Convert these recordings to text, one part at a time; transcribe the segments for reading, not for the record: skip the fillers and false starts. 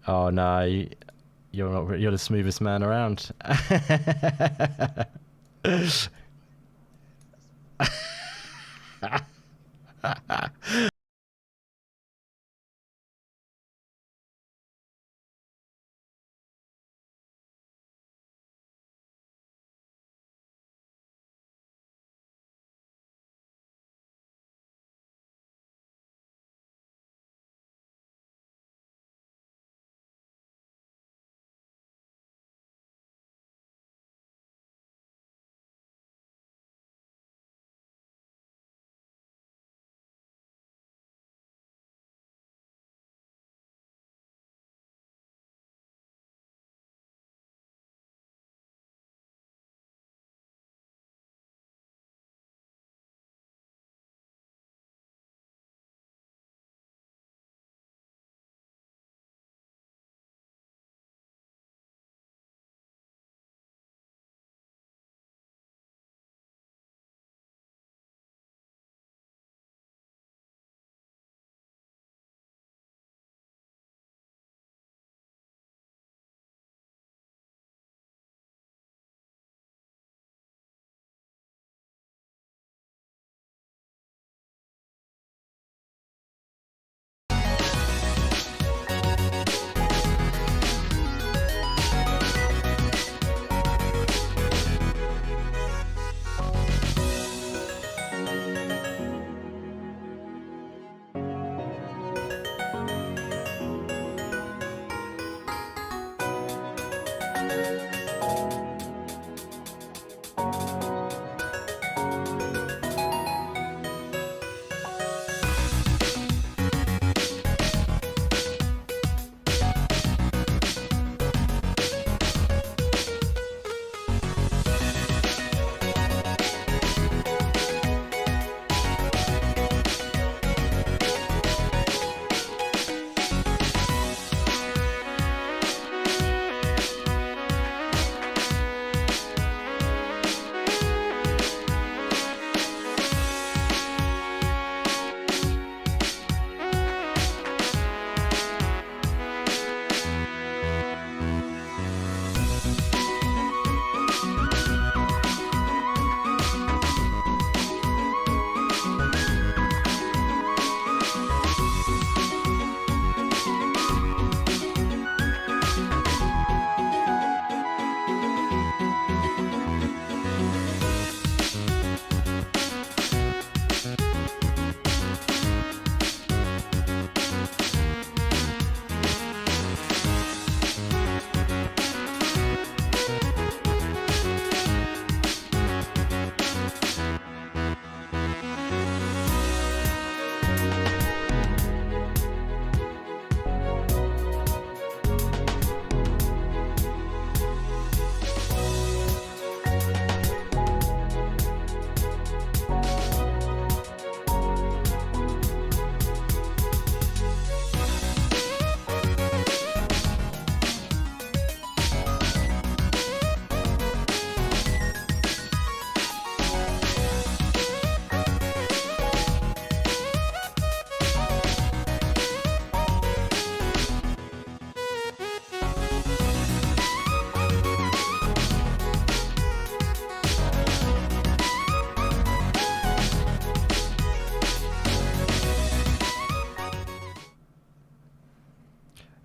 Oh no, you're not. You're the smoothest man around.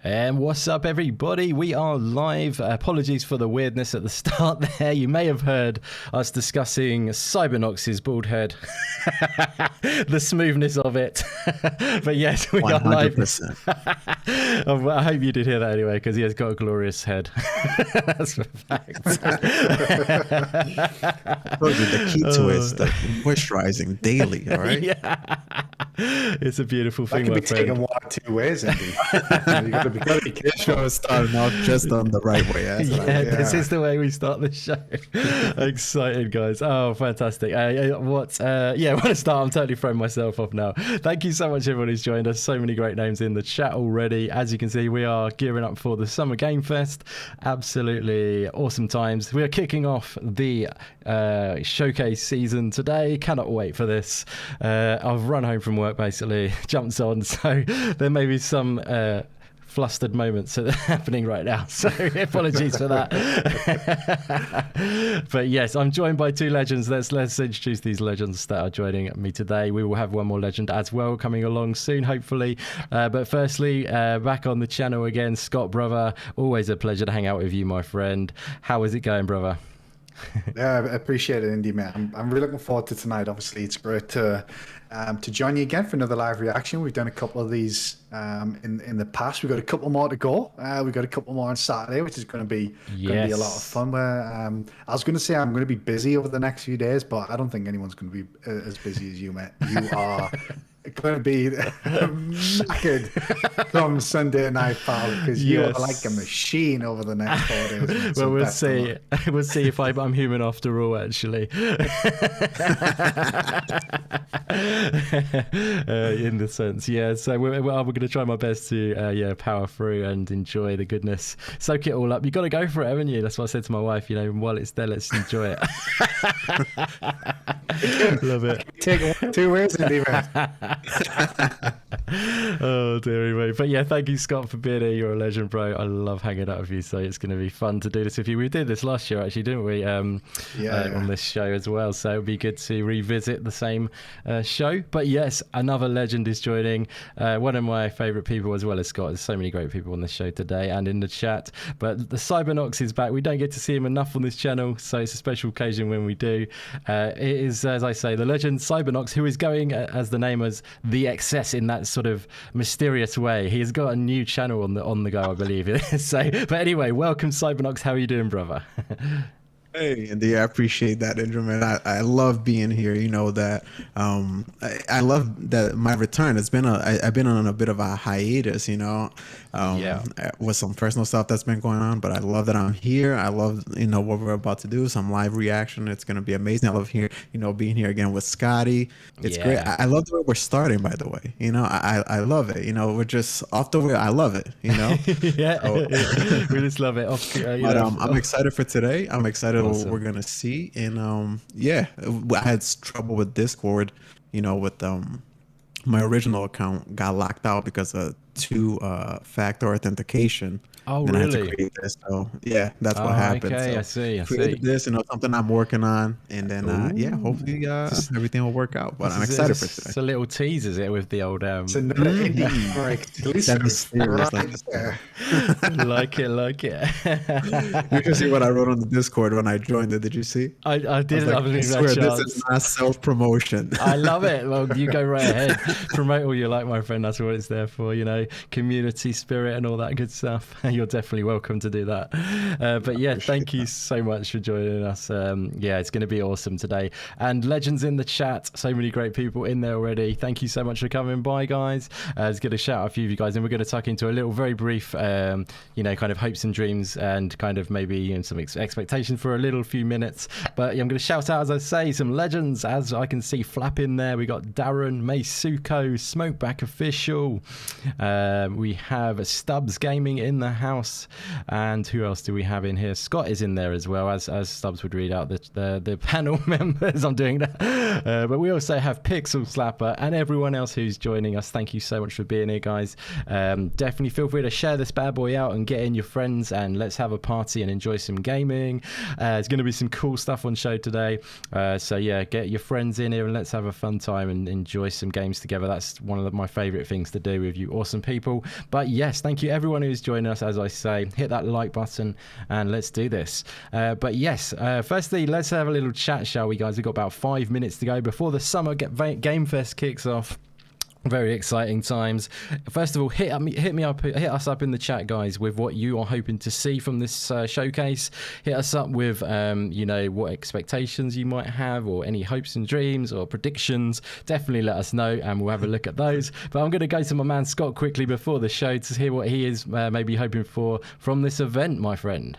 And what's up, everybody? We are live. Apologies for the weirdness at the start there. You may have heard us discussing Cyberknoxx's bald head, the smoothness of it. But yes, we 100%. Are live. I hope you did hear that anyway, because he has got a glorious head. That's a fact. The key to it is the moisturizing daily, all right? Yeah. It's a beautiful thing. That can be taken one or two ways, indeed. You got to be careful. Show starting off just on the right way. Yeah, this is the way we start the show. Excited, guys. Oh, fantastic. I want to start. I'm totally throwing myself off now. Thank you so much, everyone who's joined us. So many great names in the chat already. As you can see, we are gearing up for the Summer Game Fest. Absolutely awesome times. We are kicking off the showcase season today. Cannot wait for this. I've run home from work basically basically jumps on. So there may be some flustered moments that are happening right now, so apologies for that. But yes, I'm joined by two legends. Let's introduce these legends that are joining me today. We will have one more legend as well coming along soon, hopefully. But firstly, back on the channel again, Scott, brother. Always a pleasure to hang out with you, my friend. How is it going, brother? Yeah, I appreciate it, Indy, man. I'm really looking forward to tonight. Obviously, it's great to join you again for another live reaction. We've done a couple of these in the past. We've got a couple more to go. We've got a couple more on Saturday, which is going to be a lot of fun. Where I was going to say I'm going to be busy over the next few days, but I don't think anyone's going to be as busy as you, mate. You are going to be knackered from Sunday night, pal, because you are like a machine over the next 4 days. Well, So we'll best of see. luck. We'll see if I'm human after all, actually. In the sense, yeah. So we're going to try my best to power through and enjoy the goodness, soak it all up. You got to go for it, haven't you? That's what I said to my wife. You know, while it's there, let's enjoy it. Love it. Take 2 ways, Indy, man. Oh dearie me. But yeah, thank you, Scott, for being here. You're a legend, bro. I love hanging out with you, so it's going to be fun to do this with you. We did this last year, actually, didn't we? On this show as well, so it'd be good to revisit the same show. But yes, another legend is joining, one of my favorite people as well as Scott. There's so many great people on the show today and in the chat, but the Cyberknoxx is back. We don't get to see him enough on this channel, so it's a special occasion when we do. It is, as I say, the legend Cyberknoxx, who is going as the name as the excess in that sort of mysterious way. He has got a new channel on the go, I believe. So, but anyway, welcome, Cyberknoxx. How are you doing, brother? Hey, Andy, I appreciate that intro, man. I love being here. You know that I love that my return. I've been on a bit of a hiatus, you know, with some personal stuff that's been going on. But I love that I'm here. I love what we're about to do. Some live reaction. It's gonna be amazing. I love being here again with Scotty. It's great. I love the way we're starting. By the way, I love it. We're just off the way. I love it. Yeah, we just love it. But I'm excited for today. I'm excited. Awesome. What we're gonna see, and I had trouble with Discord, with my original account got locked out because of 2-factor authentication. Oh, and really? I had to create this. So yeah, that's what happened. Okay, so I see. Created this, something I'm working on, and then hopefully everything will work out. But I'm excited for today. It's a little tease, is it, with the old It's another indie break. Like it. You can see what I wrote on the Discord when I joined it. Did you see? I did. I swear, this is not self-promotion. I love it. Well, you go right ahead. Promote all you like, my friend. That's what it's there for. Community spirit and all that good stuff. You're definitely welcome to do that. But yeah, thank you so much for joining us. It's going to be awesome today. And legends in the chat. So many great people in there already. Thank you so much for coming by, guys. Let's get a shout out a few of you guys, and we're going to tuck into a little very brief, kind of hopes and dreams and kind of maybe some expectations for a little few minutes. But I'm going to shout out, as I say, some legends, as I can see flapping there. We got Darren, Maysuko, Smokeback Official. We have Stubbs Gaming in the house, and who else do we have in here? Scott is in there as well, as Stubbs would read out the panel members. I'm doing that. But we also have Pixel Slapper and everyone else who's joining us. Thank you so much for being here, guys. Definitely feel free to share this bad boy out and get in your friends, and let's have a party and enjoy some gaming. There's going to be some cool stuff on show today, so yeah, get your friends in here and let's have a fun time and enjoy some games together. That's one of my favorite things to do with you awesome people. But yes, thank you everyone who's joining us. As I say, hit that like button and let's do this. But yes, firstly, let's have a little chat, shall we, guys? We've got about 5 minutes to go before the summer Game Fest kicks off. Very exciting times. First of all, hit us up in the chat, guys, with what you are hoping to see from this showcase. Hit us up with what expectations you might have, or any hopes and dreams or predictions. Definitely let us know and we'll have a look at those. But I'm going to go to my man Scott quickly before the show to hear what he is maybe hoping for from this event, my friend.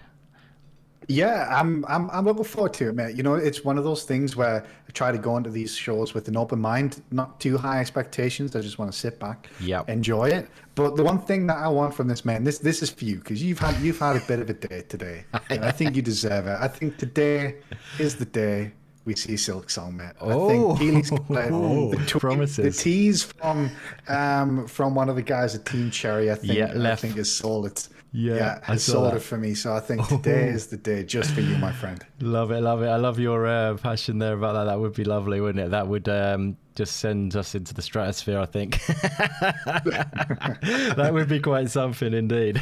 Yeah, I'm looking forward to it, mate. It's one of those things where I try to go into these shows with an open mind, not too high expectations. I just want to sit back, enjoy it. But the one thing that I want from this, man, this is for you, because you've had a bit of a day today, and I think you deserve it. I think today is the day we see Silk Song, mate. Oh. I think Keighley's the promises. The tease from one of the guys at Team Cherry, I think is sold it. Yeah, I has saw sold that. it for me. So I think today is the day just for you, my friend. Love it, love it. I love your passion there about that. That would be lovely, wouldn't it? That would just send us into the stratosphere, I think. That would be quite something indeed.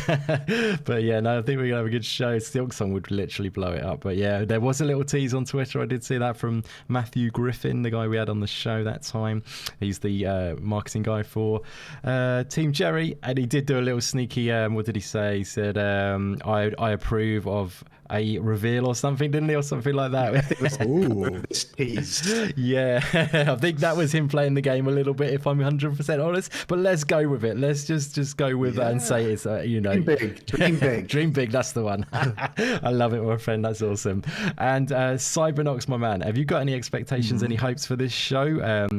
But yeah, no, I think we're going to have a good show. Silk Song would literally blow it up. But yeah, there was a little tease on Twitter. I did see that from Matthew Griffin, the guy we had on the show that time. He's the marketing guy for Team Jerry. And he did do a little sneaky, what did he say? He said, I approve of a reveal or something, didn't he? Or something like that. Ooh. Yeah, I think that was him playing the game a little bit, if I'm 100% honest. But let's go with it. Let's just go with that and say it's, Dream big. Dream big. Dream big, that's the one. I love it, my friend. That's awesome. And Cyberknoxx, my man, have you got any expectations, any hopes for this show?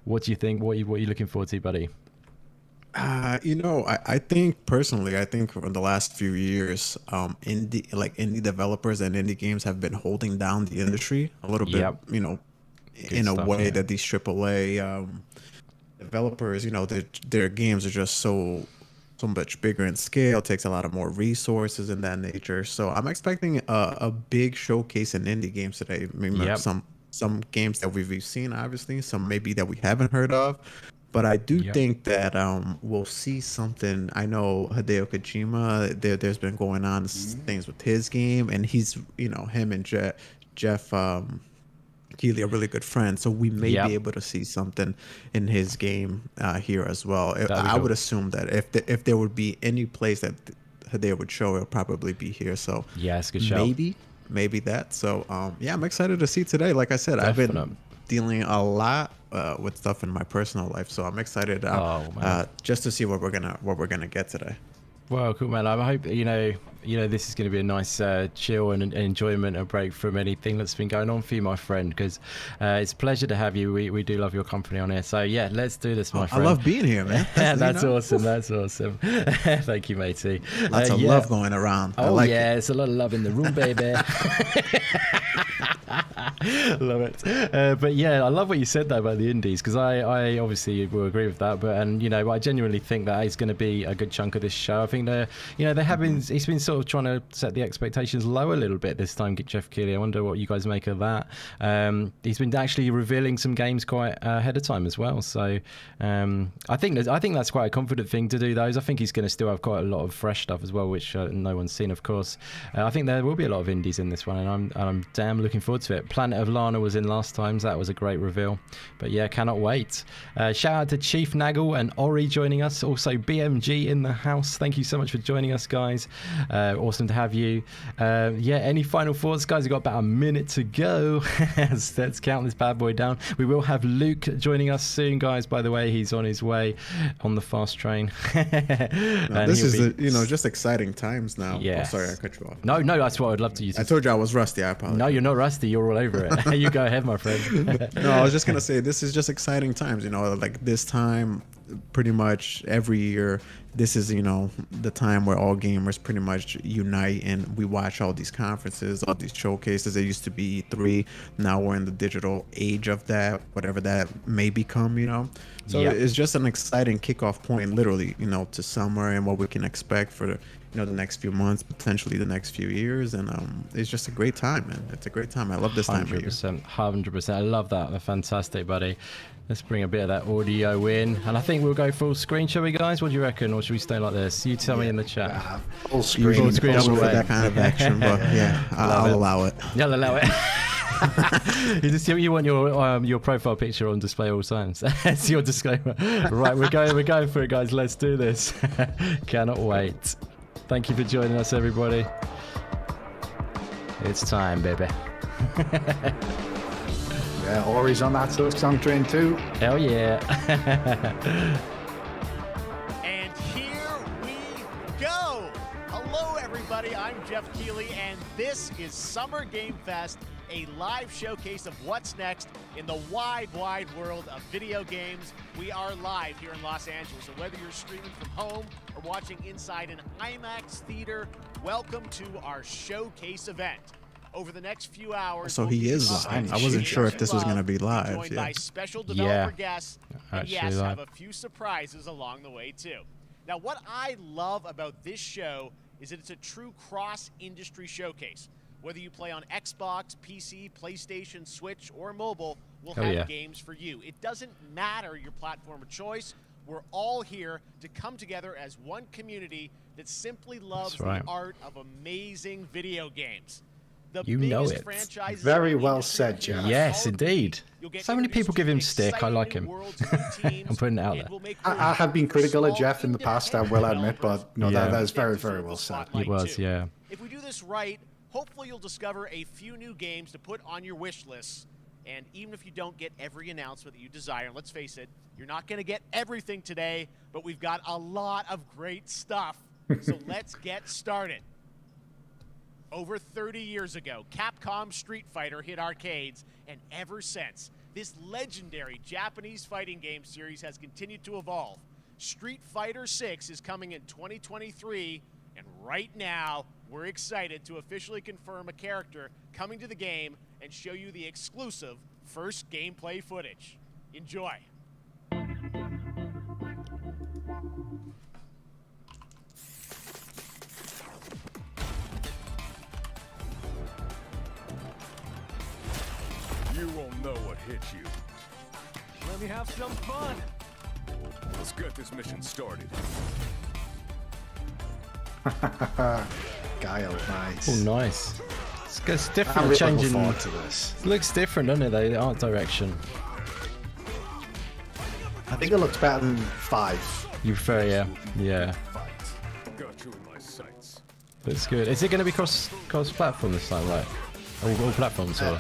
What do you think? What are you looking forward to, buddy? I think personally, for the last few years, indie developers and indie games have been holding down the industry a little bit, in a way that these AAA developers, their games are just so much bigger in scale, takes a lot of more resources and that nature. So I'm expecting a big showcase in indie games today. Maybe some games that we've seen, obviously, some maybe that we haven't heard of. But I do think that we'll see something. I know Hideo Kojima, there's been going on things with his game, and he's, him and Geoff Keighley are really good friends. So we may be able to see something in his game here as well. I would assume that if there would be any place that Hideo would show, it'll probably be here. So yeah, it's a good show. Maybe that. So I'm excited to see today. Like I said, I've been dealing a lot with stuff in my personal life, so I'm excited just to see what we're gonna get today. Well, cool, man. I hope this is going to be a nice chill and enjoyment and break from anything that's been going on for you, my friend, because it's a pleasure to have you. We do love your company on here. So yeah, let's do this, my friend. I love being here, man. That's awesome. That's awesome. Thank you, matey. Lots of love going around. It's a lot of love in the room, baby. Love it. But yeah, I love what you said though about the indies, because I obviously will agree with that. But I genuinely think that is going to be a good chunk of this show. I think he's been sort of trying to set the expectations low a little bit this time, Geoff Keighley. I wonder what you guys make of that. He's been actually revealing some games quite ahead of time as well. So I think that's quite a confident thing to do those. I think he's going to still have quite a lot of fresh stuff as well, which no one's seen, of course. I think there will be a lot of indies in this one, and I'm damn looking forward to it. Planet of Lana was in last time, so that was a great reveal. But yeah, cannot wait. Shout out to Chief Naggle and Ori joining us. Also BMG in the house. Thank you so much for joining us, guys. Awesome to have you. Any final thoughts, guys? We've got about a minute to go. Let's count this bad boy down. We will have Luke joining us soon, guys. By the way, he's on his way on the fast train. This is just exciting times now. Yes. Oh, sorry, I cut you off. No, that's what I'd love to use. I told you I was rusty. I apologize. No, you're not rusty. You're all over it. You go ahead, my friend. No, I was just gonna say this is just exciting times. Like this time, pretty much every year, this is the time where all gamers pretty much unite and we watch all these conferences, all these showcases. It used to be E3. Now we're in the digital age of that, whatever that may become. So it's just an exciting kickoff point, literally, to summer and what we can expect for the next few months, potentially the next few years, and it's just a great time, man. It's a great time. I love this time of year. 100%. I love that. They're fantastic, buddy. Let's bring a bit of that audio in, and I think we'll go full screen, shall we, guys? What do you reckon, or should we stay like this? You tell me in the chat. Full screen. Full screen for that kind of action, but I'll allow it. You'll allow it. You want your profile picture on display all times. That's your disclaimer. Right, we're going for it, guys. Let's do this. Cannot wait. Thank you for joining us, everybody. It's time, baby. Yeah, Ori's on that Silk Song train too. Hell yeah. And here we go. Hello, everybody. I'm Geoff Keighley, and this is Summer Game Fest, a live showcase of what's next in the wide, wide world of video games. We are live here in Los Angeles, so whether you're streaming from home or watching inside an IMAX theater, welcome to our showcase event. Over the next few hours, So he is live. I wasn't sure if this was going to be live. Joined Yeah. by special developer guests, and Actually yes, live. have a few surprises along the way too. Now, what I love about this show is that it's a true cross-industry showcase. Whether you play on Xbox, PC, PlayStation, Switch, or mobile, we'll have games for you. It doesn't matter your platform of choice. We're all here to come together as one community that simply loves the art of amazing video games. The You know biggest it. franchises Very in the well industry said, are Jeff. Yes, all indeed. You'll get So many introduced people give to him stick. I exciting like new him. worlds, new teams, I'm putting it out and there. will make I room have been for critical of small Jeff in the past, I will admit, but no, Yeah. that is very, that very deserve well the said. spotlight It was, too. yeah. If we do this right, hopefully you'll discover a few new games to put on your wish list. And even if you don't get every announcement that you desire, let's face it, you're not going to get everything today, but we've got a lot of great stuff. So let's get started. Over 30 years ago, Capcom Street Fighter hit arcades, and ever since, this legendary Japanese fighting game series has continued to evolve. Street Fighter 6 is coming in 2023, and right now, we're excited to officially confirm a character coming to the game and show you the exclusive first gameplay footage. Enjoy. You won't know what hit you. Let me have some fun. Let's get this mission started. Guile, nice. Oh, nice. It's I'm different, really looking changing. forward to this. It looks different, doesn't it? The art direction. I think it looks better than 5. You prefer, yeah. Got you in my sights. Looks good. Is it going to be cross platform this time, right? All platforms, or?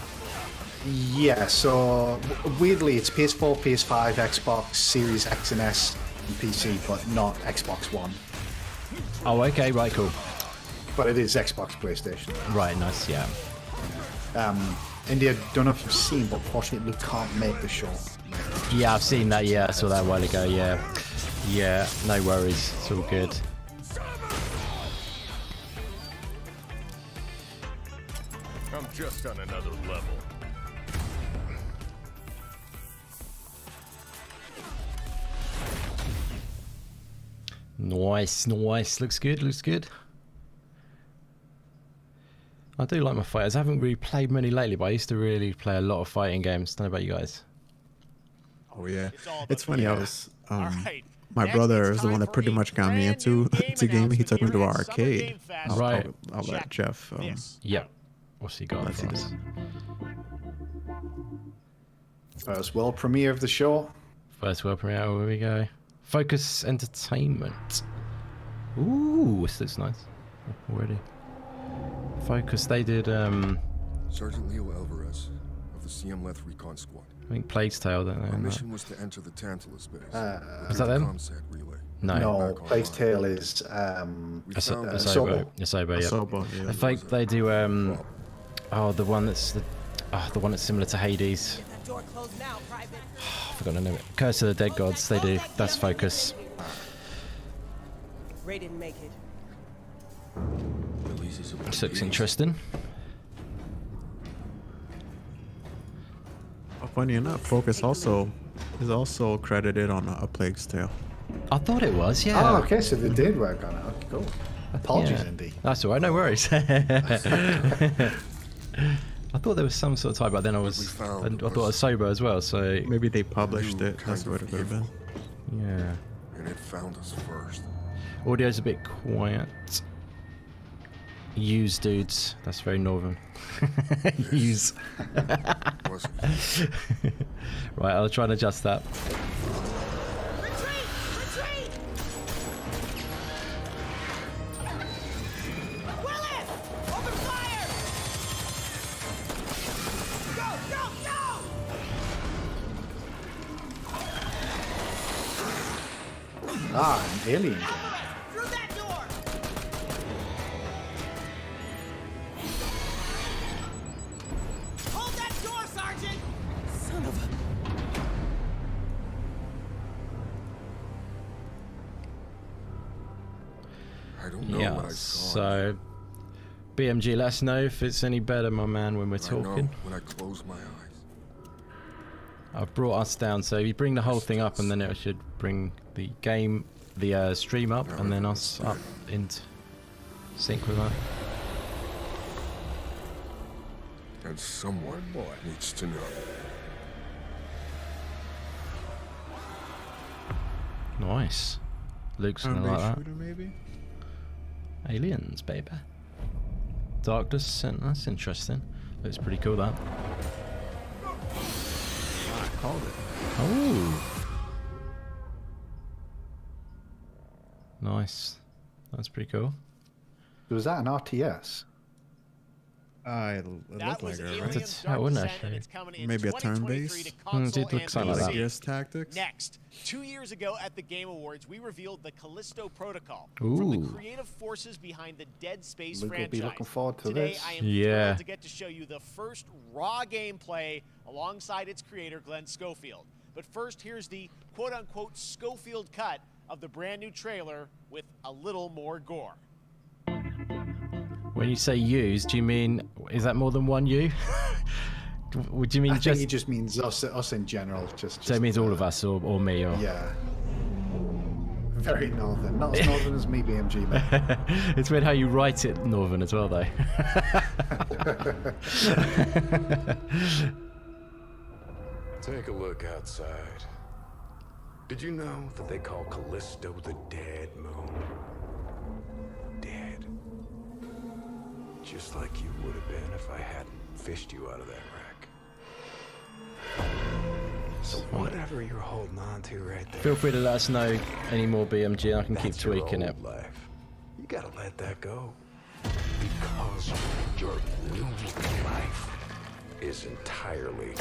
Yeah, so weirdly, it's PS4, PS5, Xbox, Series X and S, and PC, but not Xbox One. Oh, okay, right, cool. But it is Xbox, PlayStation. Right, nice, yeah. India, don't know if you've seen, but fortunately, Luke can't make the show. Yeah, I've seen that, yeah. I saw that a while ago, yeah. Yeah, no worries. It's all good. I'm just on another level. Nice. Looks good. I do like my fighters. I haven't really played many lately, but I used to really play a lot of fighting games. Don't know about you guys. Oh yeah, all it's about funny. the I game. was All right. my Next, brother it's is the one time that for pretty a much got me brand new into game to gaming. He took me to announcement our here at Summer arcade. Game Fest. Right. I'll let Check Jeff. this. Yep. What's he got Let's for see us? First world premiere of the show. First world premiere. Here we go. Focus Entertainment. Ooh, this looks nice already. Focus. They did. Sergeant Leo Alvarez of the CM Leth Recon Squad. I think Plague's Tale. Don't My know. mission was to enter the Tantalus base. Is that them? Comsat relay. No. No, Plague's Tale is We found that Asobo. Asobo, yeah. Asobo, yeah. I think they do. The one that's the one that's similar to Hades. That door closed now, Private. I forgot the name. Curse of the Dead Gods. They do. That's Focus. Ray didn't make it. This looks interesting. Funny enough, Focus is also credited on A Plague's Tale. I thought it was. Yeah. Oh, okay, so they did work on it. Okay, cool. Apologies, Yeah. Indy. That's all right. No worries. I thought there was some sort of type, but then I thought it was Sober as well. So Maybe they published it. That's what it could have been. yeah. and it found us first. Audio's a bit quiet. Use dudes. That's very northern. Use. Was it? Right, I'll try and adjust that. Retreat! Retreat! Willis! Open fire! Go! Go! Go! Ah, an alien game. Through that door! Hold that door, Sergeant! Son of a... I don't know Yeah. what I saw. So BMG, let us know if it's any better, my man, when we're I know talking. when I close my eyes. I've brought us down, so you bring the whole thing up and then it should bring the game, the stream up, and then us up into sync with that. And someone needs to know. Nice. Luke's gonna like that. shooter, maybe? Aliens, baby. Dark Descent, that's interesting. Looks pretty cool, that. I called it. Oh! Nice. That's pretty cool. Was that an RTS? It That looked was like it, Aliens right? How Dark wouldn't Descent, I and say? it's coming in Maybe a 2023 turn-based? to console Did look and something like PC. that. FPS tactics? Next, 2 years ago at the Game Awards, we revealed the Callisto Protocol Ooh. from the creative forces behind the Dead Space Luke will franchise. be looking forward to Today, this. I am Yeah. thrilled to get to show you the first raw gameplay alongside its creator, Glenn Schofield. But first, here's the quote-unquote Schofield cut of the brand new trailer with a little more gore. When you say use, do you mean, is that more than one you? Would you mean I just... think it just means us in general. So it means all of us, or me, or... Yeah. Very northern. Not as northern as me, BMG, man. It's weird how you write it northern as well, though. Take a look outside. Did you know that they call Callisto the Dead Moon? Dead. Just like you would have been if I hadn't fished you out of that wreck. So whatever you're holding on to right there. Feel free to let us know any more BMG, and I can keep That's your tweaking it. old life. You gotta let that go. Because your new life is entirely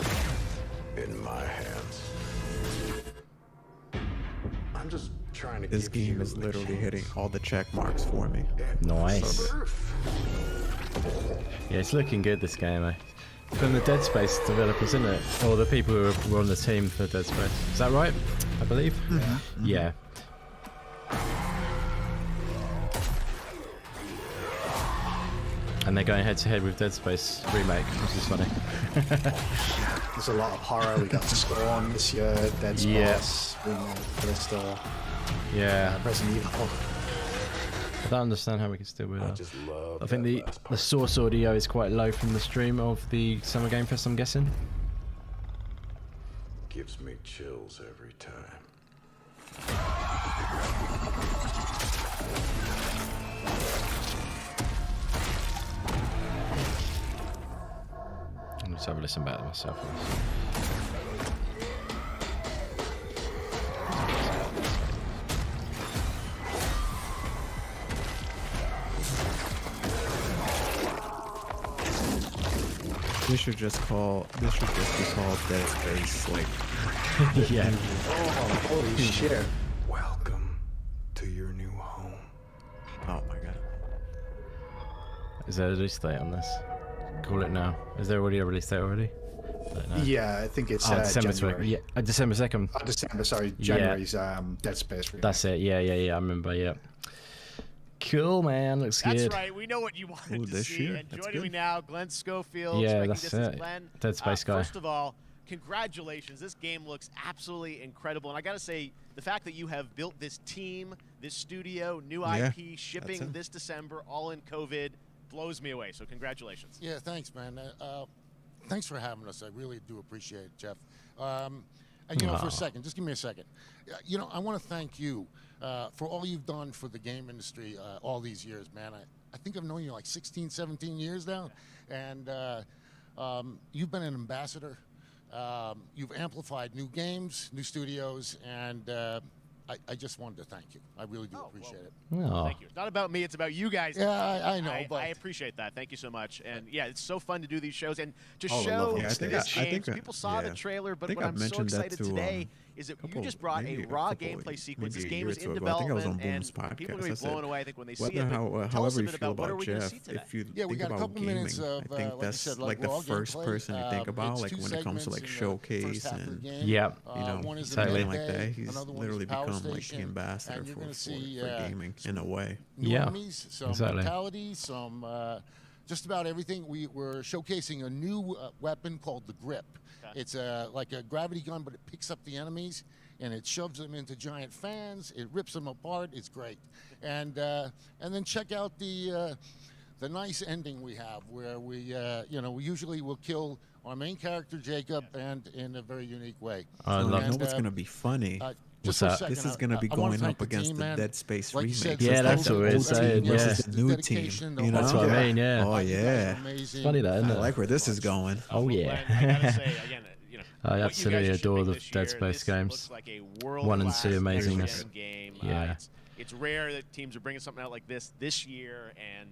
in my hands. I'm just trying to This give game you is a literally chance hitting all the check marks for me. at Nice. birth. Yeah, it's looking good, this game, eh? From the Dead Space developers, isn't it? Or the people who were on the team for Dead Space. Is that right? I believe? Yeah. And they're going head to head with Dead Space Remake, which is funny. There's a lot of horror. We got Spawn this year, Dead Space, Yes. Callisto, Yeah. Resident Evil. I don't understand how we can still do I that. just love I think that the last part. source audio is quite low from the stream of the Summer Game Fest, I'm guessing. Gives me chills every time. Let's have a listen back to myself on this. This should just be called Dead Space, like, Yeah. Oh, holy shit. Welcome to your new home. oh my god. Is there a release date on this? Call it now. Is there already a release date already? Don't know. Yeah, I think it's December January. 2nd. Yeah, December 2nd. December, sorry. January's Dead Space. Remake. That's it. Yeah, I remember. Yeah. Cool, man. Looks That's good. right. We know what you wanted Ooh, to this see. year? And That's joining me good. now, Glenn Schofield. Yeah, striking that's distance it. Glenn. Dead Space guy. First of all, congratulations. This game looks absolutely incredible. And I got to say, the fact that you have built this team, this studio, new Yeah, IP, that's shipping it. this December, all in COVID, blows me away. So congratulations. Yeah, thanks, man. Thanks for having us. I really do appreciate it, Jeff. And for Aw. a second, just give me a second. I want to thank you for all you've done for the game industry all these years, man. I think I've known you like 16, 17 years now, and you've been an ambassador. You've amplified new games, new studios, and I just wanted to thank you. I really do appreciate it. Oh. Thank you. It's not about me. It's about you guys. Yeah, I know, but I appreciate that. Thank you so much. And yeah, it's so fun to do these shows and to Oh, I show love it. Yeah, I think this I- I change. think I- People saw the yeah. trailer, I but think what I've I'm so mentioned that excited to, today is that you couple- just brought a maybe raw couple- gameplay sequence. maybe This a game year is or in two ago. I think I was on development, Boom's and people are podcast. going I to be blown said, away, I think, when they see Whether it. But how, tell us however a you bit feel about what are about we going to see Jeff, today? if you Yeah, we think got a about couple gaming, minutes of, I like think you that's said, like like the raw first gameplay. person you think about, It's like two when it comes to segments like in the showcase first half of the and game. Yep. One is the Totally. something like midday, that. He's another one is literally Power become like the Station, ambassador and you're for gonna see, gaming in a way. new Yeah, enemies, some exactly. mentality, some just about everything. We're showcasing a new weapon called the Grip. It's like a gravity gun, but it picks up the enemies and it shoves them into giant fans. It rips them apart. It's great. And then check out the nice ending we have, where we we usually will kill our main character Jacob, and in a very unique way. I love You know what's gonna be funny? Just What's for a that? second, This is gonna be I wanna going thank up the against team, the man. Dead Space Like you remake. said, Yeah, the that's whole what it is, team saying, versus yeah. the new dedication, team. the You know? whole- That's what I mean, yeah. Oh You guys are yeah. amazing. Funny that, isn't I it? like where this is going. Oh Glenn, yeah. I gotta say again, I what you absolutely guys are adore shipping the this Dead year, Space this games. looks like a 1 and 2 world-class amazingness. next-gen game. Yeah. It's rare that teams are bringing something out like this year, and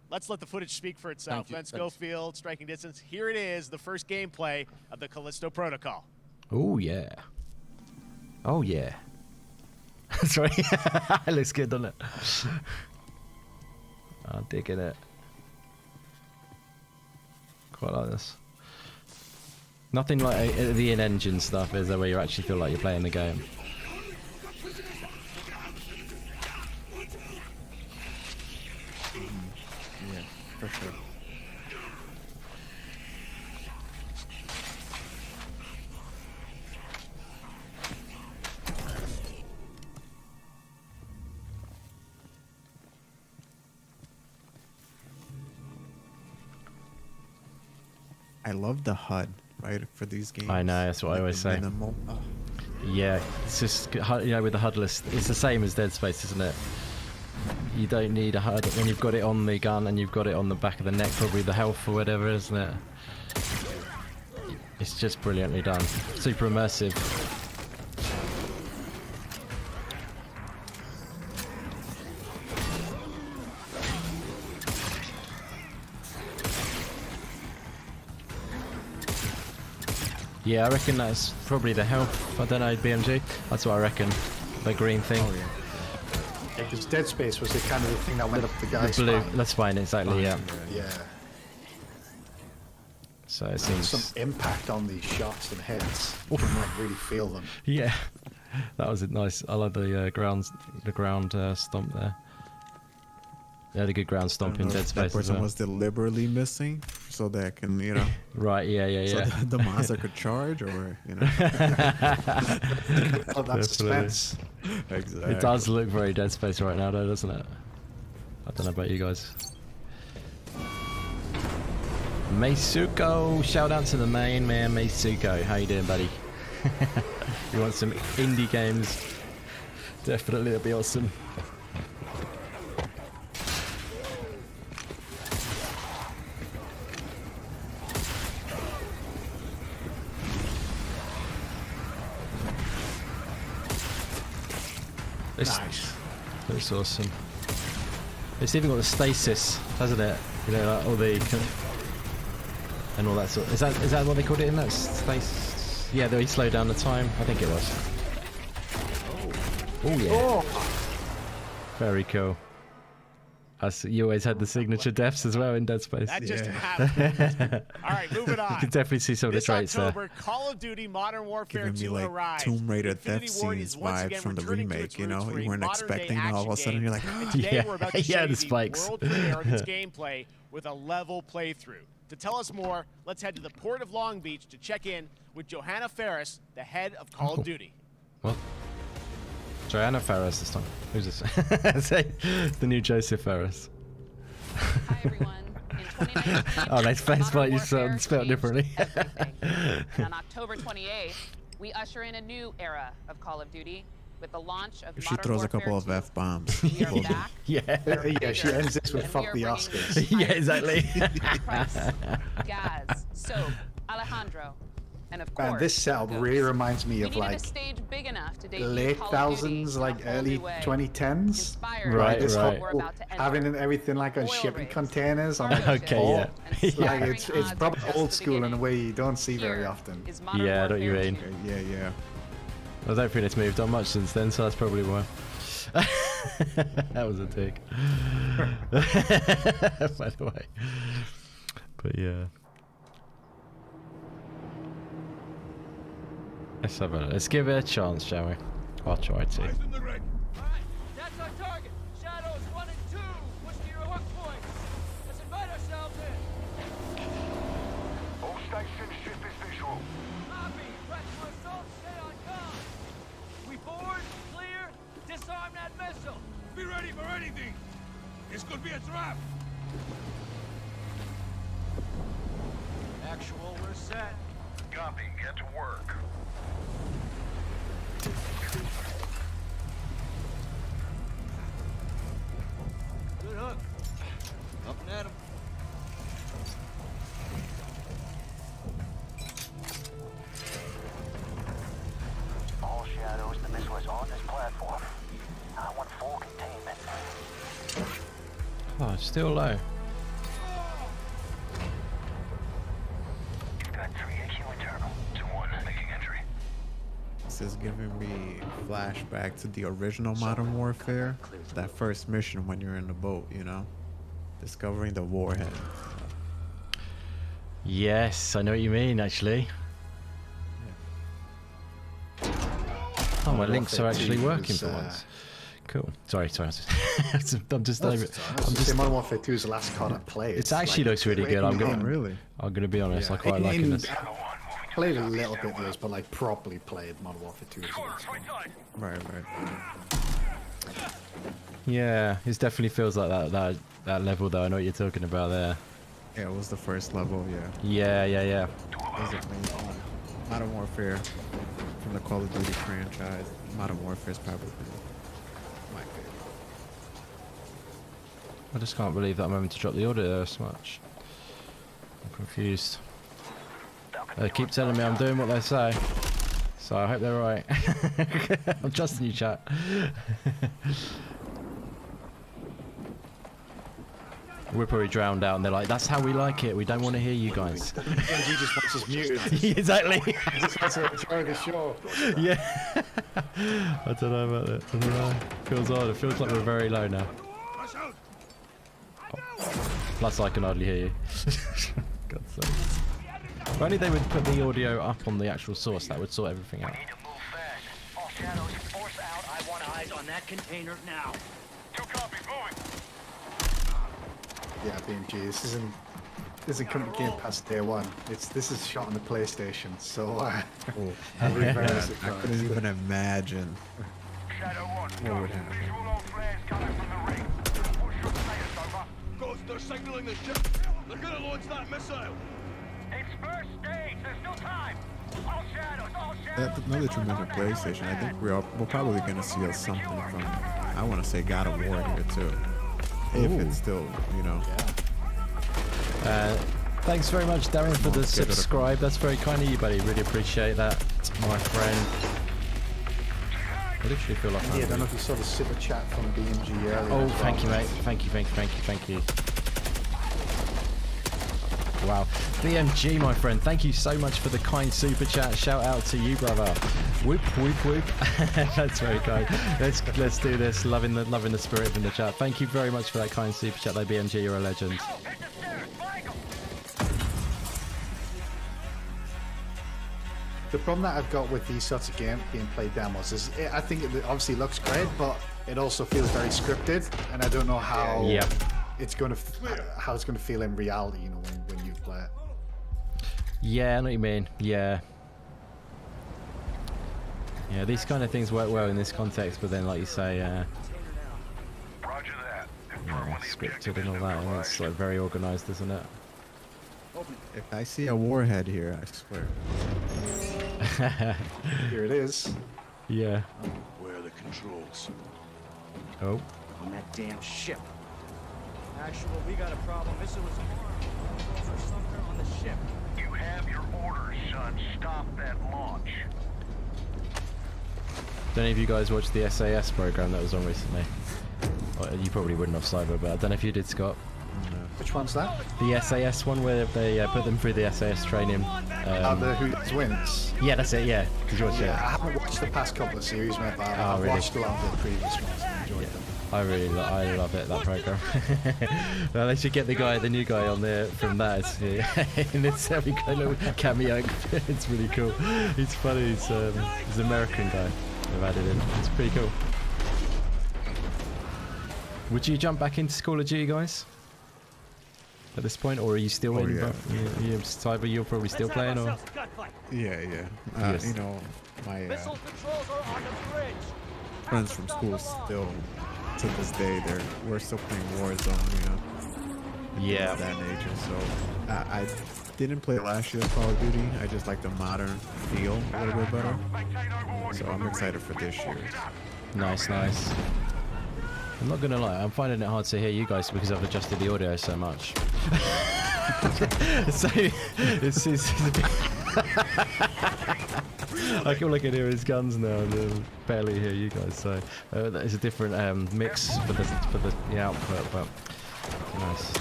let's let the footage speak for itself. Thank you. Glenn Thanks. Schofield, Striking Distance. Here it is, the first gameplay of the Callisto Protocol. Oh yeah. Oh yeah. Sorry. It looks good, doesn't it? I'm digging it. Quite like this. Nothing like the in-engine stuff, is there, where you actually feel like you're playing the game. Yeah, for sure. I love the HUD, right, for these games. I know, that's what I always say. Minimal. Oh, Yeah, it's just, with the HUDless, it's the same as Dead Space, isn't it? You don't need a HUD when you've got it on the gun and you've got it on the back of the neck, probably the health or whatever, isn't it? It's just brilliantly done. Super immersive. Yeah, I reckon that's probably the health. I don't know, BMG. That's what I reckon. The green thing. Oh, yeah. Because Dead Space was the kind of the thing that went up the guy's The blue. spine. That's fine, exactly, yeah. Yeah. So it seems. Some impact on these shots and hits. You can like really feel them. Yeah, that was nice. I like the ground stomp there. They had a good ground I stomp don't in know Dead if Space that as person well. was deliberately missing so that can, you know, Right, yeah. so the monster could charge, or, you know. Oh, that's suspense. Exactly. It does look very Dead Space right now, though, doesn't it? I don't know about you guys. Meisuko, shout out to the main man, Meisuko. How you doing, buddy? You want some indie games? Definitely, that'd be awesome. Nice. That's awesome. It's even got the stasis, hasn't it? You know, like all the and all that sort. Is that what they called it in that space? Yeah, they slow down the time. I think it was. Oh yeah. Oh, Very cool. You always had the signature deaths as well in Dead Space. That just Yeah. happened. All right, moving on. You can definitely see some of the This traits there. October, Call of Duty Modern Warfare Giving me 2 like arrives. Tomb Raider Infinity theft Ward scenes is once vibes again from the returning to remake, its you know? roots for You a weren't modern-day expecting it, all of a action sudden you're like, game. And today we're about to show Yeah, you the the spikes. world premiere of its gameplay with a level playthrough. To tell us more, let's head to the port of Long Beach to check in with Johanna Ferris, the head of Call of Duty. What? Joanna Ferris this time. Who's this? The new Joseph Ferris. Hi everyone. In 2019, Oh, they spelled Modern you Warfare spelled differently. changed everything. And on October 28th, we usher in a new era of Call of Duty with the launch of if she Modern throws a Warfare couple of 2. F-bombs. We are back. Yeah. yeah, she ends this with And fuck we the are Oscars. bringing Yeah, exactly. Price, Gaz, Soap, Alejandro, and of course, Man, this setup Ghost. really reminds me We of needed like a stage big enough to debut late Call of thousands, Duty in like a whole early new way. 2010s. Inspired Right, by This right. what we're whole about to enter. having everything like on Oil shipping rigs, containers on like cargo Okay, ships, yeah. and Like staggering it's odds probably are just old the school in a beginning. way you don't see very Here often. is Modern Yeah, I know what you Warfare mean. 2. Yeah. I don't think it's moved on much since then, so that's probably why. That was a dig. By the way. But yeah. Let's give it a chance, shall we? I'll try to. Alright, that's our target. Shadows 1 and 2. Push to your hook point. Let's invite ourselves that missile! Be ready for anything! This could be a trap! Actual, we're set. Copy, get to work. Good hook. Up and at him. All shadows, the missile is on this platform. I want full containment. Oh, it's still low. Got 3 AQ internal. 2-1, making entry. This is giving me flashback to the original Modern Warfare. That first mission when you're in the boat, you know? Discovering the warhead. Yes, I know what you mean, actually. Oh, my links are actually working for once. Cool. Sorry. I'm just over. I'm just. Modern Warfare 2 is the last card I played. It actually looks really good. I'm gonna be honest. Yeah. I quite like it. Played a little bit of this, but like properly played Modern Warfare 2. Right. Yeah, it definitely feels like that level though. I know what you're talking about there. Yeah, it was the first level. Yeah. It was amazing. Modern Warfare from the Call of Duty franchise. Modern Warfare is probably my favorite. I just can't believe that I'm having to drop the audio there so much. I'm confused. They keep telling me I'm doing what they say, so I hope they're right. I'm trusting you, chat. We're probably drowned out, and they're like, "That's how we like it. We don't want to hear you guys." He just wants us muted. Exactly. He just wants to enjoy the show. Yeah. I don't know about that. I don't know. Feels odd. It feels like we're very low now. Oh. Plus, I can hardly hear you. God's sake. If only they would put the audio up on the actual source, that would sort everything out. We need to move fast. All shadows, force out. I want eyes on that container now. 2 copy, moving. Yeah, BMG. This isn't coming to Game Pass day one. This is shot on the PlayStation, so I couldn't even imagine Shadow 1, what would happen. visual on flares coming from the ring. Push your players over. Ghost, they're signaling the ship! They're gonna launch that missile! It's first stage. There's still time. All shadows. Now that you mentioned PlayStation, I think we're probably going to see something from, I want to say, God of War here too. If it's still, you know. Thanks very much, Darren, for the subscribe. That's very kind of you, buddy. Really appreciate that, my friend. I literally feel like I don't know if you saw the super chat from BMG earlier. Oh, thank you, mate. Thank you. Wow. BMG, my friend, thank you so much for the kind super chat. Shout out to you, brother. Whoop, whoop, whoop. That's very kind. Let's do this. Loving the spirit from the chat. Thank you very much for that kind super chat, though, BMG. You're a legend. The problem that I've got with these sorts of gameplay demos is I think it obviously looks great, but it also feels very scripted, and I don't know how it's going to feel in reality. You know, when you play it. Yeah, I know what you mean. Yeah, these kind of things work well in this context, but then, like you say, Roger that. scripted and all that, and it's like very organized, isn't it? If I see a warhead here, I swear. Here it is. Yeah. Where are the controls? Oh. On that damn ship. Actual, we got a problem. Missile was armed. Controls are somewhere on the ship. You have your orders, son. Stop that launch. Don't know if you guys watched the SAS program that was on recently. Well, you probably wouldn't have, Cyber, but I don't know if you did, Scott. Which one's that? The SAS one where they put them through the SAS training. The Who Wins. Yeah, that's it. Yeah, did you watch it? I haven't watched the past couple of series, mate, but I've really? watched a lot of the previous ones and enjoyed them. I love it, that program. Well, they should get the new guy on there from that. In this very kind of little cameo. It's really cool. He's funny. He's an American guy. They've added in. It's pretty cool. Would you jump back into Call of Duty, guys? At this point, or are you still in? Cyber, you're probably still playing, or? Yeah. Yes. You know, my. Missile controls are on the bridge. friends from school still, to this day, we're still playing Warzone, you know. Yeah. Of that nature. So I didn't play last year's Call of Duty. I just like the modern feel a little bit better. So I'm excited for this year's. Nice, nice. I'm not gonna lie, I'm finding it hard to hear you guys because I've adjusted the audio so much. So it's a bit I feel like I can hear his guns now and barely hear you guys. So that is a different mix for the output, but nice.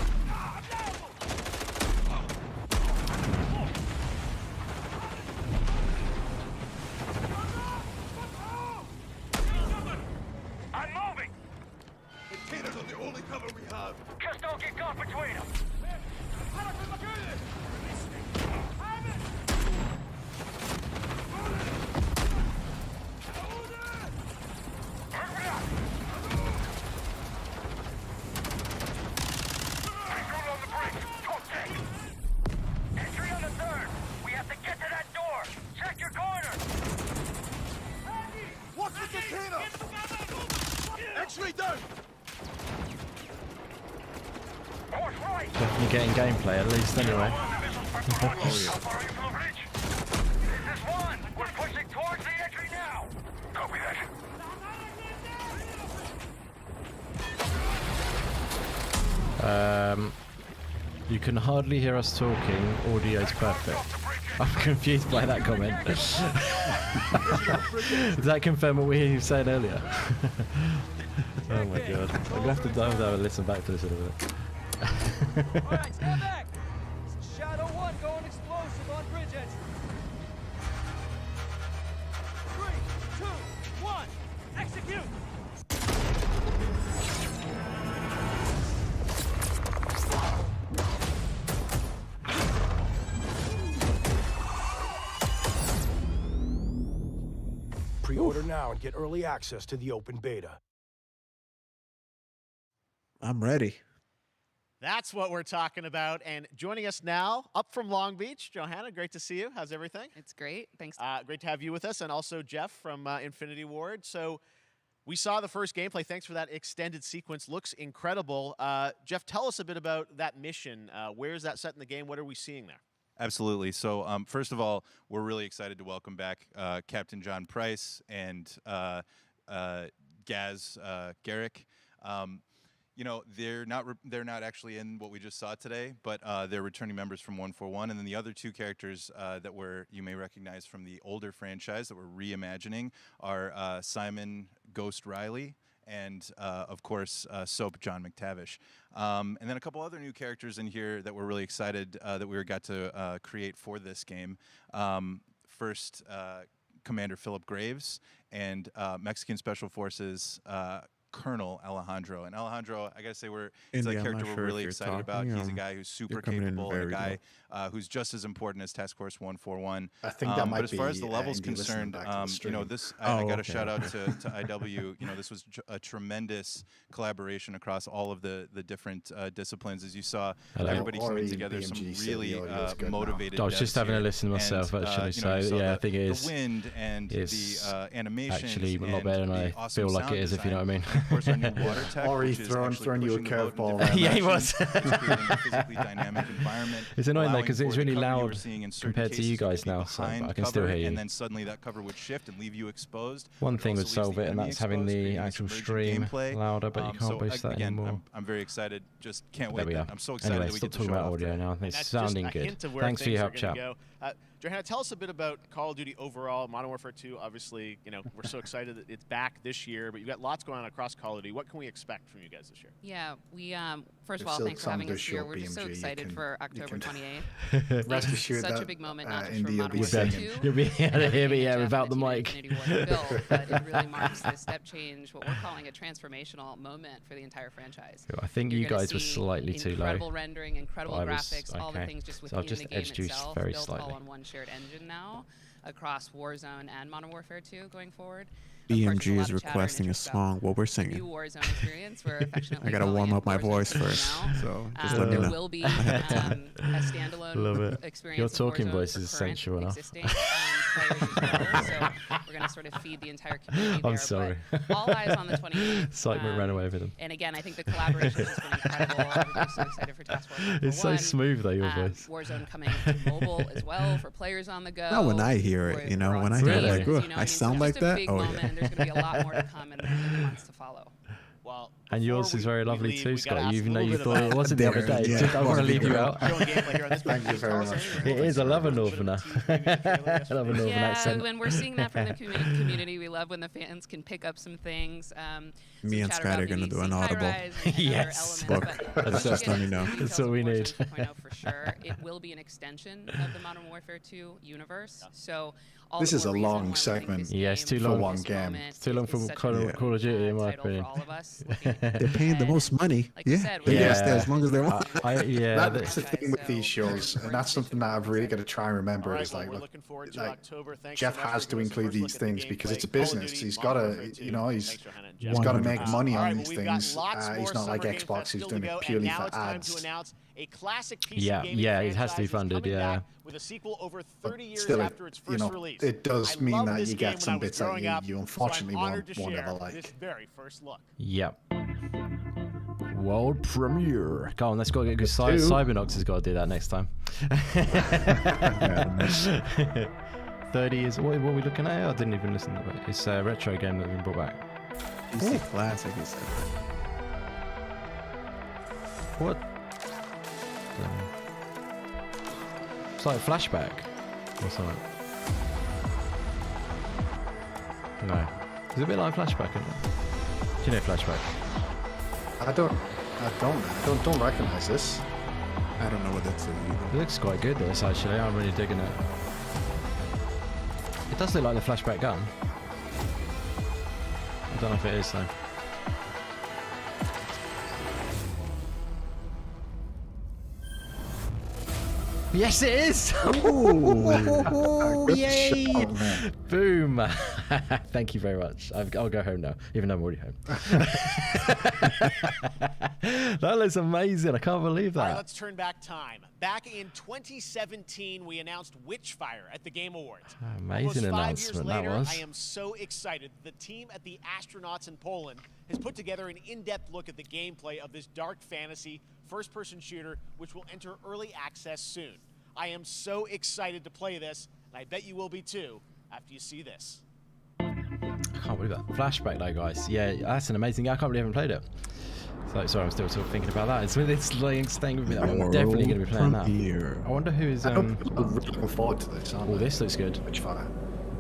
Definitely getting gameplay at least anyway. You can hardly hear us talking. Audio's perfect. I'm confused by that comment. Does that confirm what we were saying earlier? Oh my god. I'm gonna have to listen back to this in a bit. Alright, stand back! Shadow 1 going explosive on bridge entry. 3, 2, 1, execute! Pre-order now and get early access to the open beta. I'm ready. That's what we're talking about. And joining us now, up from Long Beach, Johanna, great to see you. How's everything? It's great. Thanks. Great to have you with us. And also Geoff from Infinity Ward. So we saw the first gameplay. Thanks for that extended sequence. Looks incredible. Geoff, tell us a bit about that mission. Where is that set in the game? What are we seeing there? Absolutely. So first of all, we're really excited to welcome back Captain John Price and Gaz Garrick. You know, they're not actually in what we just saw today, but they're returning members from 141, and then the other two characters that you may recognize from the older franchise that we're reimagining are Simon Ghost Riley and of course Soap John McTavish, and then a couple other new characters in here that we're really excited that we got to create for this game. First, Commander Philip Graves and Mexican Special Forces Colonel Alejandro. And Alejandro, I gotta say, he's a character we're really excited about. He's a guy who's super capable, and a guy who's just as important as Task Force 141. I think that might but as far as the level's concerned, you know, this I got to shout out to IW. You know, this was a tremendous collaboration across all of the different disciplines. As you saw, everybody coming together, some really motivated. I was just having a listen myself, actually. So yeah, I think it is. The wind and the animation actually a lot better than I feel like it is, if you know what I mean. Of course, our new water tech, Ori throwing you a curveball. Yeah, he was. Physically dynamic environment. It's annoying though because it's really loud compared to you guys now, so I can still hear you. And then suddenly that cover would shift and leave you exposed. One thing would solve it, and that's having the actual stream louder, but you can't boost that anymore. I'm very excited. Just can't wait. There we are. I'm so excited anyway, that we get to talking show about off audio now. It's sounding good. Thanks for your help, chap. Johanna, tell us a bit about Call of Duty overall. Modern Warfare 2, obviously, you know, we're so excited that it's back this year, but you've got lots going on across Call of Duty. What can we expect from you guys this year? Yeah, we first of all, thanks for having us here. We're just so excited for October 28th. Rest assured such that a big moment, not just for Indy Modern Warfare 2. You'll be able to hear me without the mic. But it really marks this step change, what we're calling a transformational moment for the entire franchise. I think you guys were slightly too low. Incredible rendering, incredible graphics, all the things just within the game itself, built all on one shared engine now. Across Warzone and Modern Warfare 2 going forward. BMG is requesting a song. What we're singing. New Warzone experience. We're affectionately I gotta warm up my voice first, so just let me know. There will be a standalone experience. Your talking voice is sensual enough. players as well. So we're going to sort of feed the entire community there. I'm sorry. But all eyes on the 28th. Cyberknoxx ran away with him. And again, I think the collaboration has been incredible. Everybody's so excited for Task Force. It's so smooth though, your voice. Warzone coming to mobile as well for players on the go. Not when I hear it, you know, when I hear it, like, I sound like that. Oh, yeah. There's going to be a lot more to come in the months to follow. Well, and yours is very lovely too, Scott. Even though you thought it wasn't the other day. Yeah. Just, I want to leave you out. Thank you very much. It is. I love a Northerner. I love a Northern accent. When we're seeing that from the community, we love when the fans can pick up some things. Me and Scott are going to do an audible. Yes. Book. Just let me know. That's what we need. For sure. It will be an extension of the Modern Warfare 2 universe. So this is a long segment. Yeah, it's too long for one game. It's too long for Call of Duty, in my opinion. They're paying the most money. They can stay as long as they want. That's the thing with these shows, and that's something that I've really got to try and remember. Is like, look, Jeff has to include these things because it's a business. He's got to, you know, he's got to make money on these things. He's not like Xbox, who's doing it purely for ads. Yeah, it has to be funded. Yeah. With a sequel over 30 years Still, after its first release. It does mean that you get some bits that you unfortunately won't ever like. This very first look. Yep. World premiere. Go on, let's go get good. Cyberknoxx has got to do that next time. 30 years. What are we looking at? I didn't even listen to it. It's a retro game that's been brought back. PC classic, he said. What? It's like a flashback or something. No. It's a bit like flashback, isn't it? Do you know flashback? I don't recognize this. I don't know what that's either. It looks quite good this actually. I'm really digging it. It does look like the flashback gun. I don't know if it is though. Yes, it is! Ooh, yay! Shot, boom! Thank you very much. I'll go home now, even though I'm already home. That looks amazing. I can't believe that. All right, let's turn back time. Back in 2017, we announced Witchfire at the Game Awards. Amazing announcement that was. I am so excited. The team at the Astronauts in Poland has put together an in-depth look at the gameplay of this dark fantasy first-person shooter, which will enter early access soon. I am so excited to play this, and I bet you will be too after you see this. I can't believe that. Flashback though, guys. Yeah, that's an amazing game. I can't believe I haven't played it. So, sorry, I'm still sort of thinking about that. It's like staying with me. I'm definitely going to be playing that. I wonder who is... I'm looking forward to this. Oh, this looks good. Witchfire.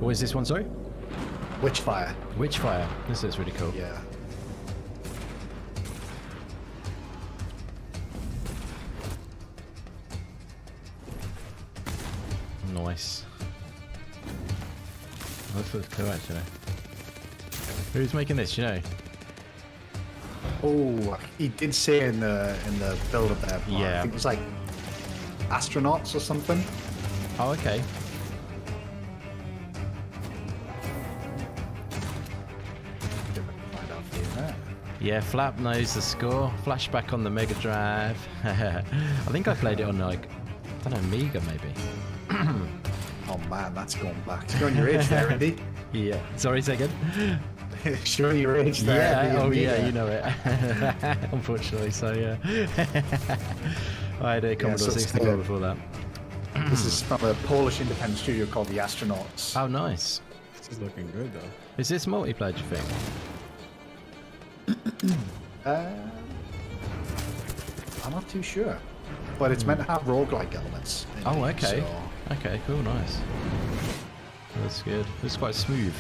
What is this one, sorry? Witchfire. Witchfire. This looks really cool. Yeah. Nice. That looks cool, actually. Who's making this, you know? Oh, he did say in the build-up there. Yeah. I think it was like Astronauts or something. Oh, okay. Yeah, Flap knows the score. Flashback on the Mega Drive. I think I played it on like, I don't know, Mega maybe. Oh man, that's going back. It's going your age there, Andy. Yeah. Sorry, say again. Sure, your age there. Yeah. Oh, yeah. You know it. Unfortunately, so yeah. I had a Commodore 64 before that. This is from a Polish independent studio called the Astronauts. Oh, nice. This is looking good though. Is this multiplayer, do you think? I'm not too sure, but it's meant to have roguelike elements. Oh, okay. So... Okay, cool, nice. That's good. It's quite smooth.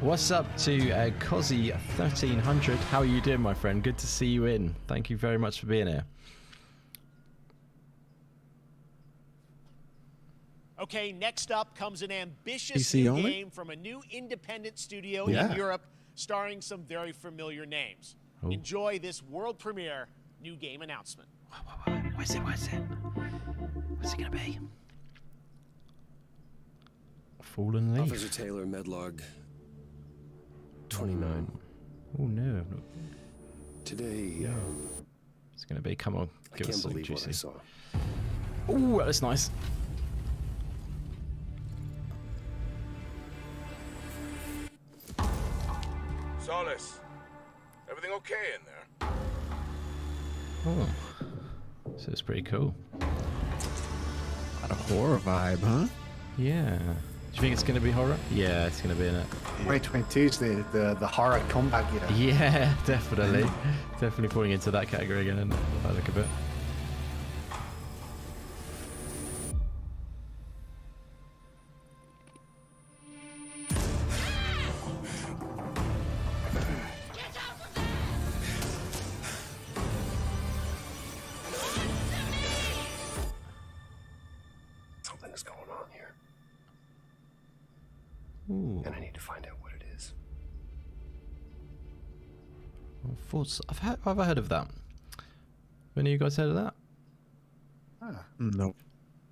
What's up to Cozzy1300? How are you doing, my friend? Good to see you in. Thank you very much for being here. Okay, next up comes an ambitious new game from a new independent studio in Europe, starring some very familiar names. Oh. Enjoy this world premiere new game announcement. What's it? What's it gonna be? Fallen Leaf. Officer Taylor, Medlog 29. Oh no. Today, It's going to be, come on, give us something believe what I juicy. saw. Ooh, that's nice. Solace, everything okay in there? Oh, so it's pretty cool. Got a horror vibe, huh? Yeah. Do you think it's going to be horror? Yeah, it's going to be in it. 2022 is the horror comeback year. Yeah, definitely. Definitely falling into that category again, if I look a bit. Something's going on here. Ooh. And I need to find out what it is. I've heard of that. When have you guys heard of that? Nope,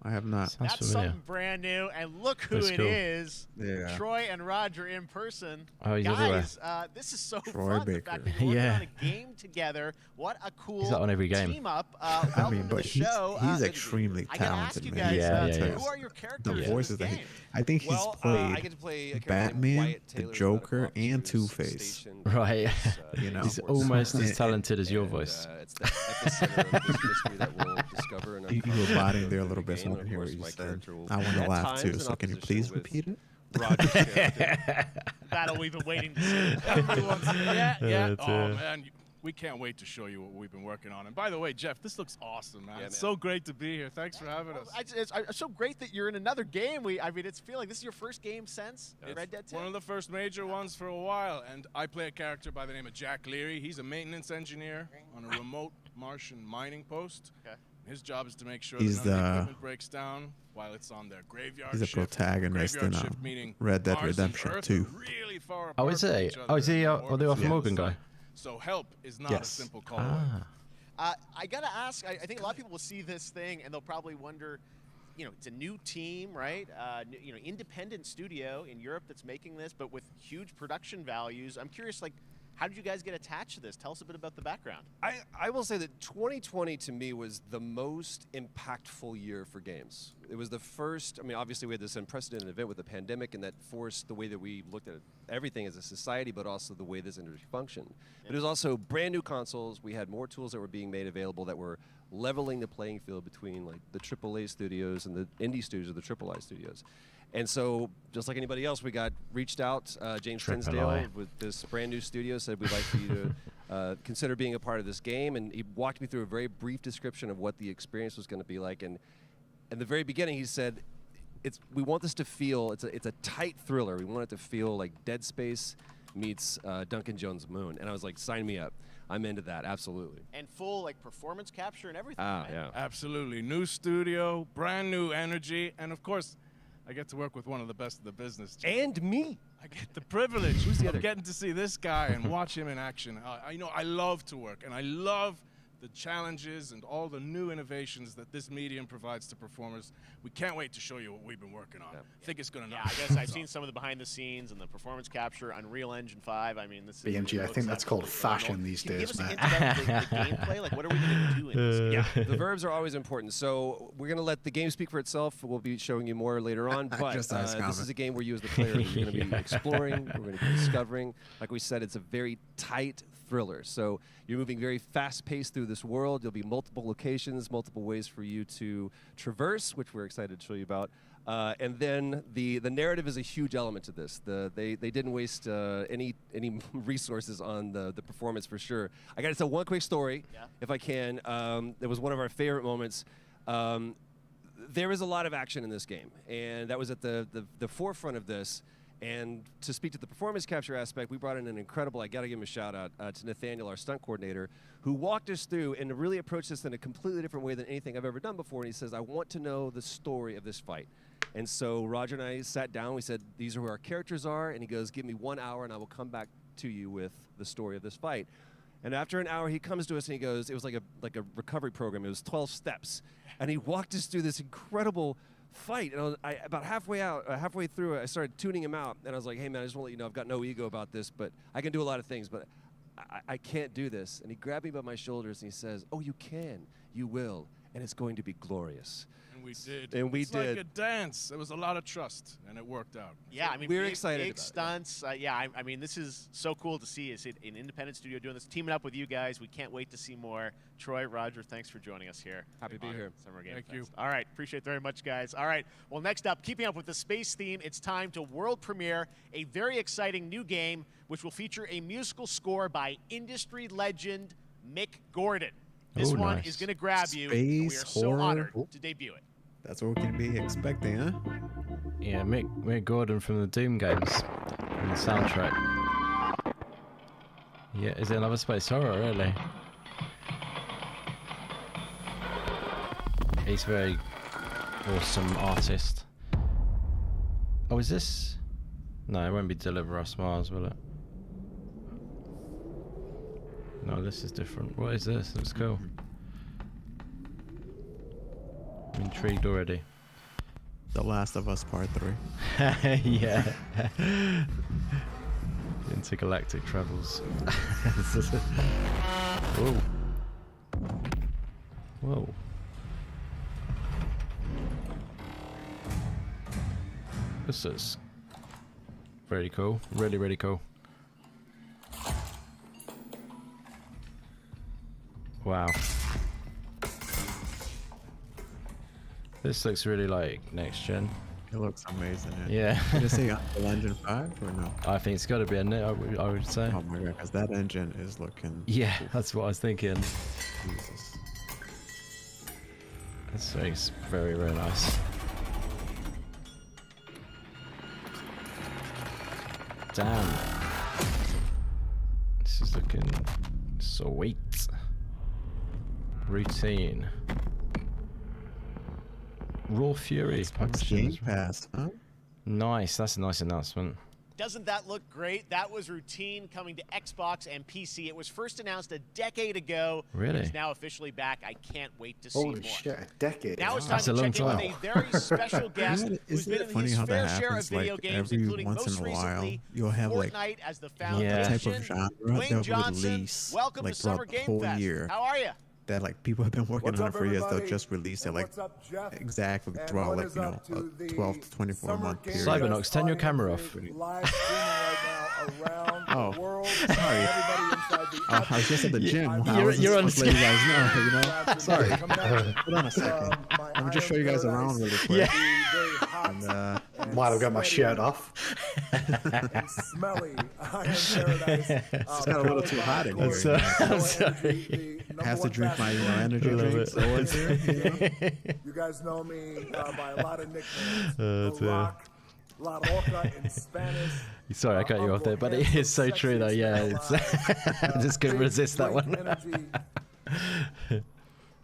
I have not. Sounds That's familiar. something brand new, and look who That's it cool. is. Yeah. Troy and Roger in person. Oh, he's everywhere. Guys, this is so Troy fun. Baker. The fact that you're working Yeah. on a game together. What a cool He's on every game. team up. I Welcome mean, to but the show. he's extremely I gotta ask talented, you man. guys, Yeah. who are your characters The in voices this that game? I think he's I played get to play a character named Batman, Wyatt the Taylor, who's Joker, got a and box who's Two-Face. stationed Right. You know, He's almost as And- talented as your and, voice. it's the epicenter of this mystery that we'll discover. And You uncover were botting through there a the little bit, so game. I can And hear of what you course, my said. character will I want to at laugh too, times so in can you opposition please with repeat it? Roger's character. Battle we've been waiting to see. Everyone's, yeah. That's Oh it. man, we can't wait to show you what we've been working on. And by the way, Jeff, this looks awesome, man. Yeah, It's man. so great to be here. Thanks for having us. It's so great that you're in another game. I mean, it's feeling like this is your first game since Red Dead 2. One of the first major ones for a while, and I play a character by the name of Jack Leary. He's a maintenance engineer on a remote Martian mining post. Okay. His job is to make sure He's that none of the the- equipment breaks down while it's on their graveyard He's a shift. protagonist Graveyard in shift meaning Red Dead Mars and Redemption Earth 2. are really far Oh, apart is from he? each Oh, is he? other in The Arthur orbits Morgan of the guy? sun. So help is not Yes. a simple call. I gotta ask. I think a lot of people will see this thing and they'll probably wonder. You know, it's a new team, right? Independent studio in Europe that's making this, but with huge production values. I'm curious, like, how did you guys get attached to this? Tell us a bit about the background. I will say that 2020 to me was the most impactful year for games. It was the first, I mean, obviously we had this unprecedented event with the pandemic, and that forced the way that we looked at everything as a society, but also the way this industry functioned. But it was also brand new consoles. We had more tools that were being made available that were leveling the playing field between like the AAA studios and the indie studios or the AAA studios. And so, just like anybody else, we got reached out. James Finsdale with this brand new studio said we'd like for you to consider being a part of this game, and he walked me through a very brief description of what the experience was going to be like. And in the very beginning, he said, "We want this to feel it's a tight thriller. We want it to feel like Dead Space meets Duncan Jones' Moon." And I was like, "Sign me up. I'm into that, absolutely." And full like performance capture and everything. Ah, right? yeah, Absolutely. New studio, brand new energy, and of course, I get to work with one of the best in the business. And me. I get the privilege Who's the of other? getting to see this guy and watch him in action. I love to work, and I love the challenges and all the new innovations that this medium provides to performers. We can't wait to show you what we've been working on. I think it's going to Yeah, I guess I've seen some of the behind the scenes and the performance capture, Unreal Engine 5. I mean, this is BMG, I think that's called fashion these Can you days, give us a man. hint about the gameplay? Like, what are we going to do in this game? Yeah, the verbs are always important. So we're going to let the game speak for itself. We'll be showing you more later on. But Just ask this comment. is a game where you as the player, you're going to be exploring. We're going to be discovering. Like we said, it's a very tight thriller. So you're moving very fast-paced through this world. There'll be multiple locations, multiple ways for you to traverse, which we're excited to show you about. And then the narrative is a huge element to this. They didn't waste any resources on the performance for sure. I got to tell one quick story, if I can. It was one of our favorite moments. There is a lot of action in this game, and that was at the forefront of this. And to speak to the performance capture aspect, we brought in an incredible, I got to give him a shout out to Nathaniel, our stunt coordinator, who walked us through and really approached this in a completely different way than anything I've ever done before. And he says, I want to know the story of this fight. And so Roger and I sat down, we said, these are who our characters are. And he goes, give me 1 hour and I will come back to you with the story of this fight. And after an hour, he comes to us and he goes, it was like a recovery program. It was 12 steps. And he walked us through this incredible fight, and about halfway through it, I started tuning him out, and I was like, "Hey man, I just want to let you know I've got no ego about this, but I can do a lot of things. But I can't do this. And he grabbed me by my shoulders and he says, oh, you can. You will. And it's going to be glorious. And we did. And we it's did. Like a dance. There was a lot of trust, and it worked out. Yeah, I mean, we're excited big about stunts. Yeah, I mean, this is so cool to see. Is it an independent studio doing this, teaming up with you guys? We can't wait to see more. Troy, Roger, thanks for joining us here. Happy to be here. Summer Game Thank Fest. you. All right, appreciate it very much, guys. All right, well, next up, keeping up with the space theme, it's time to world premiere a very exciting new game, which will feature a musical score by industry legend Mick Gordon. This one is going to grab you, and we are so honored to debut it. That's what we can be expecting, huh? Yeah, Mick Gordon from the Doom games and the soundtrack. Yeah, is it another space horror, really? He's a very awesome artist. Oh, is this? No, it won't be Deliver Us Mars, will it? No, this is different. What is this? Looks cool. I'm intrigued already. The Last of Us Part 3. Yeah. Intergalactic travels. Whoa. Whoa. This is very cool. Really, really cool. Wow. This looks really like next gen. It looks amazing. Yeah. Did you say Unreal Engine 5 or no? I think it's got to be in it, I would say. Oh my god, because that engine is looking... Yeah, that's what I was thinking. Jesus. This looks very, very nice. Damn. This is looking sweet. Routine. Raw Fury. Xbox Game Pass, huh? Nice, that's a nice announcement. Doesn't that look great? That was Routine coming to Xbox and PC. It was first announced a decade ago. Really? It's now officially back. I can't wait to see more. Holy shit, a decade. Now it's time to check in with a very special guest who's Isn't been it in funny his how fair that share of happens? video Like games, every including once most in a while, recently you'll have Fortnite like as the a foundation. type of genre Dwayne that Johnson, will release welcome like to Summer throughout the Game whole Fest. year. How are you? That like people have been working What's on up, it for years. They'll everybody? just release it like What's up, Jeff? exactly And throughout what like is you know up to a the 12 to 24 Summer month Game period. Cyberknoxx, turn your camera off. Live streaming right now around Oh, the world. sorry. Everybody inside the I was just at the gym. You're on screen. You guys know, you know? Sorry. Hold on a second. Let me just show you guys around really quick. Yeah. And, Might have got my shirt off. and smelly Iron Paradise. It's got a little too hot in here. I'm sorry. Has to drink my energy drinks. Always here. You guys know me by a lot of nicknames. That's Rock, La Roca in Spanish. Sorry, I cut you off there, but it is so true though. Yeah, it's I just couldn't resist that one.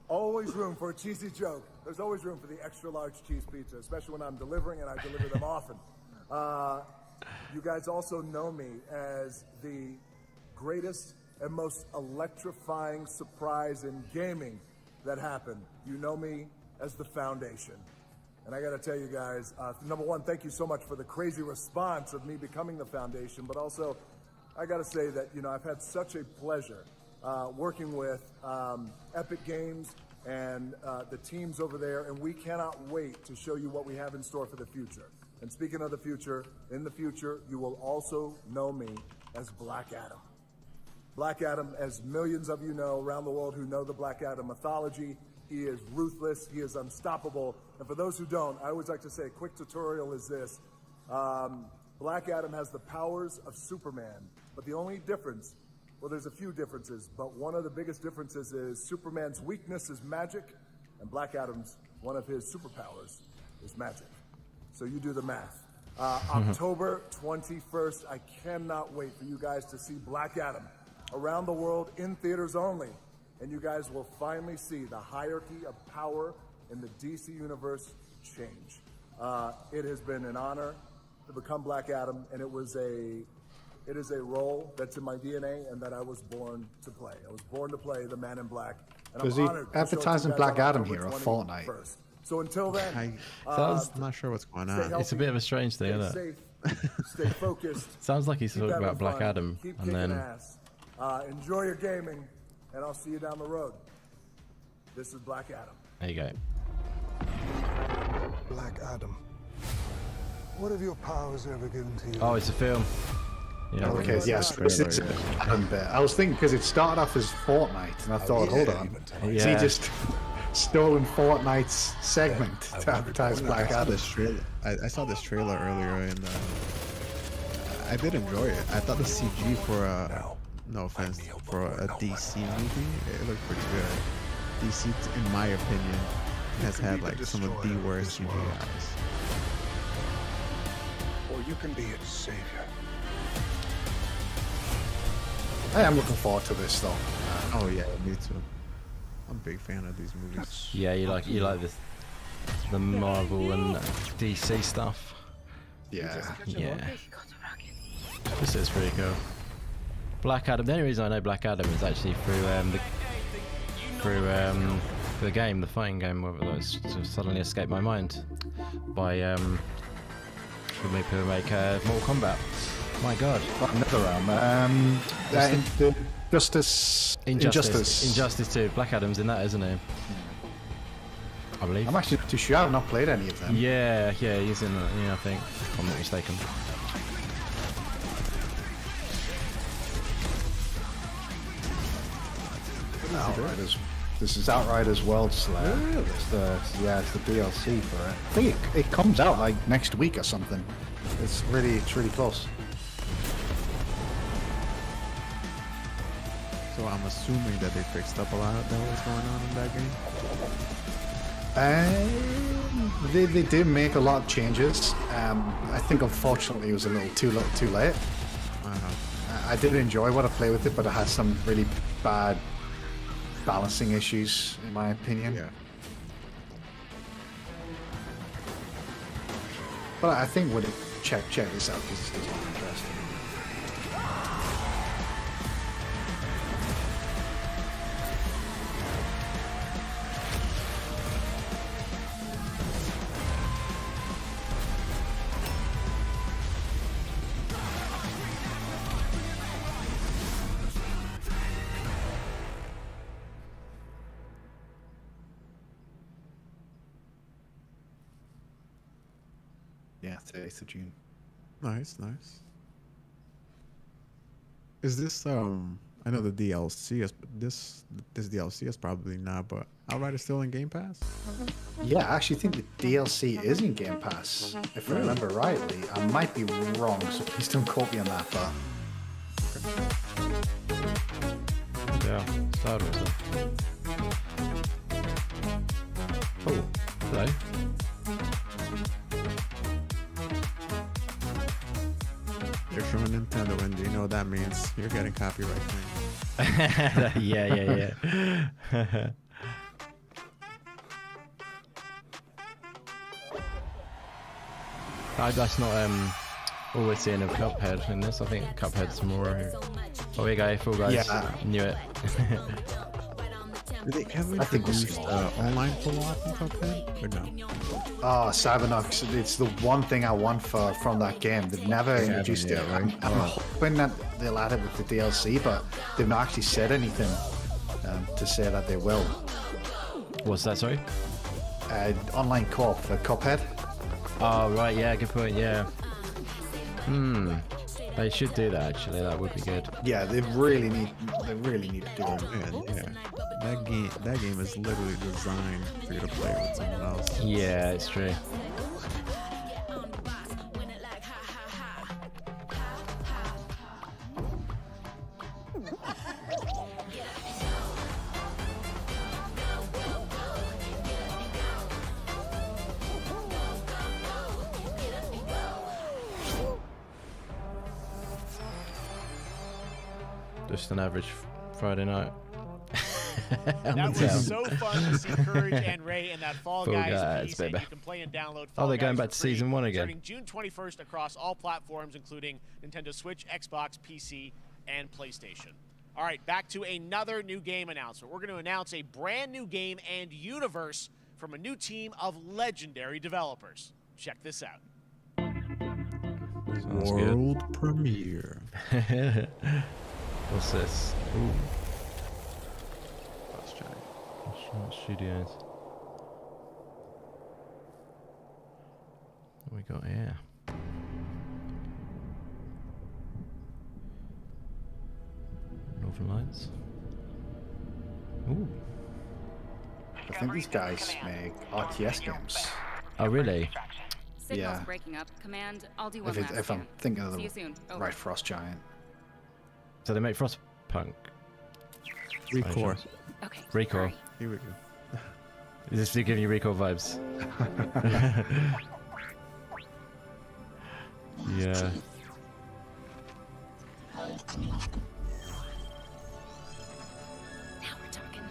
Always room for a cheesy joke. There's always room for the extra large cheese pizza, especially when I'm delivering, and I deliver them often. You guys also know me as the greatest and most electrifying surprise in gaming that happened. You know me as the Foundation. And I gotta tell you guys, number one, thank you so much for the crazy response of me becoming the Foundation, but also, I gotta say that, you know, I've had such a pleasure working with Epic Games and the teams over there, and we cannot wait to show you what we have in store for the future. And speaking of the future, in the future, you will also know me as Black Adam. Black Adam, as millions of you know around the world who know the Black Adam mythology, he is ruthless, he is unstoppable. And for those who don't, I always like to say a quick tutorial is this. Black Adam has the powers of Superman, but the only difference, well, there's a few differences, but one of the biggest differences is Superman's weakness is magic, and Black Adam's, one of his superpowers, is magic. So you do the math. October 21st, I cannot wait for you guys to see Black Adam around the world in theaters only. And you guys will finally see the hierarchy of power in the DC universe change. It has been an honor to become Black Adam, and it is a role that's in my DNA and that I was born to play. I was born to play the Man in Black. And Was I'm he honored to show it to advertising you guys Black on Adam October here or Fortnite? 21st. So until then, I'm not sure what's going on. It's a bit of a strange thing, isn't it? stay focused. Sounds like he's keep talking having about Black fun, Adam, keep and then kicking ass. Enjoy your gaming, and I'll see you down the road. This is Black Adam. There you go. Black Adam. What have your powers ever given to you? Oh, it's a film. Yeah, okay, yes. I was thinking because it started off as Fortnite, and I thought, hold on, is he just stolen Fortnite's segment to advertise Black Adam? I saw this trailer earlier, and I did enjoy it. I thought the CG for no offense, for a DC movie, it looked pretty good. DC, in my opinion, has had like some of the worst CGIs. Or you can be its savior. I am looking forward to this though. Oh yeah, me too. I'm a big fan of these movies. Yeah, you like the Marvel and DC stuff. Yeah. Yeah. This is pretty cool. Black Adam. The only reason I know Black Adam is actually through the game, the fighting game, where it's suddenly escaped my mind by people make Mortal Kombat. My God. Another realm. Injustice 2. Black Adam's in that, isn't he? I believe. I'm actually not too sure. I've not played any of them. Yeah, he's in that. Yeah, I think. If I'm not mistaken. This is Outriders World Slayer. Really? It's the DLC for it. I think it comes out like next week or something. It's really close. So I'm assuming that they fixed up a lot of that was going on in that game. They did make a lot of changes. I think unfortunately it was a little too late. I did enjoy what I played with it, but it had some really bad balancing issues, in my opinion. Yeah. But I think would check this out because this is interesting. Yeah, 30th of June. Nice. Is this I know the DLC is this DLC is probably not, but Outrider still in Game Pass? Yeah, I actually think the DLC is in Game Pass, if I remember rightly. I might be wrong, so please don't quote me on that, but yeah, Star Wars. Oh, hello. They're showing Nintendo, and you know what that means. You're getting copyright claim. Yeah. That's not all we're seeing of Cuphead in this. I think Cuphead's more. Oh, we go, Fall Guys. Yeah. Knew it. Have we introduced online co-op in Cuphead? Or no? Oh, Cyberknoxx, it's the one thing I want from that game. They've never introduced it. I'm hoping that they'll add it with the DLC, but they've not actually said anything to say that they will. What's that, sorry? Online co-op for Cuphead. Oh, right, yeah, good point, yeah. They should do that, actually. That would be good. Yeah, they really need to do it. Man, yeah. That game is literally designed for you to play with someone else. Yeah, it's true. Just an average Friday night. That was so fun to see Courage and Ray in that Fall Guys piece, and you can play and download Fall Guys. They're going back to season 1 again. Starting June 21st across all platforms, including Nintendo Switch, Xbox, PC, and PlayStation. All right, back to another new game announcement. We're going to announce a brand new game and universe from a new team of legendary developers. Check this out. World premiere. What's this? Ooh. Studios. What we got here? Northern Lights. Ooh. I think these guys make RTS games. Oh, really? Signal's breaking up. Command, I'll do one last If I'm thinking of the right Frost Giant. So they make Frostpunk. Recore. Okay. Recore. Here we go. Is this giving you Recore vibes? Yeah. Now we're talking.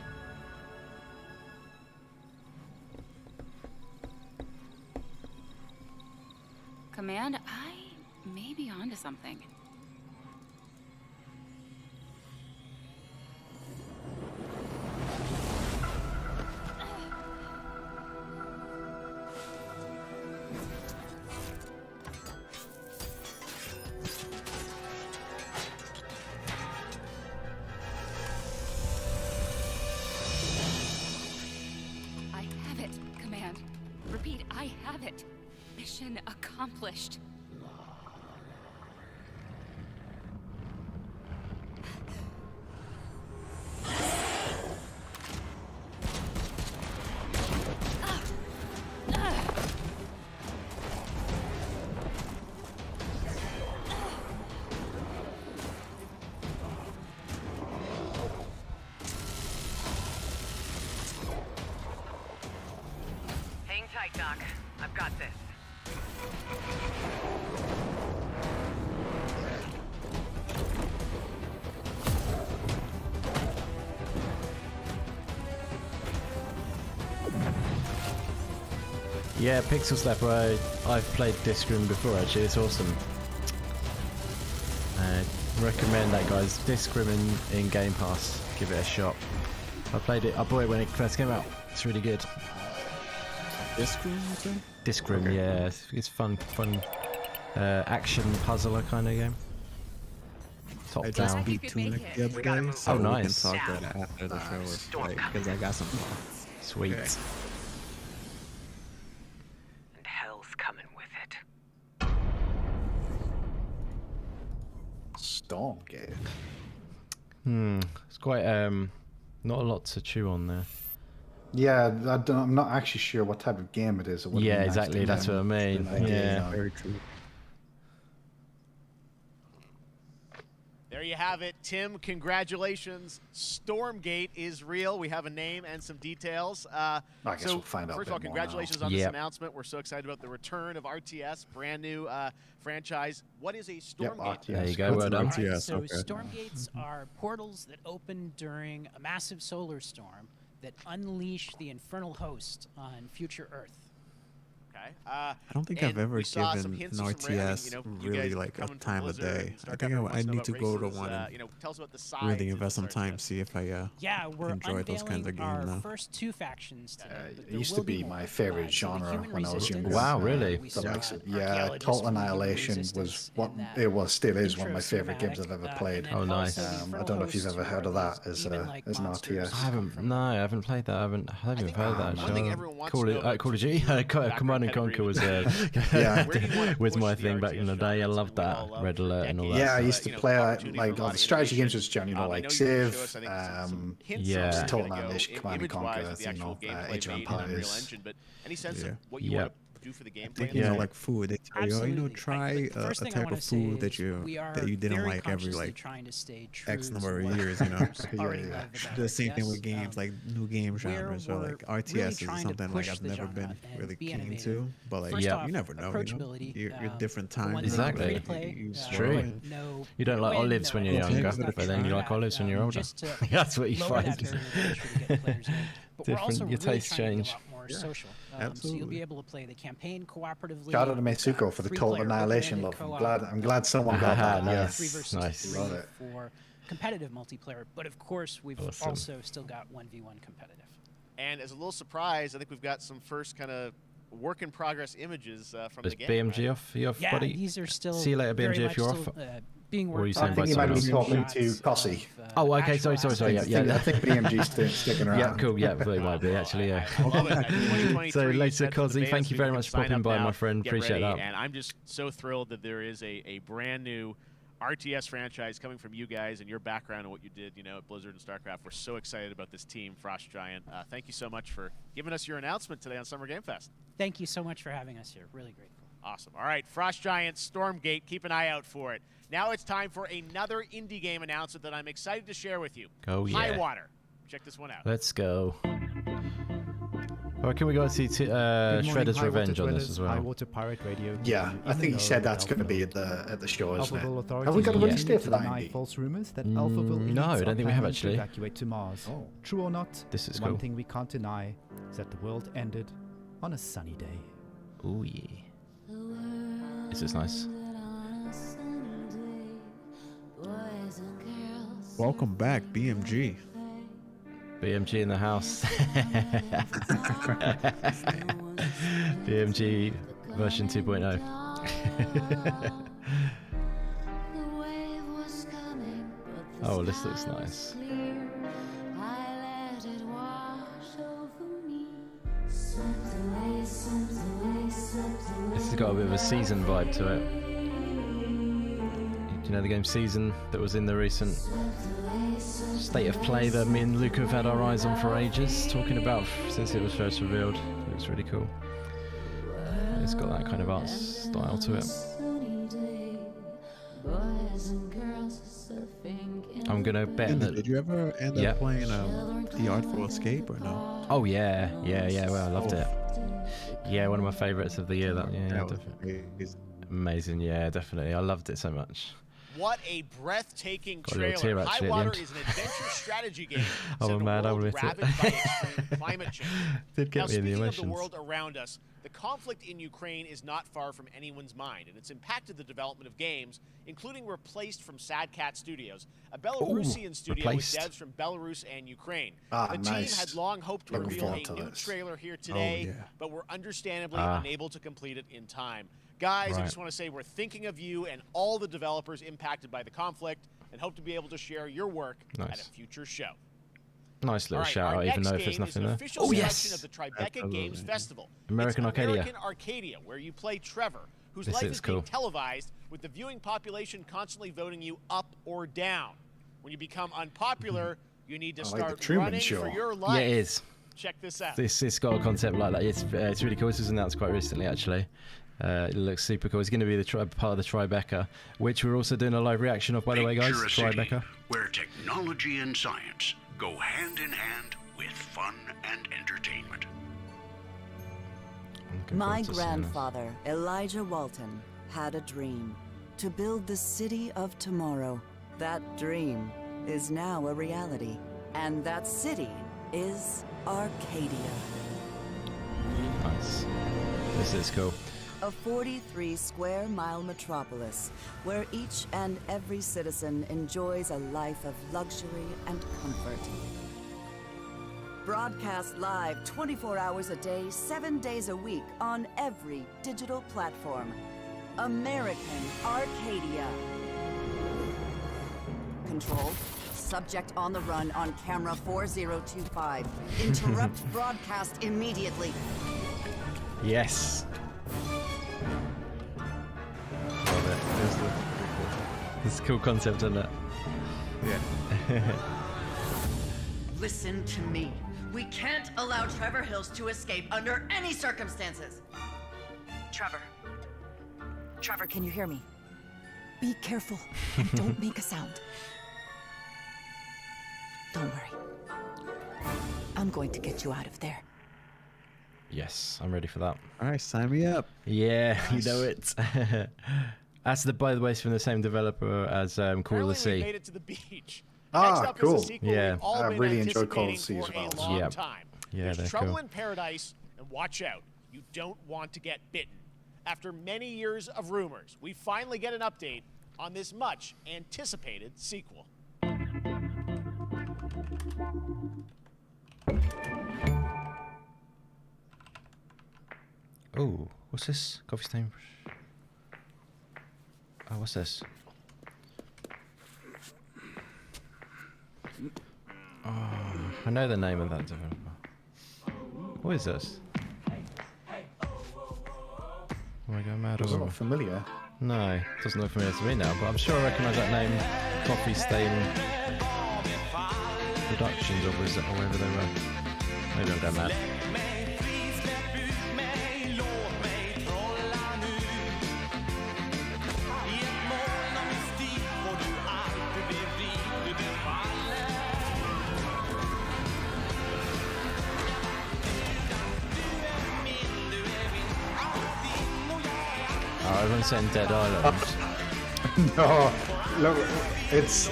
Command, I may be onto something. Mission accomplished. Hang tight, Doc. I've got this. Yeah, Pixel Slapper, I've played Discrim before actually, it's awesome. Recommend that, guys. Discrim in Game Pass, give it a shot. I played it, I bought it when it first came out, it's really good. Discrim, you say? Discrim, okay. Yeah, it's fun action puzzler kind of game. Top down. I just beat Tunic the other day, so oh, nice. we can talk about it after the show, right? Because I got some thoughts. Sweet. Okay. And hell's coming with it. Stormgate. It's quite not a lot to chew on there. Yeah, I'm not actually sure what type of game it is. Yeah, exactly. That's what I mean. Yeah, very true. There you have it, Tim. Congratulations. Stormgate is real. We have a name and some details. I guess we'll find out. First of all, congratulations on this announcement. We're so excited about the return of RTS, brand new franchise. What is a Stormgate? There you go. Well done. Right, so Stormgates are portals that open during a massive solar storm that unleash the infernal host on future Earth. Okay. I don't think I've ever given an RTS really like a time of day. I think I need to go to one and really invest some time, see if I enjoy those kinds of games now. First two factions today, it used to be my favorite genre when I was younger. Wow, really? Yeah, Total Annihilation was still is one of my favorite games I've ever played. Oh, nice. I don't know if you've ever heard of that as an RTS. I haven't played that. I haven't even heard that. Call of Duty, Command and Conquer was was my thing back in the day. I loved that. Red Alert and all that. Yeah, I used to play like all the strategy games was like Civ, Total Annihilation, Command and Conquer, Age of Empires. Any sense of what you want to do for the game? Like food, they tell you, try a type of food that you didn't like every X number of years, The same thing with games, like new game genres, or like RTS is something like I've never been really keen to, but like you never know, you're different times. Exactly. It's true. You don't like olives when you're younger, but then you like olives when you're older. That's what you find. Different, your tastes change. Social. So you'll be able to play the campaign cooperatively. Shout out to Mesuko for the Total Annihilation love. I'm glad someone got that. Nice. 3 versus 3 for competitive multiplayer, but of course we've also still got 1v1 competitive. And as a little surprise, I think we've got some first kind of work in progress images from the game. BMG off? You off, buddy? These are still. See you later, BMG, if you're off. being Or are you worked saying on. I think you might be talking to Cossie. Oh, okay. Sorry. I think BMG's sticking around. Yeah, cool. Yeah, they might be actually. Yeah. I love it. 2023, So you later, said for the Cosy, betas, thank you people very can much for sign popping up by, now, my friend. get Appreciate ready, that. And I'm just so thrilled that there is a brand new RTS franchise coming from you guys and your background and what you did, at Blizzard and StarCraft. We're so excited about this team, Frost Giant. Thank you so much for giving us your announcement today on Summer Game Fest. Thank you so much for having us here. Really grateful. Awesome. All right, Frost Giant, Stormgate, keep an eye out for it. Now it's time for another indie game announcement that I'm excited to share with you. Oh, yeah. Highwater. Check this one out. Let's go. Or can we go see Shredder's Revenge on this as well? Highwater Pirate Radio. Yeah, I think he said that's going to be at the show, isn't Alphaville it? authorities Have we got a release date for that? deny false rumors that Alphaville no, I elites don't think are we have planning actually. to evacuate to Mars. Oh. True or not, This is one cool. thing we can't deny is that the world ended on a sunny day. Oh yeah. This is nice. Welcome back, BMG. BMG in the house. BMG version 2.0. Oh, this looks nice. This has got a bit of a Season vibe to it. Do you know the game Season that was in the recent State of Play that me and Luke have had our eyes on for ages, talking about since it was first revealed? It looks really cool. It's got that kind of art style to it. I'm gonna bet that. Did you ever end up playing The Artful Escape or no? Oh yeah. Well, I loved it. Yeah, one of my favorites of the year. That definitely. Amazing. Yeah, definitely. I loved it so much. What a breathtaking Got a little trailer. tear actually at the Highwater end. is an adventure strategy game Oh, set in a man, I world will admit it. ravaged by extreme climate change. Did get Now, me in the speaking of emotions. the world around us, the conflict in Ukraine is not far from anyone's mind, and it's impacted the development of games, including Replaced from Sad Cat Studios, a Belarusian studio Replaced. with devs from Belarus and Ukraine. Ah, the nice. team had long hoped to Looking reveal forward to a new this. trailer here today, yeah. but were understandably unable to complete it in time. Guys, I Right. just want to say we're thinking of you and all the developers impacted by the conflict, and hope to be able to share your work at Nice. a future show. Nice little All right, shout our out, even next though if there's game is nothing an there. official Oh selection yes. of the Tribeca Games Festival. American it's Arcadia. American Arcadia, where you play Trevor, whose This life is is being cool. televised, with the viewing population constantly voting you up or down. When you become unpopular, you need to I like the start Truman running Show. for your life. Yeah, it is. Check this out. It's got a concept like that. It's really cool. This was announced quite recently, actually. It looks super cool. It's going to be the part of the Tribeca, which we're also doing a live reaction of, by the way, guys. Picture a city Tribeca. where technology and science go hand in hand with fun and entertainment. My grandfather, Elijah Walton, had a dream to build the city of tomorrow. That dream is now a reality, and that city is Arcadia. Nice. This is cool. A 43-square-mile metropolis where each and every citizen enjoys a life of luxury and comfort. Broadcast live 24 hours a day, 7 days a week on every digital platform. American Arcadia. Control. Subject on the run on camera 4025. Interrupt broadcast immediately. Yes. Love it. It's a cool concept, isn't it? Yeah. Listen to me. We can't allow Trevor Hills to escape under any circumstances. Trevor. Trevor, can you hear me? Be careful and don't make a sound. Don't worry. I'm going to get you out of there. Yes, I'm ready for that. All right, sign me up. Yeah, you know it. That's by the way, it's from the same developer as Call of the Apparently we Sea. made it to the beach. Ah, Next up cool. is a sequel Yeah. we've all I been really enjoyed Call of anticipating the Sea as for well. a long Yeah. time. Yeah, There's they're trouble cool. in paradise, and watch out. You don't want to get bitten. After many years of rumors, we finally get an update on this much anticipated sequel. Oh, what's this? Coffee stain. Oh, what's this? Oh, I know the name of that developer. What is this? Am I going mad? Doesn't look familiar. No, it doesn't look familiar to me now, but I'm sure I recognise that name. Coffee Stain Productions, or wherever they were. Maybe I'm going mad. Oh, everyone's saying Dead Island. No, look, is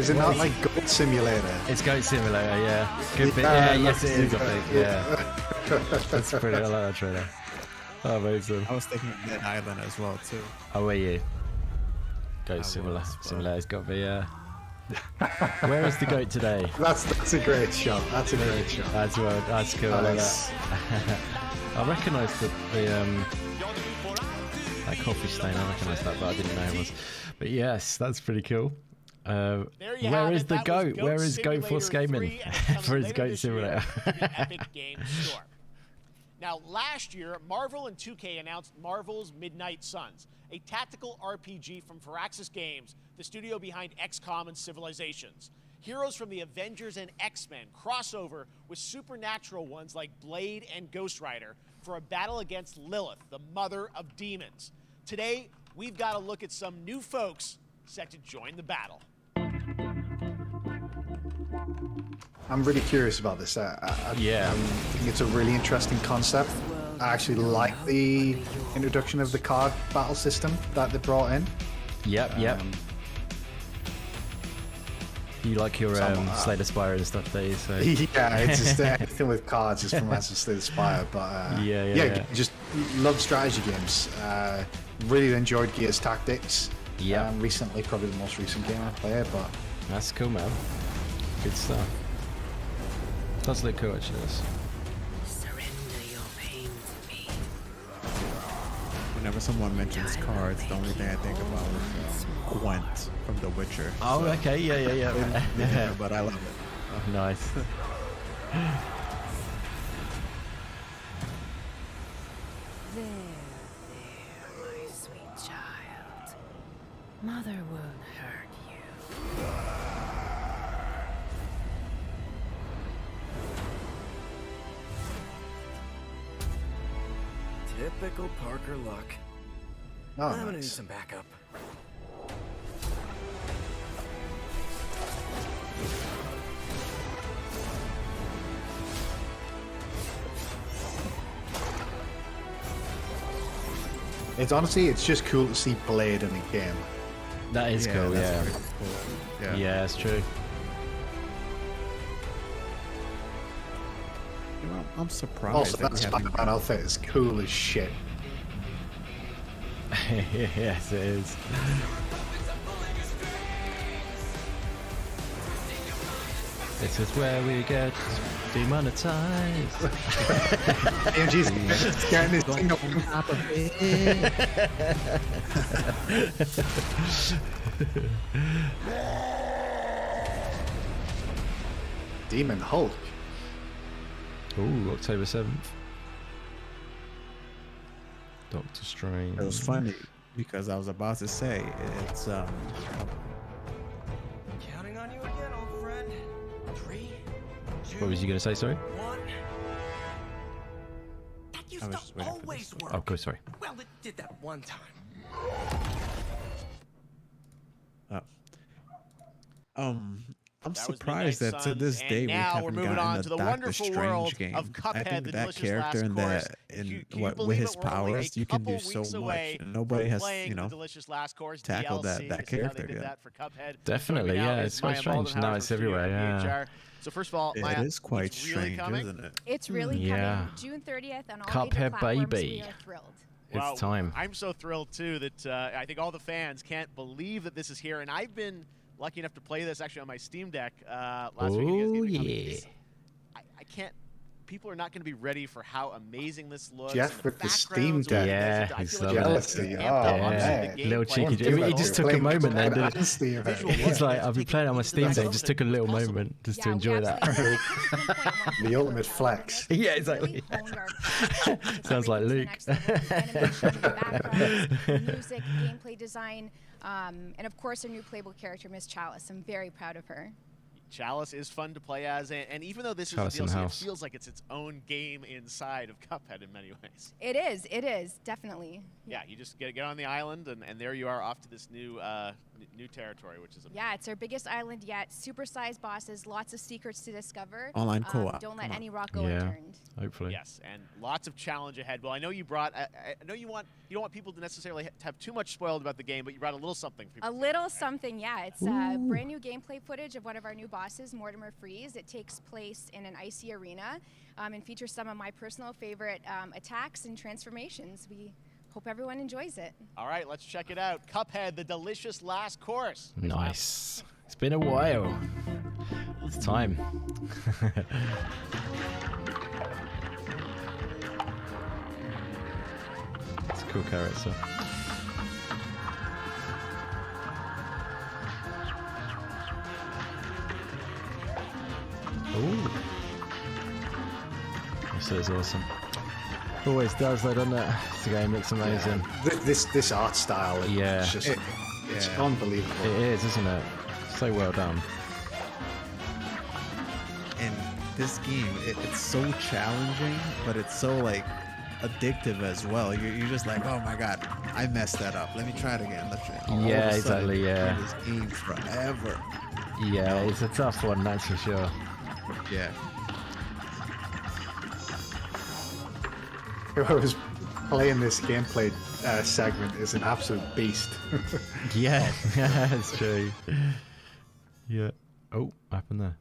it not like Goat Simulator? It's Goat Simulator, yeah. Good bit. Yeah, yes it is, I think. Yeah. That's brilliant. I like that trailer. Oh, amazing. I was thinking of Dead Island as well too. Oh, were you? Goat Simulator's got to be. Where is the goat today? That's a great shot. That's a great shot. That's cool. I like that. I recognise the that coffee stain. I recognise that, but I didn't know it was. But yes, that's pretty cool. Where is the goat? Where is Goat Force Gaming for his Goat Simulator? Epic Games Store. Now, last year, Marvel and 2K announced Marvel's Midnight Suns, a tactical RPG from Firaxis Games, the studio behind XCOM and Civilizations. Heroes from the Avengers and X-Men crossover with supernatural ones like Blade and Ghost Rider for a battle against Lilith, the mother of demons. Today, we've got to look at some new folks set to join the battle. I'm really curious about this. I think it's a really interesting concept. I actually like the introduction of the card battle system that they brought in. Yep. You like your Slay the Spire and stuff, do you? So. Yeah, it's just anything with cards is from Slay the Spire. But yeah, just love strategy games. Really enjoyed Gears Tactics. Yeah. Recently, probably the most recent game I played, but that's cool, man. Good stuff. Does look cool, actually. Surrender your pain to me. Whenever someone mentions cards, the only thing I think about is Gwent from The Witcher. Oh, so. okay, yeah. But I love it. Oh, nice. There, my sweet child. Mother won't hurt you. Typical Parker luck. Oh, I'm gonna need some backup. it's just cool to see Blade in a game. That is cool, yeah. Really cool. Yeah, it's true. You know, I'm surprised. Also, that Spider-Man outfit is cool as shit. Yes, it is. This is where we get demonetized. AMG's getting his thing up on top of it. Demon Hulk. Ooh, October 7th. Doctor Strange. It was funny because I was about to say it's Counting on you again, old friend. 3, 2, What was you going to say, sorry? 1. That used to always work. Oh, good, sorry. Well, it did that one time. I'm surprised that to this day we haven't gotten the Doctor Strange game. I think that character and with his powers, you can do so much. And nobody has, tackled that character yet. Definitely, yeah. It's quite strange. Now it's everywhere, yeah. So first of all, it is quite strange, isn't it? It's really coming June 30th on all Cuphead, major platforms. baby. We are thrilled. It's time. I'm so thrilled too that I think all the fans can't believe that this is here, and I've been lucky enough to play this actually on my Steam Deck last week. Oh, yeah. I can't people are not going to be ready for how amazing this looks. Jeff with the Steam Deck. Yeah, he's loving jealousy. it. Little cheeky. He just took a moment then, didn't he? He's like, I've been playing it on my Steam Deck. Just took a little moment just to enjoy that. The ultimate flex. Yeah, exactly. Sounds like Luke. Music, gameplay design, and of course our new playable character, Miss Chalice. I'm very proud of her. Chalice is fun to play as, and even though this is a DLC, it feels like it's its own game inside of Cuphead in many ways. It is, definitely. Yeah, you just get on the island, and there you are off to this new new territory, which is amazing. Yeah, it's our biggest island yet. Super-sized bosses, lots of secrets to discover. Online co-op. Don't let any rock go unturned. Hopefully. Yes, and lots of challenge ahead. Well, I know you brought. I know you don't want people to necessarily have too much spoiled about the game, but you brought a little something for people. A little something, yeah. It's brand new gameplay footage of one of our new bosses, Mortimer Freeze. It takes place in an icy arena and features some of my personal favorite attacks and transformations. We hope everyone enjoys it. All right, let's check it out. Cuphead, the delicious last course. Nice. It's been a while. It's time. It's a cool character. Ooh. This is awesome. Always does, though, doesn't it? This game looks amazing. Yeah. This art style, it's just it's unbelievable. It is, isn't it? So well done. And this game, it's so challenging, but it's so like addictive as well. You're just like, oh my god, I messed that up. Let me try it again. Yeah, exactly. Yeah. This game forever. Yeah, it's a tough one, that's for sure. Yeah. Whoever's playing this gameplay segment is an absolute beast. Yeah, that's true. Yeah. Oh, what happened there?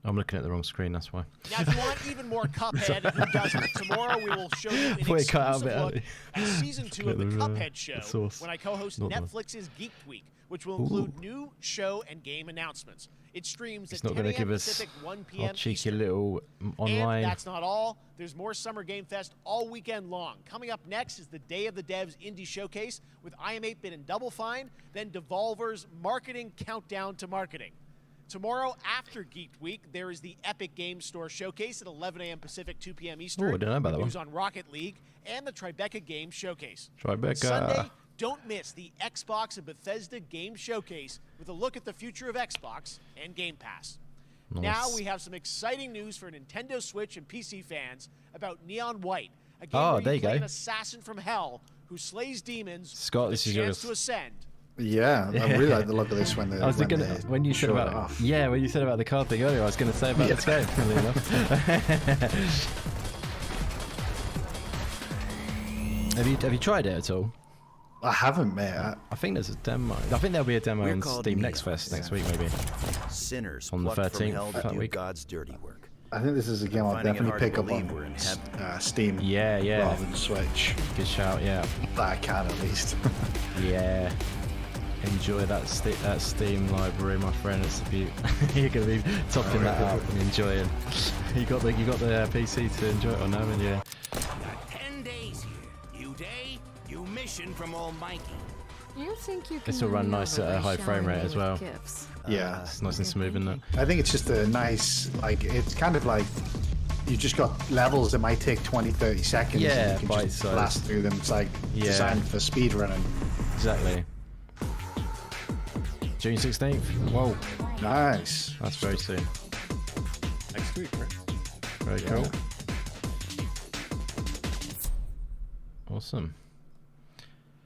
I'm looking at the wrong screen, that's why. Now, if you want even more Cuphead, who doesn't? Tomorrow we will show you an exclusive look at Season 2 of the Cuphead show when I co-host Netflix's Geek Week, which will include new show and game announcements. It streams at 10 a.m. Pacific, 1 p.m. cheeky Eastern. Little online. And that's not all. There's more Summer Game Fest all weekend long. Coming up next is the Day of the Devs Indie Showcase with I Am 8-Bit and Double Fine, then Devolver's Marketing Countdown to Marketing. Tomorrow, after Geek Week, there is the Epic Games Store Showcase at 11 a.m. Pacific, 2 p.m. Eastern. Oh, I don't know about that one. News on Rocket League and the Tribeca Games Showcase. Tribeca. Sunday, don't miss the Xbox and Bethesda Game Showcase with a look at the future of Xbox and Game Pass. Nice. Now we have some exciting news for Nintendo Switch and PC fans about Neon White, a game where you play an assassin from hell who slays demons Scott, this is yours. to ascend. Yeah, I really like the look of this when they. I was gonna when you said about when you said about the card thing earlier, I was going to say about this game. Funny enough. Have you tried it at all? I haven't, mate. I think there's a demo. I think there'll be a demo on Steam Next Fest next week, maybe. Sinners on the 13th that week. God's dirty work. I think this is a game I'll definitely pick up on Steam. Yeah. Rather than Switch. Good shout, yeah. That I can at least. Yeah. Enjoy that Steam library, my friend. It's a beaut. You're gonna be topping that up and enjoying. You got the PC to enjoy it on now, haven't you? Got 10 days here. New day, new mission from Almighty. You think you can? This will run nice at a high frame rate as well. Yeah, it's nice and smooth, isn't it? I think it's just a nice, it's kind of like you just got levels that might take 20-30 seconds. Yeah, and you can just blast through them. It's like designed for speed running. Exactly. June 16th. Whoa. Nice. That's very soon. Next week, right? Very cool. Awesome.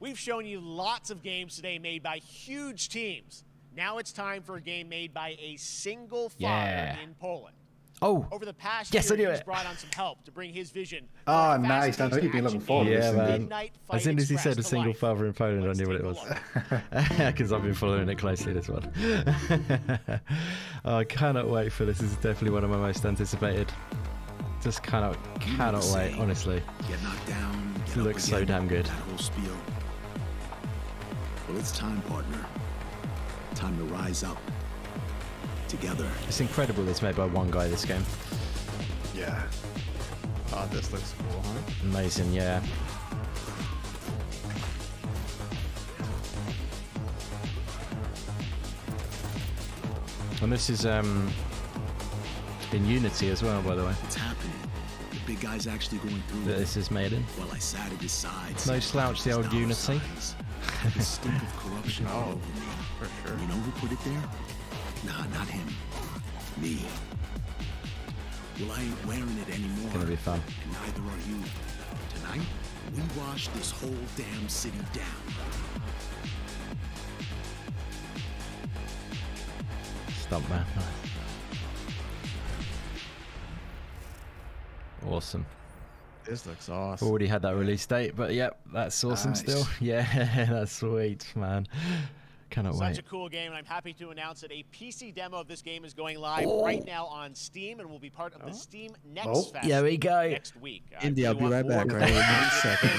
We've shown you lots of games today made by huge teams. Now it's time for a game made by a single father in Poland. Oh, over the past year, he's brought on some help to bring his vision. Oh, nice. I know you've been looking forward to this. Man. As soon as he said a single father in Poland, I knew what it was. Because I've been following it closely, this one. I cannot wait for this. This is definitely one of my most anticipated. Just cannot wait, honestly. Get knocked down. It looks so damn good. Well, it's time, partner. Time to rise up. together. It's incredible it's made by one guy, this game. Yeah. Oh, this looks cool, huh? Amazing, yeah. And this is in Unity as well, by the way. It's happening. The big guy's actually going through This is made in. While I sat at his side. No slouch, the old Unity. The stink of corruption all over me. For sure. You know who put it there? Nah, not him. Me. Well, I ain't wearing it anymore. It's gonna be fun. And neither are you. Tonight, we wash this whole damn city down. Stuntman. Awesome. This looks awesome. Already had that release date, but yep, that's awesome still. Yeah, that's sweet, man. Cannot wait. Such a cool game, and I'm happy to announce that a PC demo of this game is going live right now on Steam and will be part of the Steam Next Fest there we go. next week. Indy, I'll be right back. Right? 1 second.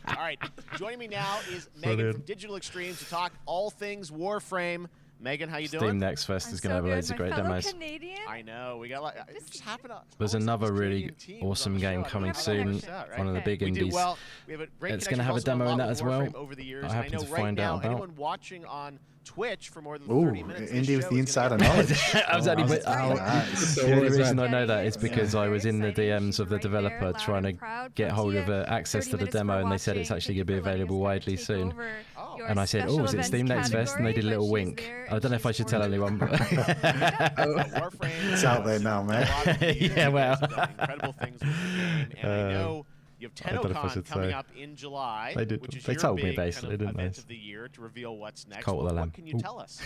All right, joining me now is Megan from Digital Extremes to talk all things Warframe. Megan, how you doing? Steam Next Fest is going to have loads of great demos. Canadian? I know. We got it just happened to. There's another really awesome game coming soon. One of the big indies. Well, we have a great it's going to have a demo in that as well. Over the years. I happen to right find now, out about. Anyone watching on Twitch for more than 30 minutes. Indy with the insider knowledge. I was only the only reason I know that is because I was in the DMs of the developer trying to get hold of access to the demo, and they said it's actually going to be available widely soon. And I said, "Oh, is it Steam Next Fest?" And they did a little wink. I don't know if I should tell anyone, but it's out there now, man. Yeah, well, incredible things with the game, and I know. You have TennoCon coming up in July, which is they your told big me basically, kind of didn't event they? of the year to reveal what's next. What can you tell us?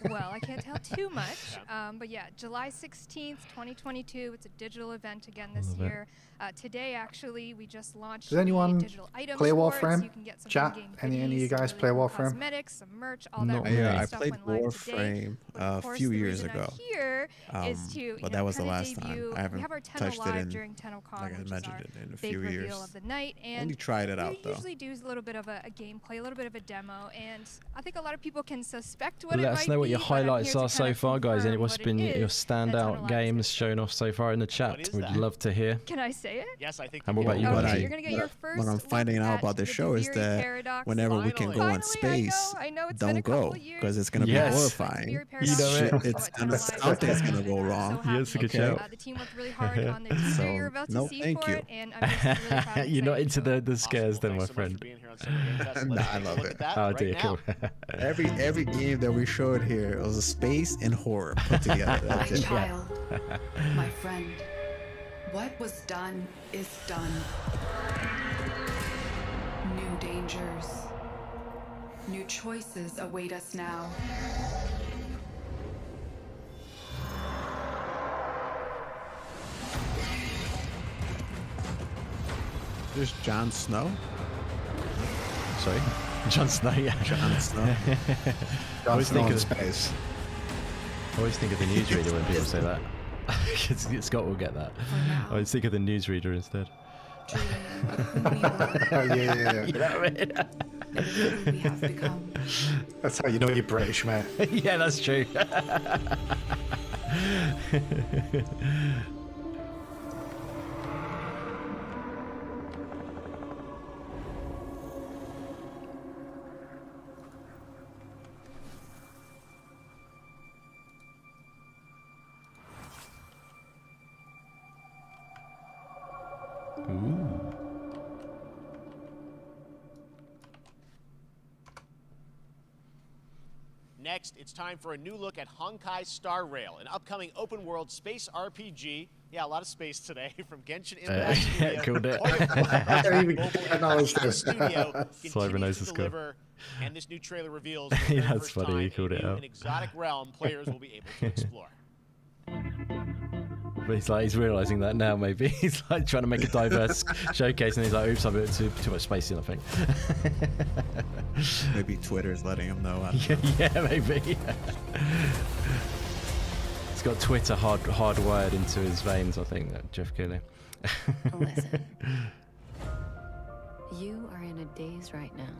Well, I can't tell too much, but yeah, July 16th, 2022. It's a digital event again this year. Today, actually, we just launched. Does anyone digital items play Warframe? Warframe? Chat? Any of you guys play Warframe? Cosmetics, some merch, all that. Yeah, I stuff played went live Warframe today. a few years ago. But that was the last time. I haven't touched it in, like I mentioned it, in a few years. Of the night, and only tried it out though. We usually do a little bit of a gameplay, a little bit of a demo, and I think a lot of people can suspect what Let it us might know what be, your highlights are so far, guys, and what's been your standout games shown off so far in the chat. We'd love to hear. Can I say it? Yes, I think. And what about you, buddy? You're gonna get your first what I'm finding out about this show is that whenever we can go in space, don't go, because it's gonna be horrifying. Something's gonna go wrong. Yes, a good show. The team worked really hard on the teaser you're about to see for it, and I'm just really proud. You're not into the scares then, my friend. Nah, I love it. Oh dear, cool. Every game that we showed here, it was a space and horror put together. My child, my friend, what was done is done. New dangers, new choices await us now. There's Jon Snow. Sorry, Jon Snow. Yeah, Jon Snow. Jon Snow in space. I always think of the newsreader when people say that. Scott will get that. I always think of the newsreader instead. Yeah. You know what I mean? We have become. That's how you know you're British, man. Yeah, that's true. Ooh. Next, it's time for a new look at Honkai Star Rail, an upcoming open-world space RPG. Yeah, a lot of space today from Genshin Impact. Killed it. Continues to deliver, and this new trailer reveals yeah, that's funny. He called it out. An exotic realm players will be able to explore. But he's realizing that now. Maybe he's like trying to make a diverse showcase, and he's like, "Oops, I've put too much space in. I think." Maybe Twitter's letting him know. Yeah, maybe. He's got Twitter hardwired into his veins. I think that Geoff Keighley. Listen, you are in a daze right now.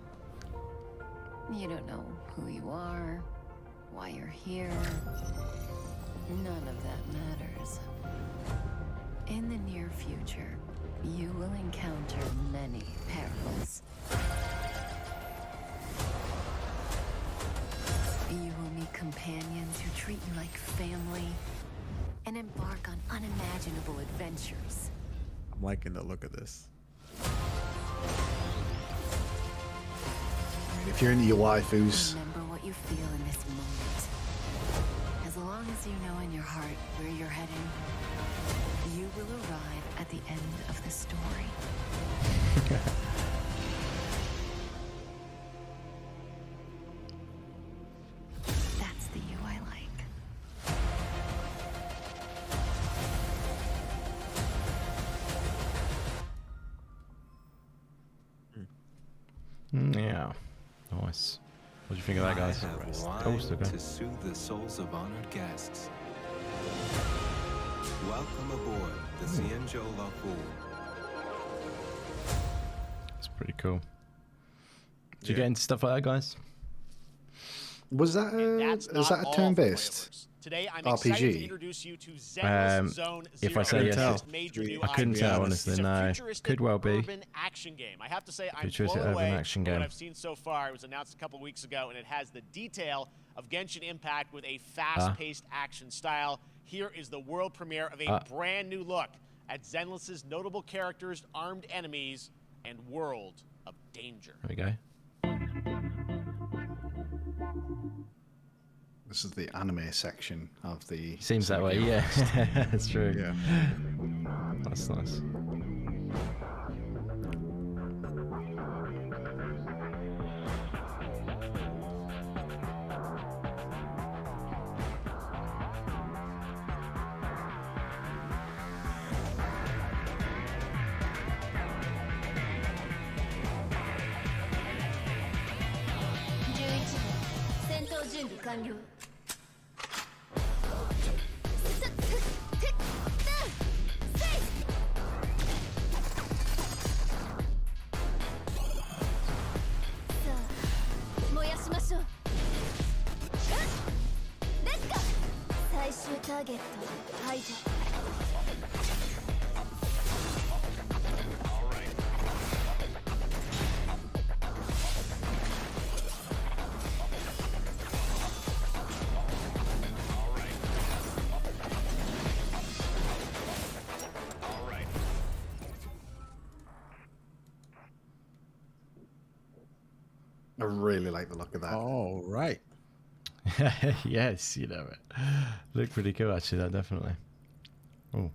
You don't know who you are, why you're here, none of that matters. In the near future, you will encounter many perils. You will meet companions who treat you like family and embark on unimaginable adventures. I'm liking the look of this. If you're into your waifus, remember what you feel in this moment. As long as you know in your heart where you're heading, you will arrive at the end of the story. That's the you I like. Yeah. Nice. What do you think of that, guys? To soothe the souls of honored guests. Welcome aboard the Cienjo La Fool. It's pretty cool. Do you get into stuff like that, guys? Was that a turn-based Today, I'm RPG? excited to introduce you to Zenless Zone Zero. If I say yes, Major new I couldn't tell, honestly. No, could well be. Urban action game. I have to say, I'm Futuristic blown away urban action by game. what I've seen so far. It was announced a couple weeks ago, and it has the detail of Genshin Impact with a fast-paced action style. Here is the world premiere of a brand new look at Zenless's notable characters, armed enemies, and world of danger. There we go. This is the anime section of the... Seems that way, yeah. That's true. Yeah. That's nice. I really like the look of that. Oh, right. Yes, you know it. Look pretty cool, actually, that definitely. Oh.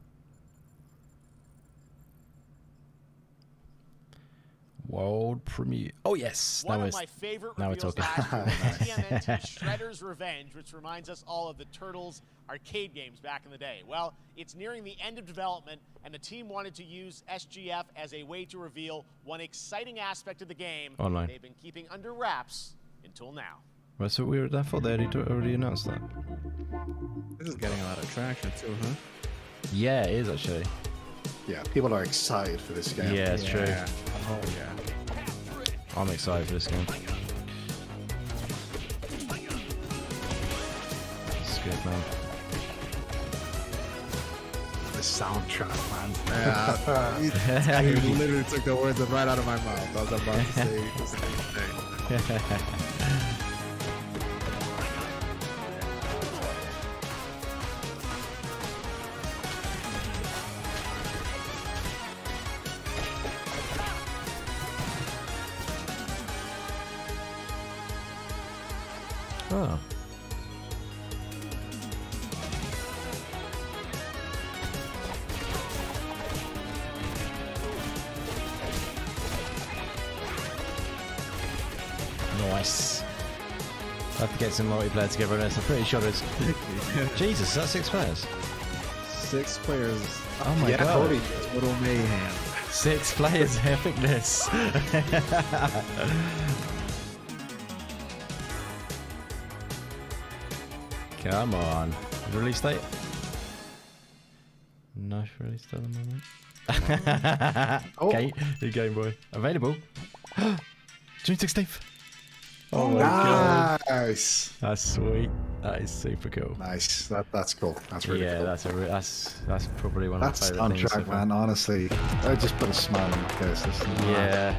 World premiere. Oh, yes. One of my favorite reveals last year was TMNT Shredder's Revenge, which reminds us all of the Turtles arcade games back in the day. Well, it's nearing the end of development, and the team wanted to use SGF as a way to reveal one exciting aspect of the game Online. they've been keeping under wraps until now. Well, so we were there for they already announced that. This is getting a lot of traction too, huh? Yeah, it is actually. Yeah, people are excited for this game. Yeah, it's true. Oh, yeah. I'm excited for this game. It's good, man. The soundtrack, man. Yeah, you literally took the words right out of my mouth. I was about to say the same thing. Oh. Nice. I have to get some multiplayer together on this. I'm pretty sure there's... Jesus, is that 6 players? 6 players. Oh my god. Holy total mayhem. 6 players, epicness. Come on. Release date? No release date at the moment. Okay, new Game Boy. Available. June 16th. Oh my god. Nice. That's sweet. That is super cool. Nice. That's cool. That's really cool. Yeah, that's probably one of my favorite things. That soundtrack, man. Honestly, I just put a smile on my face. Yeah.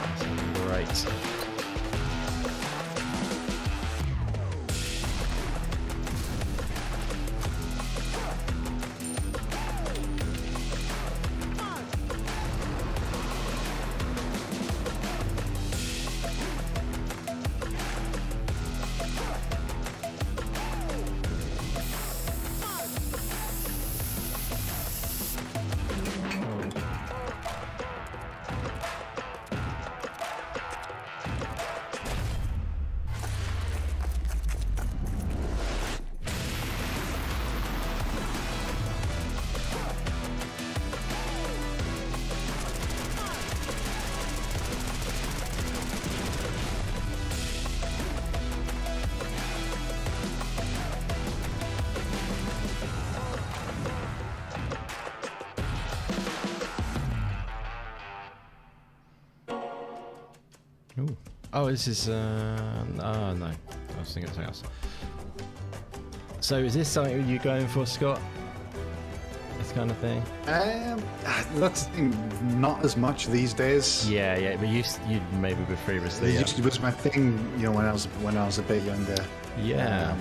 That's great. Oh, this is no, I was thinking of something else. So is this something you're going for, Scott? This kind of thing? That's the thing, not as much these days. Yeah, but you maybe were previously. It was my thing, you know, when I was a bit younger. Yeah.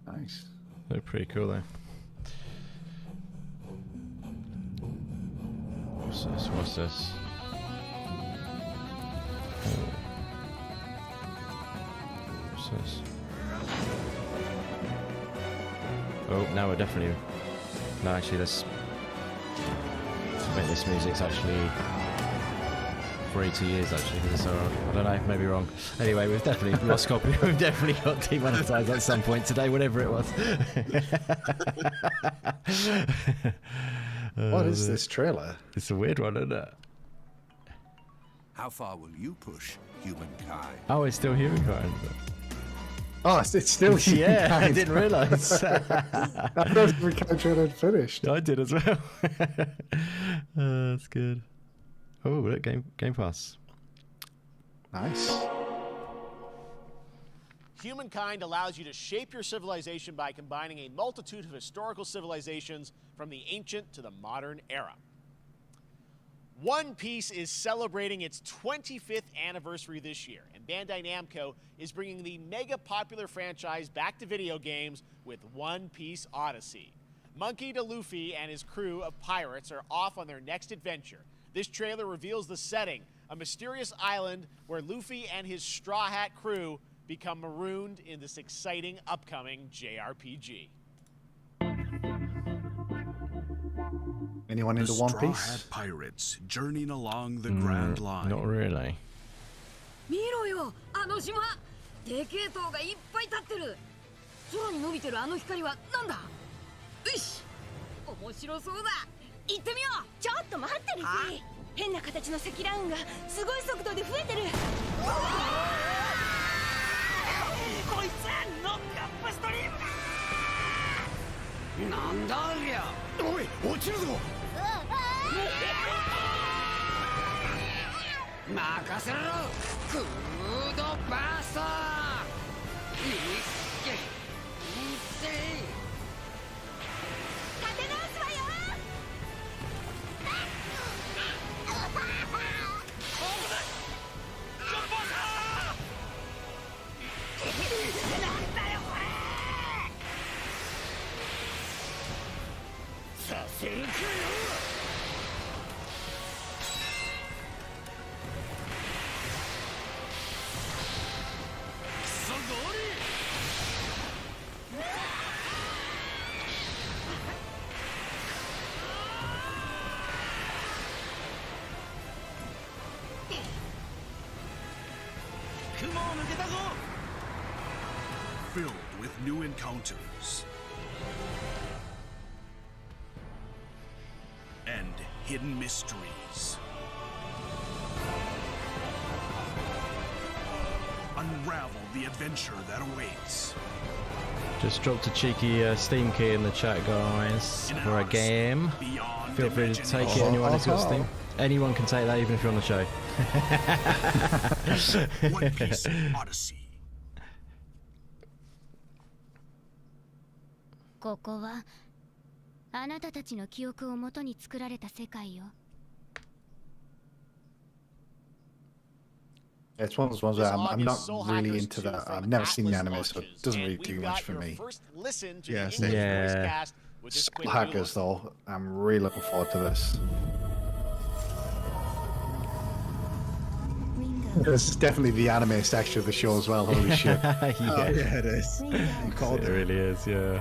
Nice. They're pretty cool though. What's this? What's this? Oh. What's this? Oh, now we're definitely... No, actually, let's make this music's actually for 80 years, actually, because it's I don't know, maybe wrong. Anyway, we've definitely lost copy. We've definitely got demonetized at some point today, whatever it was. What is this trailer? It's a weird one, isn't it? How far will you push humankind? Oh, it's still humankind. Oh, it's still humankind. Yeah, I didn't realise. I thought humankind trailer had finished. I did as well. That's good. Oh, look, Game Pass. Nice. Humankind allows you to shape your civilization by combining a multitude of historical civilizations from the ancient to the modern era. One Piece is celebrating its 25th anniversary this year, and Bandai Namco is bringing the mega popular franchise back to video games with One Piece Odyssey. Monkey D. Luffy and his crew of pirates are off on their next adventure. This trailer reveals the setting, a mysterious island where Luffy and his Straw Hat crew become marooned in this exciting upcoming JRPG. Anyone into One Piece? The Straw Hat Pirates journeying along the Grand Line. Not really. 見ろよ、あの島。でけえ塔がいっぱい立ってる。空に伸びてるあの光はなんだ。よし、面白そうだ。行ってみよう。ちょっと待ってるぜ。変な形の積乱雲がすごい速度で増えてる。こいつノックアップストリームだ。なんだありゃ。おい、落ちるぞ。任せろ。クードバースト。いっけ。立て直すわよ。なんだよこれ。させるかよ。Filled with new encounters and hidden mysteries. Unravel the adventure that awaits. Just dropped a cheeky Steam key in the chat, guys, for a game. Feel free to take it. Anyone who's got Steam. Anyone can take that, even if you're on the show. Piece Odyssey. ここはあなたたちの記憶をもとに作られた世界よ。 It's one of those ones where I'm not really into that. I've never seen the anime, so it doesn't really do much for me. Yeah, Soul Hackers, though, I'm really looking forward to this. This is definitely the anime section of the show as well. Holy shit! Yeah, it is. You called it. It really is, yeah.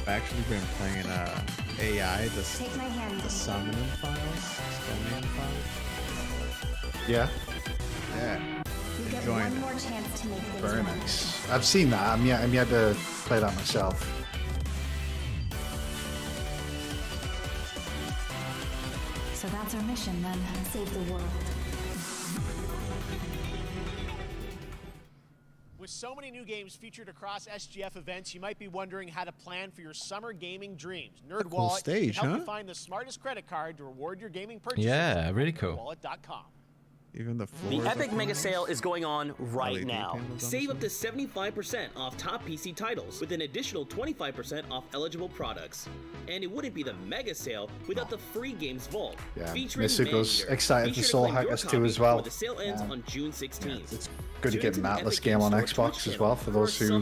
I've actually been playing AI, the summoning files. Yeah. Yeah. Enjoying it. Very nice. I've seen that. I'm yet to play that myself. So that's our mission then. Save the world. With so many new games featured across SGF events, you might be wondering how to plan for your summer gaming dreams. NerdWallet can help you find the smartest credit card to reward your gaming purchases. Yeah, really cool. NerdWallet.com. Even the Epic Mega Sale is going on right now. Save up to 75% off top PC titles with an additional 25% off eligible products. And it wouldn't be the Mega Sale without the free games vault. Yeah, featuring Misuko's excited for Soul Hackers 2 as well. The sale ends on June 16th. It's good to get an Atlas game on Xbox as well for those who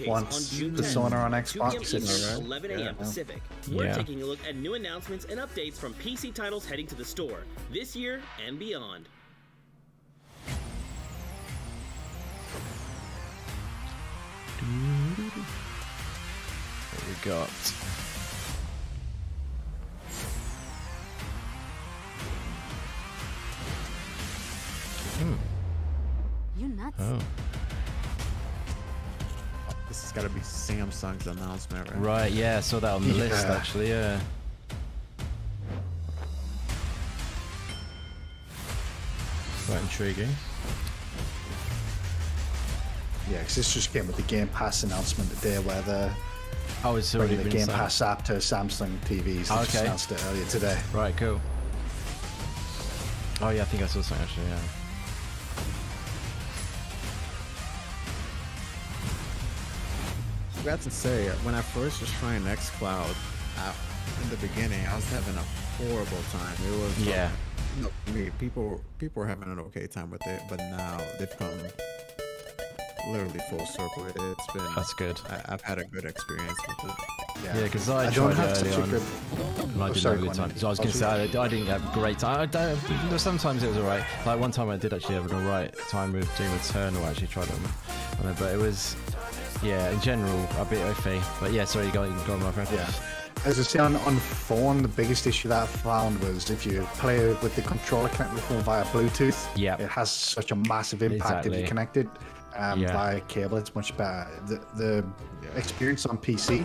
want Persona on Xbox. It's 11 a.m. Pacific. We're taking a look at new announcements and updates from PC titles heading to the store this year and beyond. What we got? You nuts? Oh. This has got to be Samsung's announcement, right? Right, yeah, I saw that on the list actually, yeah. Quite intriguing. Yeah, because this just came with the Game Pass announcement today, where they're it's already bringing the Game Pass app to Samsung TVs. They just announced it earlier today. Right, cool. Oh yeah, I think I saw something actually, yeah. I got to say, when I first was trying xCloud, in the beginning, I was having a horrible time. It was people were having an okay time with it, but now they've come literally full circle. It's been good. I've had a good experience with it. Yeah, because I tried early on, and I didn't have a good time. So I was going to say, I didn't have a great time. Sometimes it was alright. Like one time I did actually have an alright time with Doom Eternal. I actually tried it on it, but it was, in general, a bit iffy. But yeah, sorry, you go on, my friend. Yeah. As I say, on phone, the biggest issue that I found was if you play with the controller connected with phone via Bluetooth, it has such a massive impact if you connect it via cable. It's much better. The experience on PC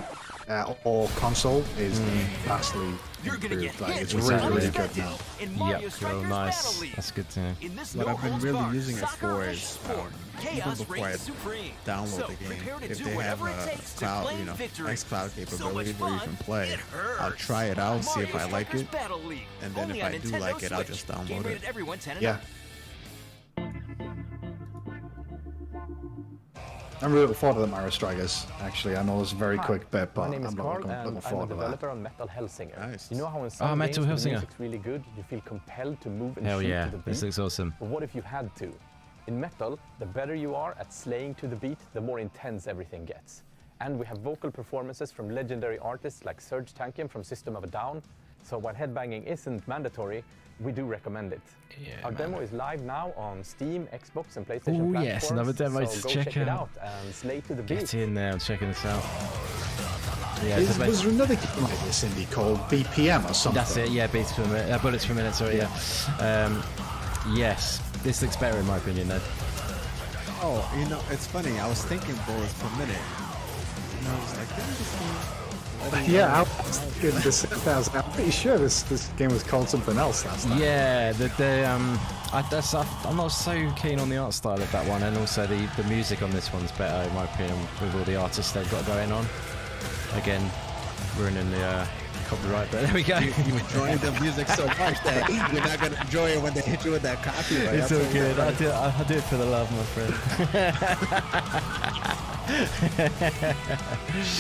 or console is vastly improved. Like, it's really good now. Yep, cool, nice. That's good to know. What I've been really using it for is even before I download the game, if they have a cloud, xCloud capability where you can play, I'll try it out, see if I like it, and then if I do like it, I'll just download it. Yeah. I'm really looking forward to the Mario Strikers, actually. I know it's a very quick bit, but I'm looking forward to that. On Metal Hellsinger. Nice. You know how in some Metal games the Hellsinger. music's really good, you feel compelled to move and Hell shoot yeah, to the beat? this looks awesome. But what if you had to? In Metal, the better you are at slaying to the beat, the more intense everything gets. And we have vocal performances from legendary artists like Serge Tankian from System of a Down. So while headbanging isn't mandatory, we do recommend it. Our demo is live now on Steam, Xbox, and PlayStation platforms. Yes, another demo so to go check it out. out and slay to the beat. Get in there and checking this out. Yeah, was there another game like this indie called BPM or something? That's it, yeah, beats per minute, bullets per minute, sorry, yeah. Yes, this looks better in my opinion, though. Oh, it's funny, I was thinking bullets per minute. And I was like, didn't this game Yeah, I'm pretty sure this game was called something else last time. Yeah, I'm not so keen on the art style of that one, and also the music on this one's better in my opinion with all the artists they've got going on. Again, ruining the copyright, but there we go. You enjoy the music so much that you're not gonna enjoy it when they hit you with that copyright. It's all good. I do it for the love, my friend.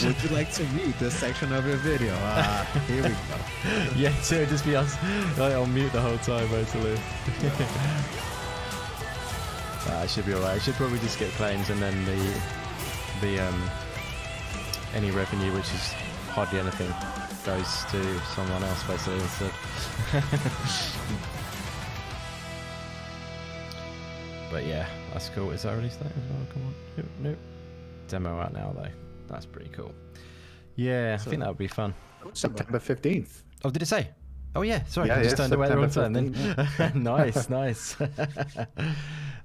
Would you like to read this section of your video? Here we go. Yeah, so it'll just be us on mute the whole time, basically. It should be alright. I should probably just get claims, and then the any revenue, which is hardly anything, goes to someone else basically instead. But yeah, that's cool. Is that released that as well? Come on. Nope. Demo out now though. That's pretty cool. Yeah, I think that would be fun. September 15th. Oh, did it say? Oh yeah, sorry, yeah, I just turned away the wrong turn then. Yeah. Nice.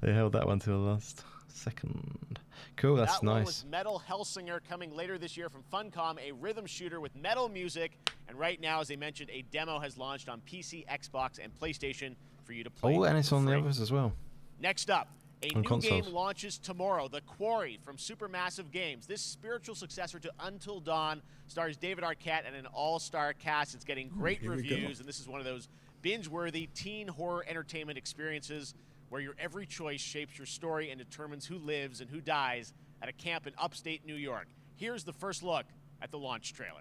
They held that one to the last second. Cool, that's that one nice. was Metal Hellsinger, coming later this year from Funcom, a rhythm shooter with metal music. And right now, as I mentioned, a demo has launched on PC, Xbox, and PlayStation for you to play. Oh, and it's on free. the others as well. Next up, a on new consoles. game launches tomorrow, The Quarry from Supermassive Games. This spiritual successor to Until Dawn stars David Arquette and an all-star cast. It's getting great reviews, and this is one of those binge-worthy teen horror entertainment experiences where your every choice shapes your story and determines who lives and who dies at a camp in upstate New York. Here's the first look at the launch trailer.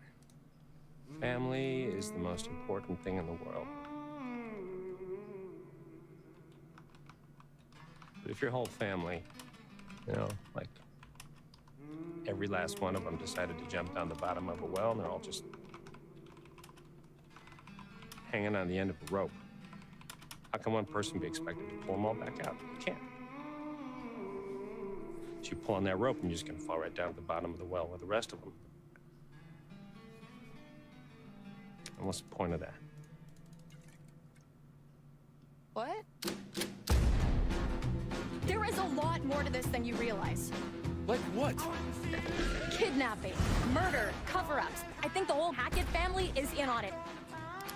Family is the most important thing in the world. But if your whole family, you know, like every last one of them decided to jump down the bottom of a well and they're all just hanging on the end of a rope, how can one person be expected to pull them all back out? You can't. So you pull on that rope and you're just gonna fall right down to the bottom of the well with the rest of them. And what's the point of that? What? There is a lot more to this than you realize. Like what? Kidnapping, murder, cover-ups. I think the whole Hackett family is in on it.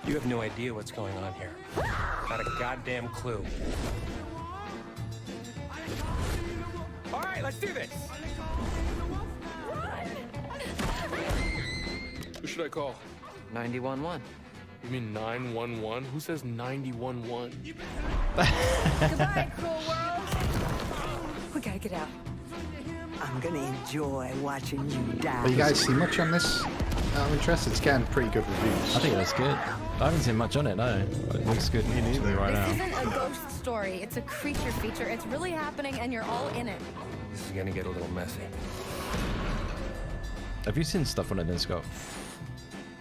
You have no idea what's going on here. Not a goddamn clue. All right, let's do this. Who should I call? 911. You mean 911? Who says 911? Goodbye, cruel world. We gotta get out. I'm gonna enjoy watching you die. Have you guys seen much on this? I'm interested. It's getting pretty good reviews. I think that's good. I haven't seen much on it, no. It looks good. Me neither right This now. isn't a ghost story. It's a creature feature. It's really happening, and you're all in it. This is gonna get a little messy. Have you seen stuff on it then, Scott?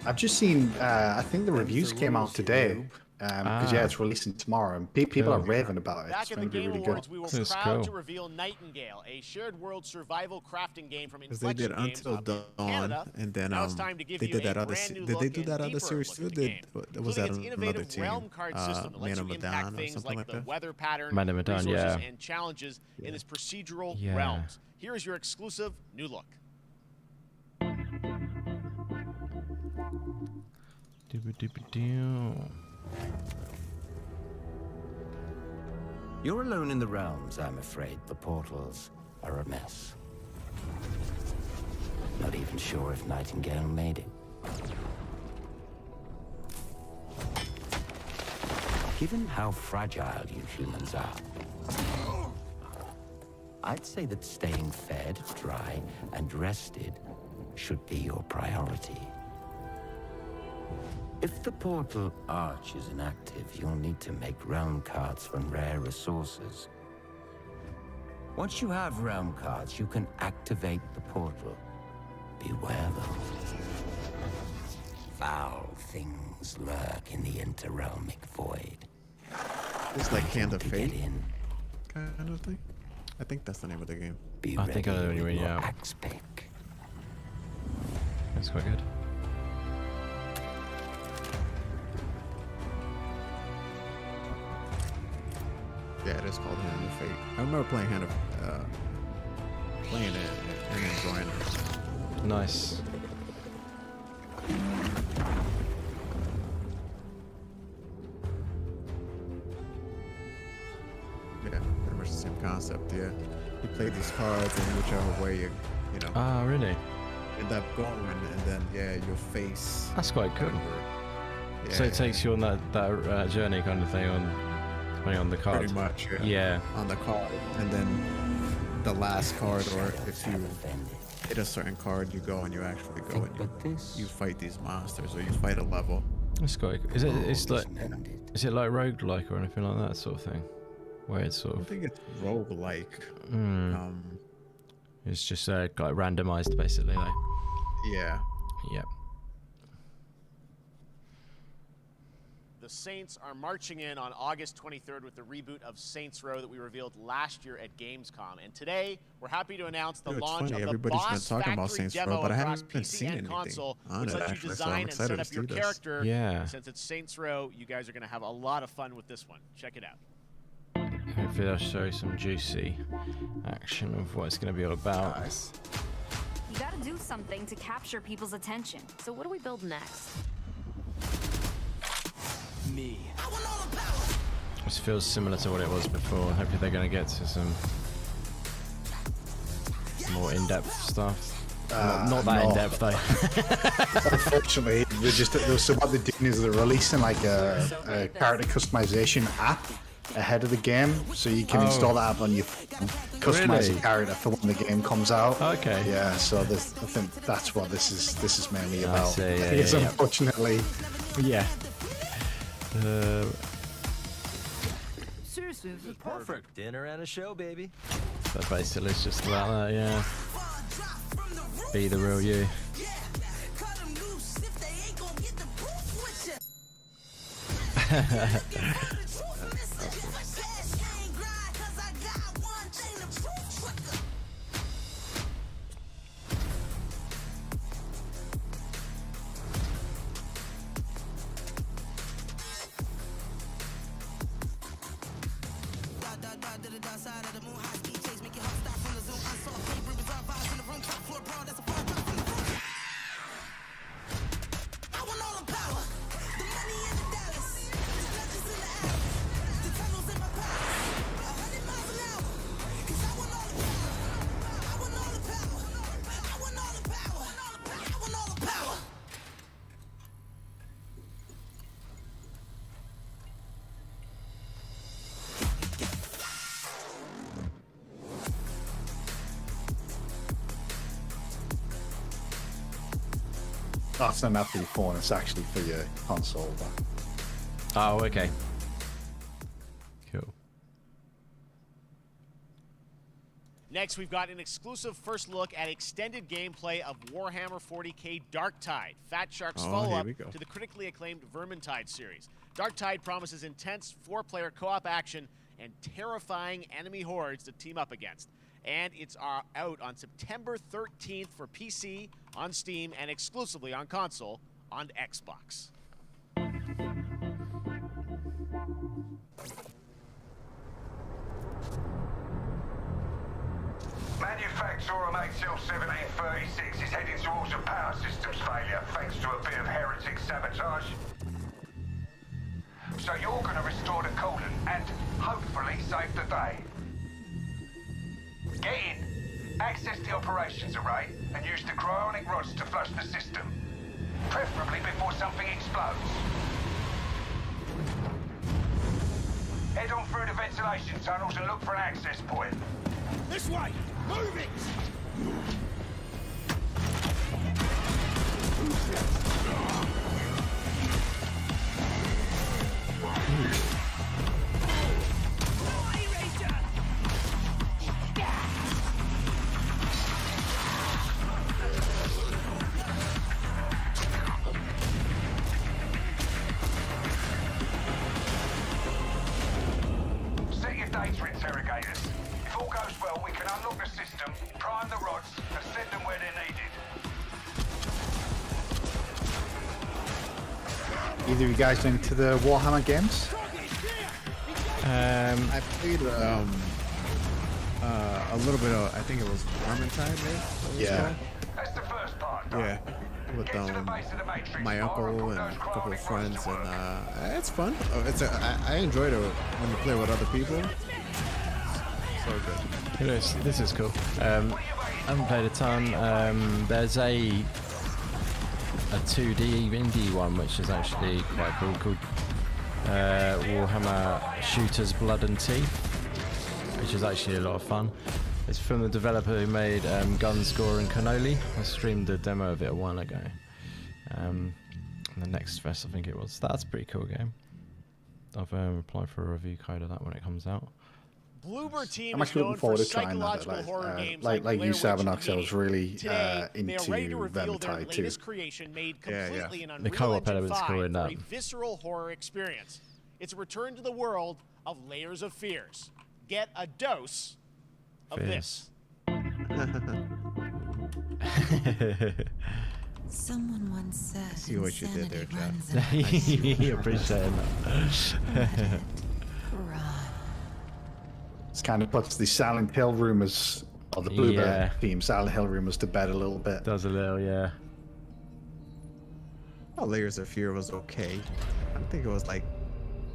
I've just seen, I think the reviews came out today. Because yeah, it's releasing tomorrow, and people are raving about it. Back It's at the going to be Game really Awards, good. we were proud to reveal Nightingale, a shared world survival crafting game from Because they did Inflection Until Games Dawn, Canada. and then Now it's time to give they you did that a other. brand new Did they look do and that other deeper series look too? at the game, Was that including its another innovative team? realm card system that lets Man you of Medan impact or things something like like the that? weather pattern, Man of Medan, resources, yeah. and challenges in its procedural Yeah. realms. Here is your exclusive new look. You're alone in the realms, I'm afraid. The portals are a mess. Not even sure if Nightingale made it. Given how fragile you humans are, I'd say that staying fed, dry, and rested should be your priority. If the portal arch is inactive, you'll need to make realm cards from rare resources. Once you have realm cards, you can activate the portal. Beware, though. Foul things lurk in the interrealmic void. It's like Hand of Fate in. kind of thing. I think that's the name of the game. Be I think I know what ready you with mean, your yeah. axe pick. That's quite good. Yeah, it is called Hand of Fate. I remember playing playing it and enjoying it. Nice. play these cards, and whichever way you know. Ah, really? End up going, and then you'll face. That's quite cool. Yeah, So it takes you on that journey kind of thing on the card. Pretty much. Yeah. On the card, and then the last card, or if you hit a certain card, you go and you actually go and you fight these monsters, or you fight a level. That's quite cool. Is it like roguelike or anything like that sort of thing? Where it's sort of... I think it's roguelike. It's just like randomized basically, like. Yeah. Yep. The Saints are marching in on August 23rd with the reboot of Saints Row that we revealed last year at Gamescom. And today, we're happy to announce the launch of the Everybody's Boss been talking about Factory Saints Row, demo but I across haven't seen PC and anything console, on which it, lets you actually, so design I'm and excited set up to your see this. character. Yeah. Since it's Saints Row, you guys are going to have a lot of fun with this one. Check it out. Hopefully I'll show you some juicy action of what it's going to be all about. Nice. You gotta do something to capture people's attention. So what do we build next? Me. This feels similar to what it was before. Hopefully they're going to get to some more in-depth stuff. Not that in-depth though. Unfortunately, so what they're doing is they're releasing like a character customization app ahead of the game, so you can install that app on your phone, customize a character for when the game comes out. Okay. Yeah, so I think that's what this is mainly about. See, yeah, because yeah. Unfortunately, yeah. Seriously, this is perfect. Dinner and a show, baby. So basically it's just about that, yeah. Be the real you. oh, it's not for your phone, it's actually for your console. Oh, okay. Cool. Next, we've got an exclusive first look at extended gameplay of Warhammer 40k Darktide, Fat Shark's follow-up to the critically acclaimed Vermintide series. Darktide promises intense 4-player co-op action and terrifying enemy hordes to team up against. And it's out on September 13th for PC, on Steam, and exclusively on console on Xbox. Manufacturer MHL1736 is heading towards a power systems failure thanks to a bit of heretic sabotage. So you're going to restore the coolant and hopefully save the day. Get in, access the operations array, and use the cryonic rods to flush the system. Preferably before something explodes. Head on through the ventilation tunnels and look for an access point. This way! Move it! Set your data interrogators. If all goes well, we can unlock the system, prime the rods, and send them where they're needed. Either of you guys into the Warhammer games? I played a little bit of, I think it was Vermintide, maybe? Yeah. That's the first part. Yeah, with my uncle and a couple of friends, and it's fun. I enjoyed it when you play with other people. So good. This is cool. I haven't played a ton. There's a 2D indie one which is actually quite cool called Warhammer Shooters Blood and Teeth, which is actually a lot of fun. It's from the developer who made Gunscore and Cannoli. I streamed a demo of it a while ago. The Next Fest, I think it was. That's a pretty cool game. I've applied for a review code of that when it comes out. Bloober team I'm actually looking forward to trying that. Like you, Cyberknoxx, I was really into Vermintide too. Creation made completely in The co-op element's cool in that. a visceral horror experience. It's a return to the world of Layers of Fears. Get a dose of this. Someone once said. I see what you did there, Jeff. Appreciate that. This kind of puts the Silent Hill rumors, or the Bloober theme, Silent Hill rumors, to bed a little bit. Does a little, yeah. Oh, Layers of Fear was okay. I don't think it was like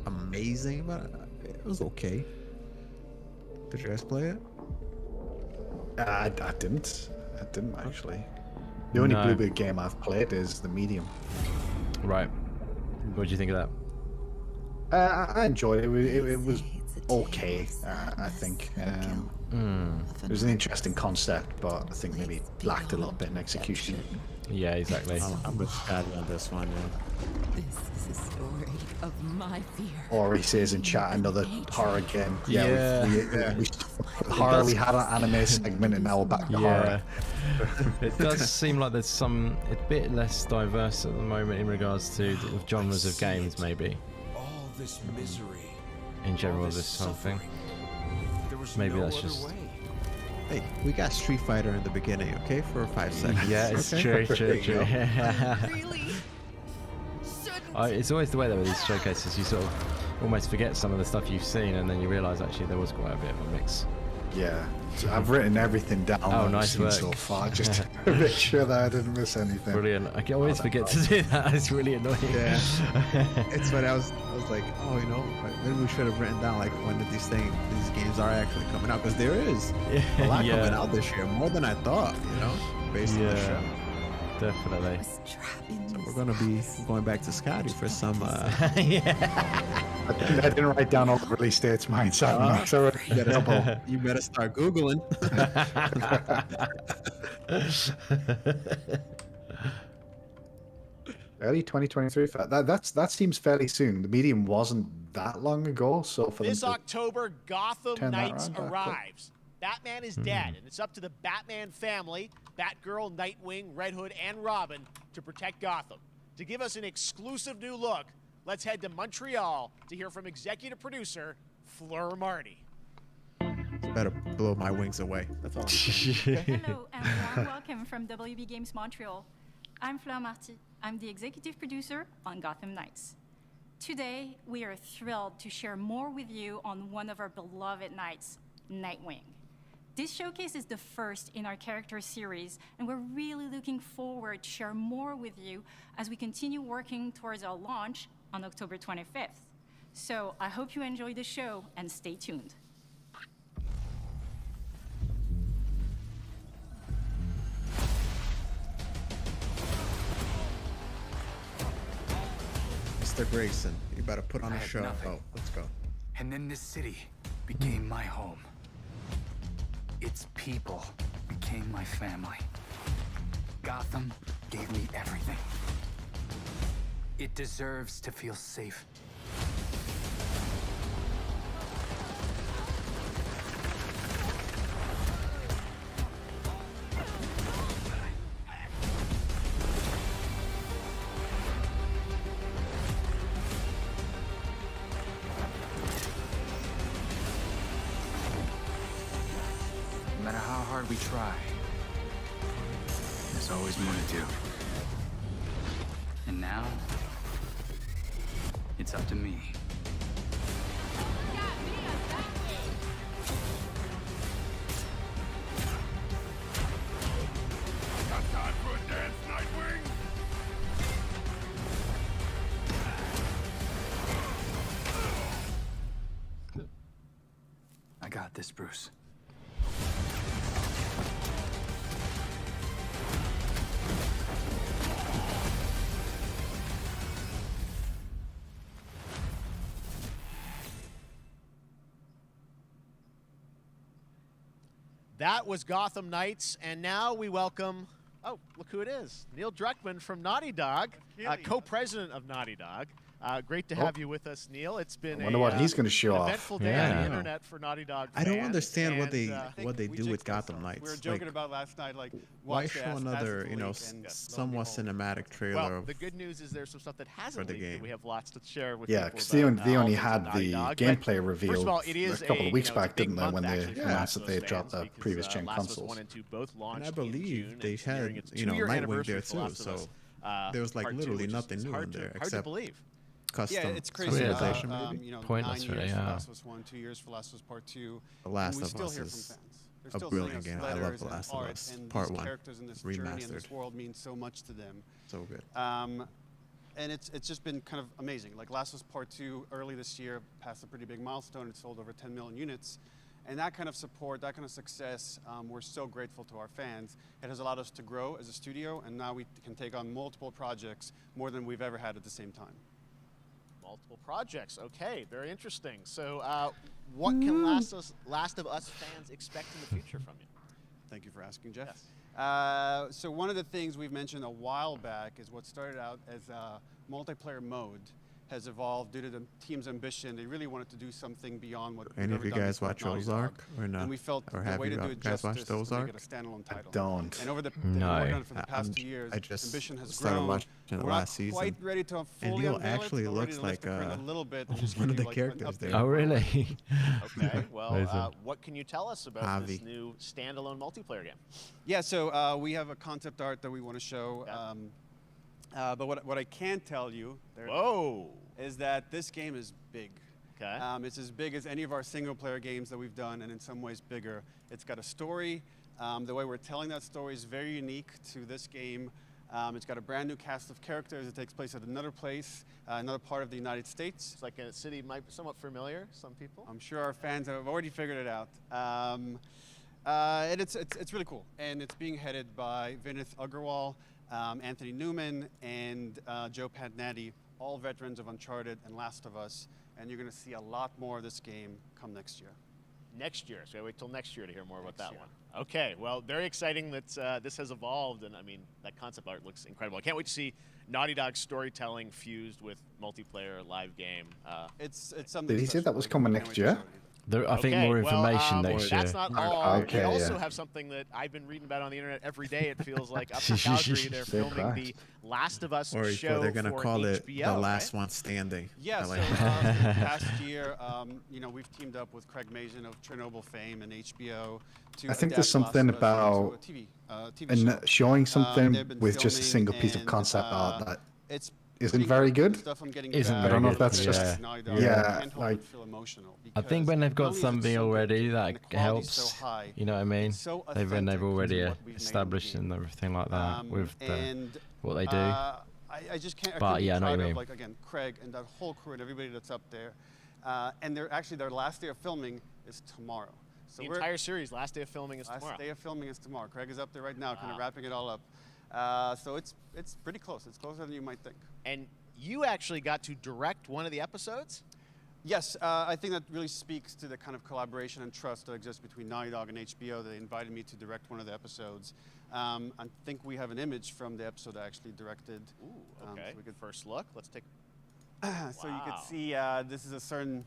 amazing, but it was okay. Did you guys play it? I didn't. I didn't actually. The only Bloober game I've played is the Medium. Right. What did you think of that? I enjoyed it. It was okay, I think. It was an interesting concept, but I think maybe it lacked a little bit in execution. Yeah, exactly. I'm with Scotty on this one, This is a story of my fear. Or he says in chat, another horror game. Yeah. We horror, we had an anime segment and now we're back to horror. It does seem like there's a bit less diverse at the moment in regards to the genres of games, maybe. All this misery. In general, this something. Maybe that's just. Hey, we got Street Fighter in the beginning, okay, for 5 seconds. Yeah, it's okay? true. Really? It's always the way though with these showcases, you sort of almost forget some of the stuff you've seen, and then you realise actually there was quite a bit of a mix. Yeah, so I've written everything down. Oh, nice work. So far, just to make sure that I didn't miss anything. Brilliant. I can always forget to do that. It's really annoying. Yeah. It's when I was like, oh, you know, maybe we should have written down like when these games are actually coming out, because there is a lot coming out this year, more than I thought, you know, based on the show. Definitely. So we're gonna be going back to Scotty for some. I didn't write down all the release dates, mine. So you better start googling. Early 2023. That seems fairly soon. The Medium wasn't that long ago, so for this them to October, Gotham Knights around, arrives. Batman is dead, and it's up to the Batman family, Batgirl, Nightwing, Red Hood, and Robin to protect Gotham. To give us an exclusive new look, let's head to Montreal to hear from executive producer Fleur Marty. Better blow my wings away. That's all. Hello and warm welcome from WB Games Montreal. I'm Fleur Marty. I'm the executive producer on Gotham Knights. Today, we are thrilled to share more with you on one of our beloved knights, Nightwing. This showcase is the first in our character series, and we're really looking forward to share more with you as we continue working towards our launch on October 25th. So I hope you enjoy the show and stay tuned. Mr. Grayson, you better put on a show. Nothing. Oh, let's go. And then this city became my home. Its people became my family. Gotham gave me everything. It deserves to feel safe. No matter how hard we try, there's always more to do. And now, it's up to me. Got time for a dance, Nightwing? I got this, Bruce. That was Gotham Knights, and now we welcome, oh, look who it is, Neil Druckmann from Naughty Dog, co-president of Naughty Dog. Great to have you with us, Neil. It's been I wonder what he's going to show an off. eventful day on the internet for Naughty Dog I don't fans, understand what and, they do with Gotham Knights. We were joking like, about last night, like why show another, you know, somewhat cinematic trailer? Well, the good news is there's some stuff that hasn't for the leaked. game. We have lots to share with Yeah, people because about, they only all had things the Naughty Dog. gameplay But revealed first of all, it is a couple of weeks you know, back, it's a big didn't they, month, when they actually, for announced Last that they of Us dropped the fans, because, previous gen Last of Us consoles. 1 and 2 both launched And I in believe June, they and nearing had, its you know, 2-year Nightwing anniversary there for The too. Last of Us, So there was like Part 2, literally which nothing is new in there hard to except believe. custom. Yeah, it's crazy. Customization, You know, Pointless, 9 really, years for yeah. Last of Us 1, 2 years for Last of Us Part 2. The Last and we of still Us hear is from fans. They're a still brilliant sending us game. I love letters The and Last of art, Us and Part these 1 characters in this journey and this remastered. world mean so much to them. So good. And it's just been kind of amazing. Like Last of Us Part 2 early this year passed a pretty big milestone. It sold over 10 million units. And that kind of support, that kind of success, we're so grateful to our fans. It has allowed us to grow as a studio, and now we can take on multiple projects, more than we've ever had at the same time. Multiple projects. Okay, very interesting. So what can Last of Us fans expect in the future from you? Thank you for asking, Jeff. Yes. So one of the things we've mentioned a while back is what started out as a multiplayer mode has evolved due to the team's ambition. They really wanted to do something beyond what Any of you guys watch Ozark or no? And we felt Or the have way you to do it guys watched justice is to make Ozark? it a standalone title. Don't. And over the No. for the past 2 years, I just ambition has started grown. watching it We're last not quite season. ready to And fully Neil unveil actually it, but looks ready to lift like the curtain a little bit and just one give of the you, like, an characters update. there. Oh, really? Okay, well, Amazing. what can you tell us about Avi. this new standalone multiplayer game? Yeah, so we have a concept art that we want to show. But what I can tell you is that this game is big. Okay. It's as big as any of our single-player games that we've done, and in some ways bigger. It's got a story. The way we're telling that story is very unique to this game. It's got a brand new cast of characters. It takes place at another place, another part of the United States. It's like a city might be somewhat familiar, some people. I'm sure our fans have already figured it out. And it's really cool. And it's being headed by Vinith Agarwal, Anthony Newman, and Joe Padnatti, all veterans of Uncharted and Last of Us. And you're going to see a lot more of this game come next year. Next year, so wait till next year to hear more about that one. Okay, well, very exciting that this has evolved, and I mean, that concept art looks incredible. I can't wait to see Naughty Dog storytelling fused with multiplayer live game. It's something. Did he say that was coming next year? I think more information next year. That's not all. Okay, we also yeah. have something that I've been reading about on the internet every day. It feels like up in Calgary, they're filming the Last of Us Or show they're gonna for call HBO, it The Last One Standing. Yeah, I so like for that. the past year, you know, we've teamed up with Craig Mazin of Chernobyl fame and HBO to I think adapt there's something Last of Us about into a TV and show. showing something They've been with just a filming single piece of and, concept art that it's isn't very good. Stuff I'm getting Isn't back. I don't know if very that's good, just yeah. yeah, Can't help like but feel emotional I think when they've got not only is it something so good already, and that the quality's so helps. high, You know what I mean? it's so When they've authentic already to what we've made in the established game. and everything like that with And what they do. I just can't. But I couldn't yeah, I be know what you prouder mean. of, like, again, Craig and that whole crew and everybody that's up there. And they're actually their last day of filming is tomorrow. So The we're entire series, last day of filming is tomorrow. last day of filming is tomorrow. Craig is up there right now, kind of wrapping it all up. So it's pretty close. It's closer than you might think. And you actually got to direct one of the episodes? Yes, I think that really speaks to the kind of collaboration and trust that exists between Naughty Dog and HBO. They invited me to direct one of the episodes. I think we have an image from the episode I actually directed. Ooh, okay. So we could First look. Let's take. So you can see this is a certain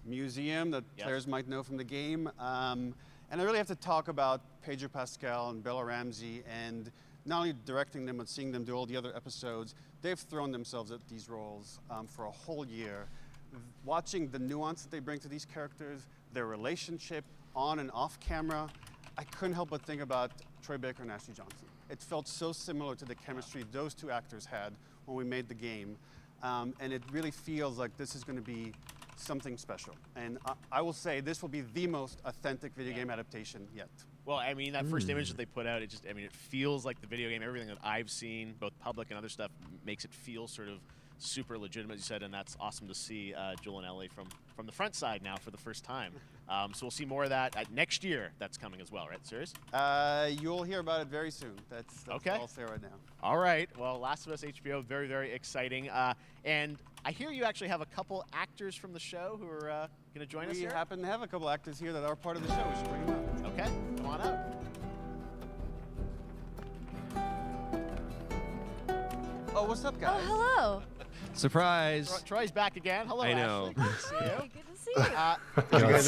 museum that players might know from the game. And I really have to talk about Pedro Pascal and Bella Ramsey, and not only directing them, but seeing them do all the other episodes. They've thrown themselves at these roles for a whole year. Watching the nuance that they bring to these characters, their relationship on and off camera, I couldn't help but think about Troy Baker and Ashley Johnson. It felt so similar to the chemistry those two actors had when we made the game. And it really feels like this is going to be something special. And I will say this will be the most authentic video game adaptation yet. Well, I mean, that first image that they put out, it just, I mean, it feels like the video game. Everything that I've seen, both public and other stuff, makes it feel sort of super legitimate, as you said, and that's awesome to see Joel and Ellie from the front side now for the first time. So we'll see more of that next year. That's coming as well, right? Serious? You'll hear about it very soon. That's okay. all I'll say right now. All right. Well, Last of Us HBO, very, very exciting. And I hear you actually have a couple actors from the show who are going to join us We here. happen to have a couple actors here that are part of the show. We should bring them up. Okay, come on up. Oh, what's up, guys? Hello. Surprise. Troy's back again. Hello, I know. Ashley. Good to see you. Good to see you. Did you guys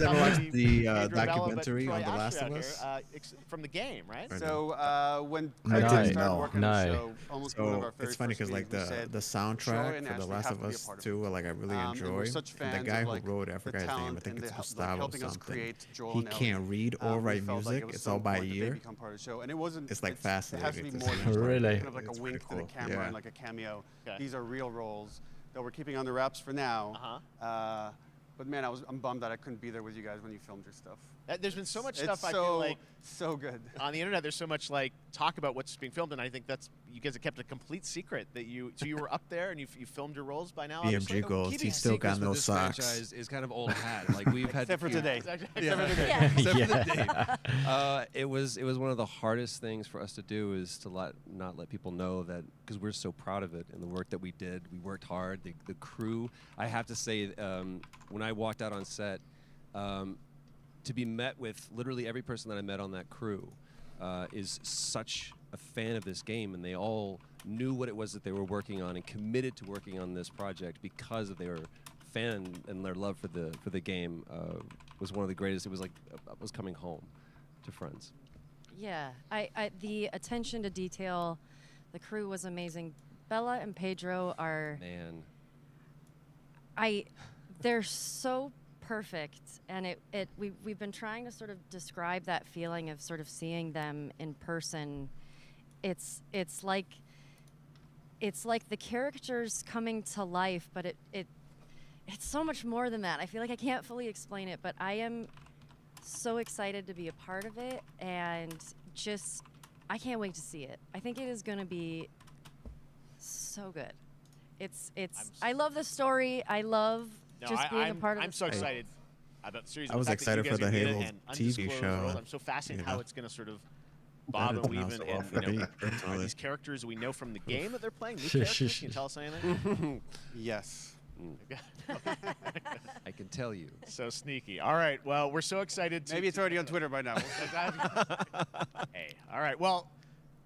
ever watch the Pedro Bella, documentary but on The Troy Last Ashley of out Us? here, from the game, right? So when No, I I started didn't working know. on the show, almost one of our very It's funny first because like meetings, we said, the Troy soundtrack and for The Ashley Last have of to be a Us part of 2, like I really and enjoy. we're such And the fans guy of, who like, wrote it, I the forgot his name. I talent think and it's the Gustavo or helping us something. create Joel He and Ellie. can't read or We write felt like music. it was It's so all by important that they ear. become part of the show. And it wasn't. It's like It has to be fascinating to more than see. just Really? kind of like It's a wink to pretty the cool. camera Yeah. and like a cameo. Okay. These are real roles that we're keeping under wraps for now. But man, I'm bummed that I couldn't be there with you guys when you filmed your stuff. There's been so much It's stuff I so- feel like so good on the internet. There's so much like talk about what's being filmed, and I think that's you guys have kept a complete secret that you. So you were up there and you filmed your roles by now. obviously? BMG goals. He's still got no socks. Is kind of old hat. Like we've had Except for today. Except for Yeah. the date. It was one of the hardest things for us to do is to not let people know that because we're so proud of it and the work that we did. We worked hard. The crew. I have to say, when I walked out on set. To be met with literally every person that I met on that crew is such a fan of this game, and they all knew what it was that they were working on and committed to working on this project because of their fan and their love for the game was one of the greatest. It was like I was coming home to friends. Yeah, the attention to detail, the crew was amazing. Bella and Pedro are they're so perfect, and we've been trying to sort of describe that feeling of sort of seeing them in person. It's like the characters coming to life, but it's so much more than that. I feel like I can't fully explain it, but I am so excited to be a part of it, and just I can't wait to see it. I think it is going to be so good. I love the story. I love being a part of I'm the so story. excited about the series. I was The fact that excited you for guys the are in it Halo and TV undisclosed show. world. I'm so fascinated You how know. it's going to sort of bob and weave in. And, for me, are personally. these characters we know from the game that they're playing new characters? Can you tell us anything? Yes. I can tell you. So sneaky. All right. Well, we're so excited. Maybe it's already on Twitter by now. Hey. All right. Well,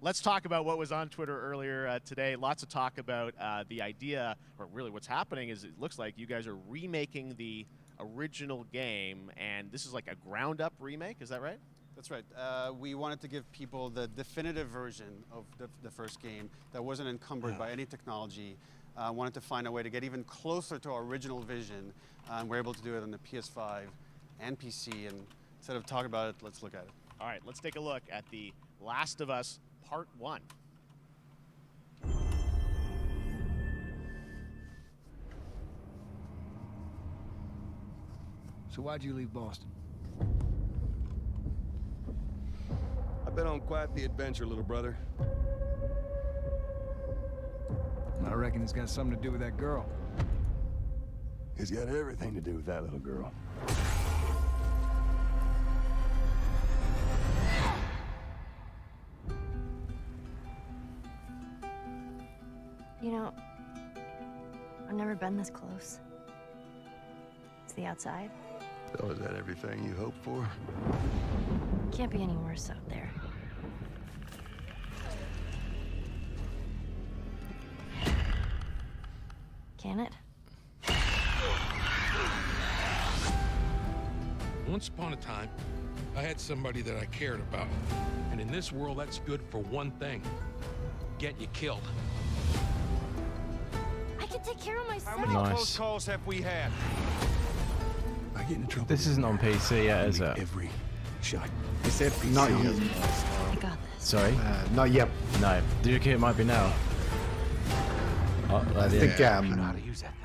let's talk about what was on Twitter earlier today. Lots of talk about the idea, or really what's happening is it looks like you guys are remaking the original game, and this is like a ground-up remake. Is that right? That's right. We wanted to give people the definitive version of the first game that wasn't encumbered by any technology. Wanted to find a way to get even closer to our original vision. We're able to do it on the PS5 and PC. And instead of talking about it, let's look at it. All right, let's take a look at The Last of Us Part 1. So why'd you leave Boston? I've been on quite the adventure, little brother. I reckon it's got something to do with that girl. It's got everything to do with that little girl. You know, I've never been this close. It's the outside. So is that everything you hoped for? Can't be any worse out there. Can it? Once upon a time, I had somebody that I cared about. And in this world, that's good for one thing. Get you killed. I can take care of myself. How many Nice. close calls have we had? I get in trouble. This isn't on PC yet, is it? Every shot. He said Not PC. yet. I got this. Sorry? Not yet. No. Do you think it might be now? Oh, I think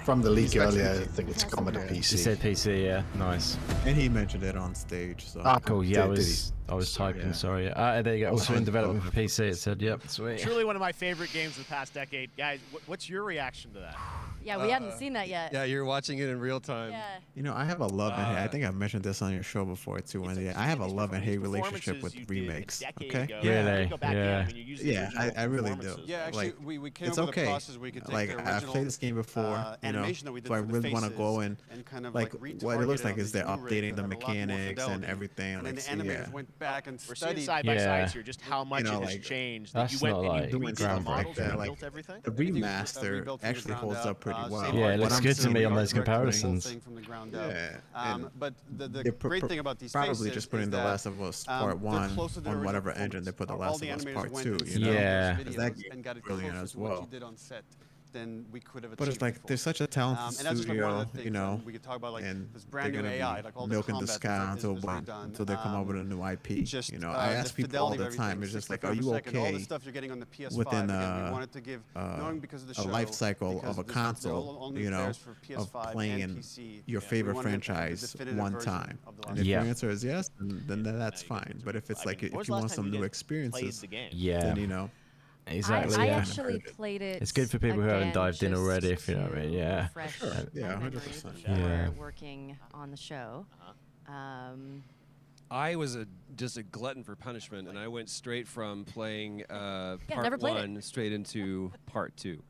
from the leak earlier, I think it's coming to He PC. said PC, yeah. Nice. And he mentioned it on stage. So. Cool. Yeah, Did I was typing. Yeah. Sorry. There you go. Also in development for PC. It said, "Yep, sweet." Truly one of my favorite games of the past decade. Guys, what's your reaction to that? Yeah, we hadn't seen that yet. Yeah, you're watching it in real time. Yeah. You know, I have a love and hate. I think I've mentioned this on your show before too, Wendy. I have a love and hate relationship with remakes. Okay. Yeah, I really do. Yeah, actually, like, we came it's up with okay. a process where we could take like the original, I've played this game before, you know, animation that we did so I for the really want to faces go and kind of like like what it looks retarget like on is they're these new rigs updating that the had a lot more mechanics and fidelity. everything. And Like, then the animators yeah. went back and We're seeing studied. side by side here just how much You know, it has like, changed. that's You went not and like you redid the groundbreaking. models and Like, built everything. the remaster actually holds up pretty well. Yeah, it What looks I'm good to seeing me on is those comparisons. From the ground up. Yeah, and but the they're great thing about these probably faces just putting is The that, Last of Us Part 1 on whatever engine they put The Last of Us Part 2. You know? Yeah. That game is brilliant as well. Then we could have But it's like there's such a talented and that's just like one studio, of the things you know, that we could talk about, like and this brand they're new gonna AI, be like all the milking the combat sky stuff is until redone. they come up with a new IP. Just, You know, I ask the people all fidelity the of time. everything, It's just 60 like, are you frames per second, all the okay stuff you're getting on the PS5, within again, we wanted to give, knowing because of the a show, life cycle because of a they're console, all new you know, players for of PS5 playing and PC. your We favorite wanted to have the franchise definitive one version time? of The And Last if Yeah. your answer is yes, then that's fine. But if it's like if you want some new experiences, Yeah. then you know. Exactly. I yeah. actually played it. It's good for people who haven't again dived in just already, if you know what I mean. Yeah. refresh Yeah, my 100%. memory Yeah. before working on the show. I was just a glutton for punishment, and I went straight from playing never part played it. 1 straight into part 2.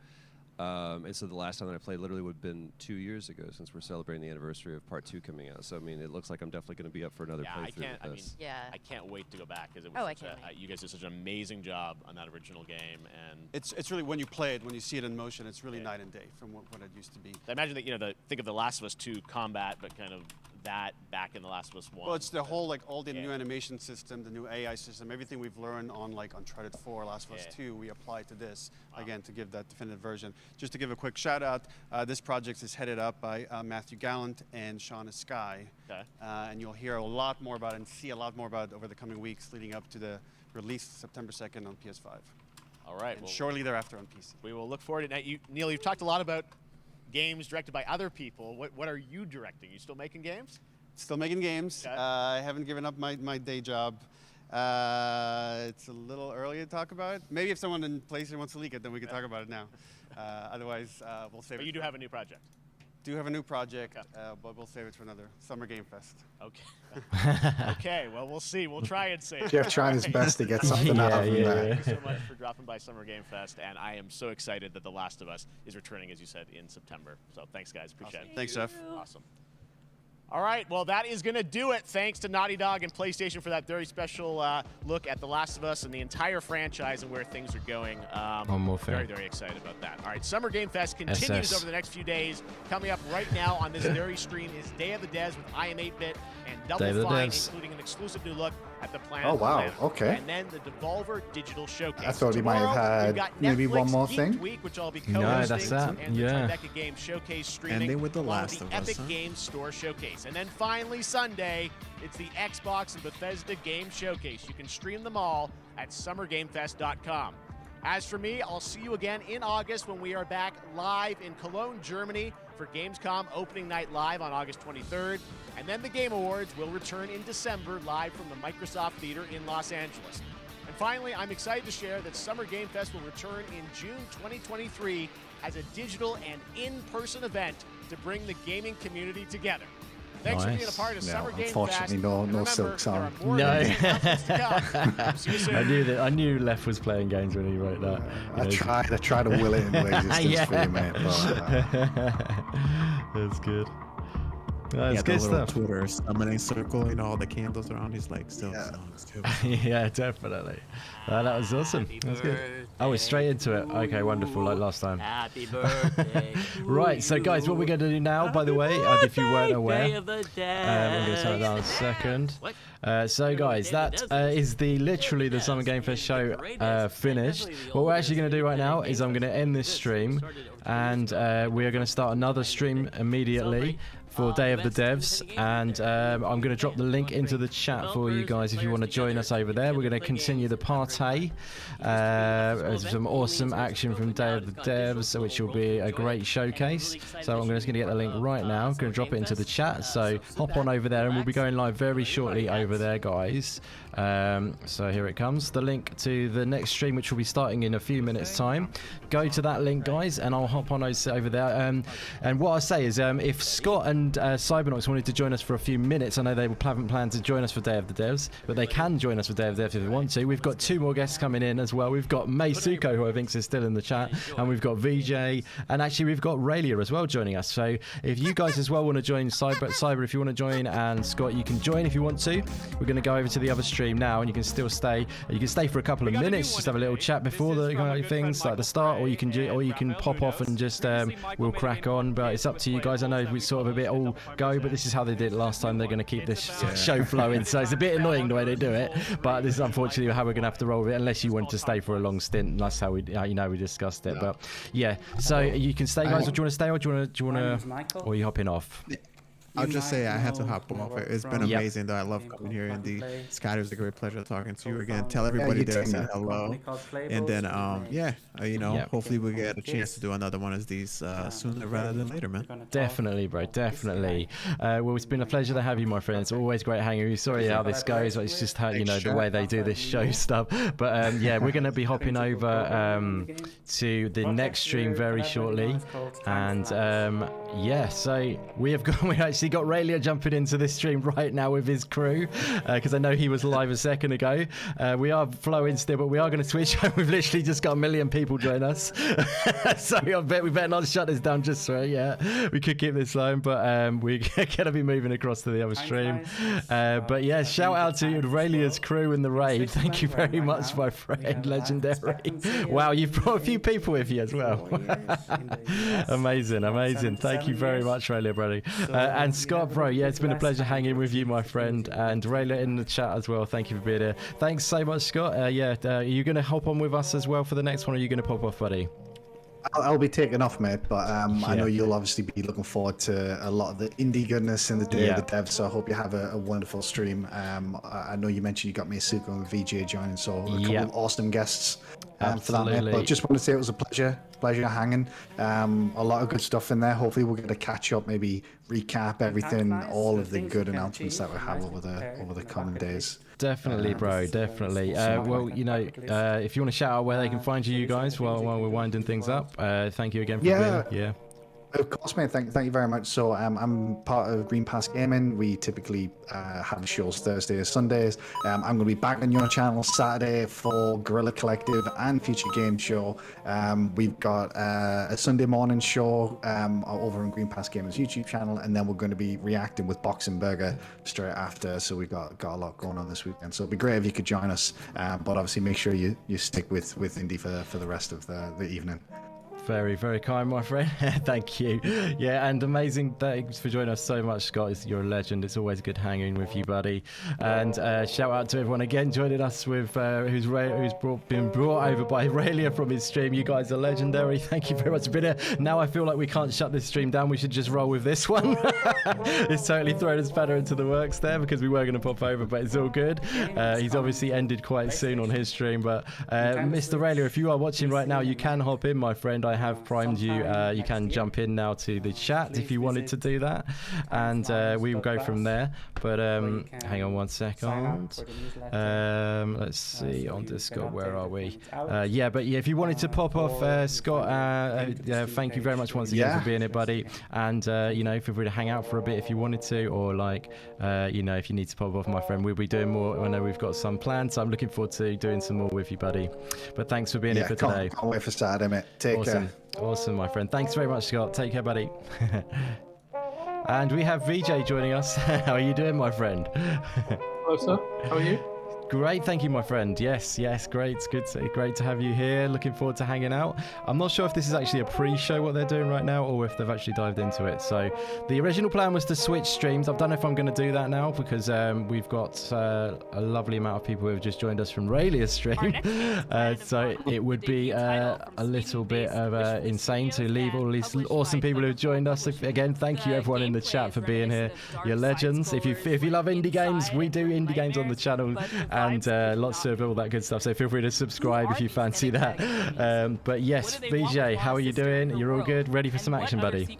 And so the last time that I played literally would have been 2 years ago, since we're celebrating the anniversary of part 2 coming out. So I mean, it looks like I'm definitely going to be up for another playthrough with this. I can't wait to go back because Oh, I can't you guys did such an amazing job on that original game, and It's really, when you play it, when you see it in motion, it's really night and day from what it used to be. I imagine that think of The Last of Us 2 combat, but kind of that back in The Last of Us 1. Well, it's the whole, like, all the new animation system, the new AI system, everything we've learned on, like, Uncharted 4, Last of Us 2, we apply to this, again, to give that definitive version. Just to give a quick shout out, this project is headed up by Matthew Gallant and Shauna Skye. Okay. And you'll hear a lot more about it and see a lot more about it over the coming weeks leading up to the release September 2nd on PS5. All right. And shortly thereafter on PC. We will look forward to it. Neil, you've talked a lot about games directed by other people. What are you directing? You still making games? Still making games. Okay. I haven't given up my day job. It's a little early to talk about it. Maybe if someone in PlayStation wants to leak it, then we can talk about it now. Otherwise, we'll save it. But you do have a new project. Do have a new project, but we'll save it for another Summer Game Fest. Okay. Okay, well, we'll see. We'll try and save it. Jeff trying his best to get something out of him there. Thank you so much for dropping by Summer Game Fest, and I am so excited that The Last of Us is returning, as you said, in September. So thanks, guys. Appreciate it. Thanks, Jeff. Awesome. All right, well, that is going to do it. Thanks to Naughty Dog and PlayStation for that very special look at The Last of Us and the entire franchise and where things are going. One more thing. Very, very excited about that. All right, Summer Game Fest continues SS. over the next few days. Coming up right now on this very stream is Day of the Devs with I Am 8-Bit and Day of Double the Fine, Devs. including an exclusive new look at the Planet Oh, wow, Atlanta. okay. And then the Devolver Digital Showcase. I thought he might have Tomorrow, had we've got maybe Netflix one more Geek thing. Week, which I'll be No, co-hosting, that's that. and the Yeah. Tribeca Games Showcase streaming. Ending with The along Last the of Us, Epic huh? Games Store Showcase. And then finally Sunday, it's the Xbox and Bethesda Game Showcase. You can stream them all at summergamefest.com. As for me, I'll see you again in August when we are back live in Cologne, Germany for Gamescom Opening Night Live on August 23rd. And then the Game Awards will return in December live from the Microsoft Theater in Los Angeles. And finally, I'm excited to share that Summer Game Fest will return in June 2023 as a digital and in-person event to bring the gaming community together. Thanks for being a part of No, Summer Game Fest. unfortunately, no And remember, silks there on. are more amazing announcements to come. See you soon. I knew Lef was playing games when he wrote that. I tried to will it into existence for you, mate. But, That's good. That's Yeah, good the little stuff. Twitter summoning circle, you know, all the candles around. He's like, still, Yeah, definitely. That was awesome. That's good. Oh, we're straight into it. Okay, wonderful, like last time. Happy birthday. Right, so guys, what we're going to do now, by the way, if you weren't aware, I'm going to turn it down a second. So guys, that is literally the Summer Game Fest show finished. What we're actually going to do right now is I'm going to end this stream, and we are going to start another stream immediately for Day of the Devs, and I'm going to drop the link into the chat for you guys if you want to join us over there. We're going to continue the party. Some awesome action from Day of the Devs, which will be a great showcase. So I'm just going to get the link right now. I'm going to drop it into the chat, so hop on over there, and we'll be going live very shortly over there, guys. So here it comes, the link to the next stream, which will be starting in a few minutes time. Go to that link, guys, and I'll hop on over there. And what I say is, if Scott and Cyberknoxx wanted to join us for a few minutes, I know they haven't planned to join us for Day of the Devs, but they can join us for Day of the Devs if they want to. We've got 2 more guests coming in as well. We've got May Suko, who I think is still in the chat, and we've got VJ, and actually we've got Raylia as well joining us. So if you guys as well want to join, Cyber, if you want to join, and Scott, you can join if you want to. We're going to go over to the other stream now, and you can still stay. You can stay for a couple of minutes, just have a little chat before the things like the start, or you can pop off and just we'll crack on. But it's up to you guys. I know we sort of a bit all go, but this is how they did it last time. They're going to keep this show flowing, so it's a bit annoying the way they do it. But this is unfortunately how we're going to have to roll with it, unless you want to stay for a long stint. And that's how we, we discussed it. But yeah, so you can stay, guys. Or do you want to stay, or do you want to, or are you hopping off? I'll just say I had to hop off. It's been amazing, though. I love coming here, Indy. Scott, it was a great pleasure talking to you again. Tell everybody there I said hello. And then, hopefully we'll get a chance to do another one of these sooner rather than later, man. Definitely, bro. Definitely. Well, it's been a pleasure to have you, my friend. It's always great hanging with you. Sorry how this goes. It's just how, the way they do this show stuff. But yeah, we're going to be hopping over to the next stream very shortly. And yeah, so we actually got Raylia jumping into this stream right now with his crew, because I know he was live a second ago. We are flowing still, but we are going to switch. We've literally just got 1 million people join us. So I bet we better not shut this down just so, we could keep this flowing, but we're going to be moving across to the other stream. But yeah, shout out to Raylia's crew in the raid. Thank you very much, my friend. Legendary. Wow, you've brought a few people with you as well. Amazing. Thank you very much, Raylia, buddy. And Scott, bro, it's been a pleasure hanging with you, my friend, and Raylia in the chat as well. Thank you for being here. Thanks so much, Scott. Are you going to hop on with us as well for the next one, or are you going to pop off, buddy? I'll be taking off, mate, but I know you'll obviously be looking forward to a lot of the indie goodness in the Day of the Devs, so I hope you have a wonderful stream. I know you mentioned you got me a Suko and VJ joining, so a couple of awesome guests for that, mate. But just want to say it was a pleasure hanging. A lot of good stuff in there. Hopefully we'll get a catch up, maybe recap everything, all of the good announcements that we have over the coming days. Definitely, bro. Definitely. Well, if you want to shout out where they can find you guys while we're winding things up, thank you again for being here. Of course, mate. Thank you very much. So I'm part of Green Pass Gaming. We typically have shows Thursdays, Sundays. I'm going to be back on your channel Saturday for Guerrilla Collective and Future Game Show. We've got a Sunday morning show over on Green Pass Gaming's YouTube channel, and then we're going to be reacting with Boxing Burger straight after. So we've got a lot going on this weekend. So it'd be great if you could join us. But obviously, make sure you stick with Indy for the rest of the evening. Very, very kind, my friend. Thank you. Yeah, and amazing. Thanks for joining us so much, Scott. You're a legend. It's always good hanging with you, buddy. And shout out to everyone again joining us with who's been brought over by Raylia from his stream. You guys are legendary. Thank you very much for being here. Now I feel like we can't shut this stream down. We should just roll with this one. It's totally thrown us better into the works there, because we were going to pop over, but it's all good. He's obviously ended quite soon on his stream, but Mr. Raylia, if you are watching right now, you can hop in, my friend. I have primed you. You can jump in now to the chat if you wanted to do that, and we will go from there. But hang on 1 second. Let's see on Discord, where are we? But if you wanted to pop off, Scott, thank you very much once again for being here, buddy. And feel free to hang out for a bit if you wanted to, or if you need to pop off, my friend. We'll be doing more. I know we've got some plans, so I'm looking forward to doing some more with you, buddy. But thanks for being here for today. Can't wait for Saturday, mate. Take care. Awesome, my friend. Thanks very much, Scott. Take care, buddy. And we have VJ joining us. How are you doing, my friend? Hello, sir. How are you? Great, thank you, my friend. Yes, great. It's great to have you here. Looking forward to hanging out. I'm not sure if this is actually a pre-show what they're doing right now, or if they've actually dived into it. So the original plan was to switch streams. I don't know if I'm going to do that now, because we've got a lovely amount of people who have just joined us from Raylia's stream. So it would be a little bit of insane to leave all these awesome people who have joined us. Again, thank you everyone in the chat for being here. You're legends. If you love indie games, we do indie games on the channel. and lots of all that good stuff. So feel free to subscribe if you fancy that. But yes, VJ, how are you doing? You're all good? Ready for some action, buddy?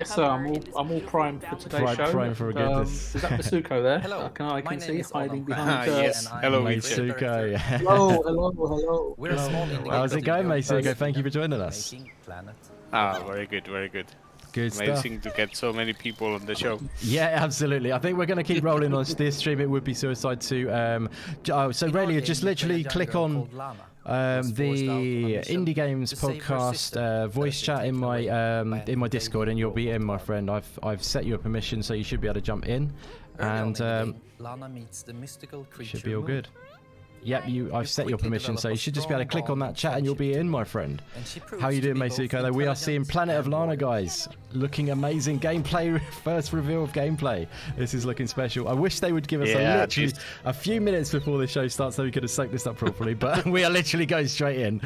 Yes, sir. I'm all primed for today's show. Primed for a goodness. Is that Masuko there? I can see hiding behind. Yes. Hello, Masuko. Hello. We're a small How's it going, Masuko? Thank you for joining us. Very good, very good. Good Amazing stuff. to get so many people on the show. Yeah, absolutely. I think we're going to keep rolling on this stream. It would be suicide to. So really, just literally click on the Indie Games podcast voice chat in my Discord, and you'll be in, my friend. I've set you a permission, so you should be able to jump in, and Lana meets the mystical creature. should be all good. Yep, I've set your permission, so you should just be able to click on that chat and you'll be in, my friend. How you doing, Masuko? Though we are seeing Planet of Lana, guys. Looking amazing gameplay. First reveal of gameplay. This is looking special. I wish they would give us literally a few minutes before the show starts so we could have soaked this up properly, but we are literally going straight in.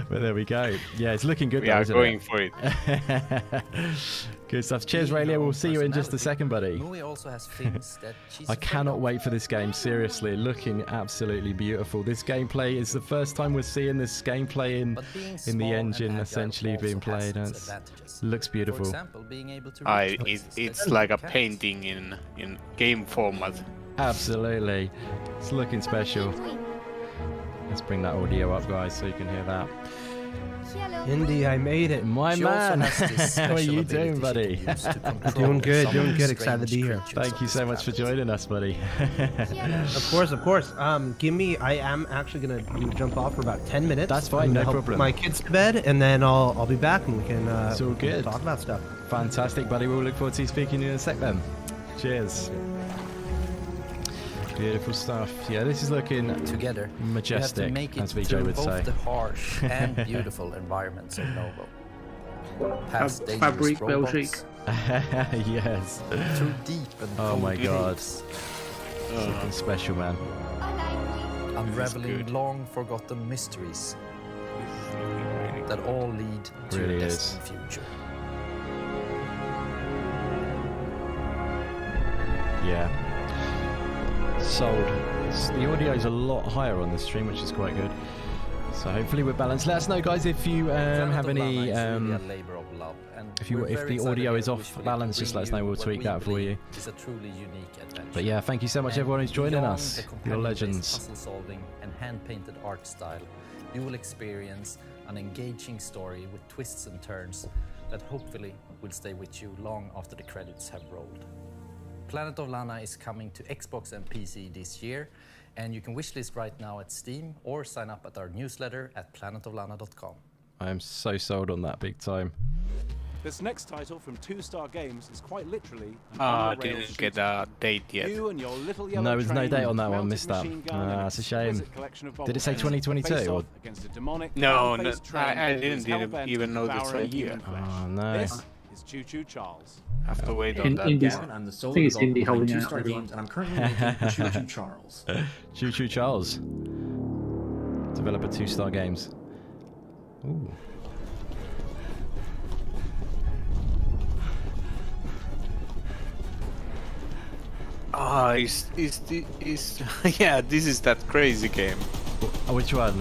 But there we go. Yeah, it's looking good. We are going for it. Good stuff. Cheers, Raylio. We'll see you in just a second, buddy. Also has things that I cannot wait for this game. Seriously, looking absolutely beautiful. This gameplay is the first time we're seeing this gameplay in the engine essentially being played. It looks beautiful. For example, being able to it's like a painting in game format. Absolutely. It's looking special. Let's bring that audio up, guys, so you can hear that. Indy, I made it. My man. How are you doing, buddy? Doing good, excited to be here. Thank you so much for joining us, buddy. Of course. I am actually going to jump off for about 10 minutes. That's fine, no problem. My kids to bed, and then I'll be back and we can it's all good. Talk about stuff. Fantastic, buddy. We'll look forward to speaking to you in a sec then. Cheers. Beautiful stuff. Yeah, this is looking together majestic, as VJ would say. Both the harsh and beautiful environments of Novo. Past Fabric robots, yes. through deep and oh my god. it's looking special, man. Unraveling long forgotten mysteries that all lead to really a destined future. Yeah. Sold. The audio is a lot higher on this stream, which is quite good. So hopefully we're balanced. Let us know, guys, if you have any if the audio is off balance, just let us know. We'll tweak that for you. But yeah, thank you so much, everyone who's joining us. You're legends. Puzzle solving and hand-painted art style, you will experience an engaging story with twists and turns that hopefully will stay with you long after the credits have rolled. Planet of Lana is coming to Xbox and PC this year, and you can wishlist right now at Steam or sign up at our newsletter at planetoflana.com. I am so sold on that big time. This next title from 2-Star Games is quite literally I didn't get a date yet. No, there's no date on that one. Missed that. That's a shame. Did it say 2022? Or? No, I didn't even know this a year. Oh no. This is Choo Choo Charles. Have to wait on that. I'm the sole developer behind 2-Star Games, and I'm currently making Choo Choo Charles. Choo Choo Charles. Developer 2-Star Games. Ooh. Ah, yeah, this is that crazy game. Oh, which one?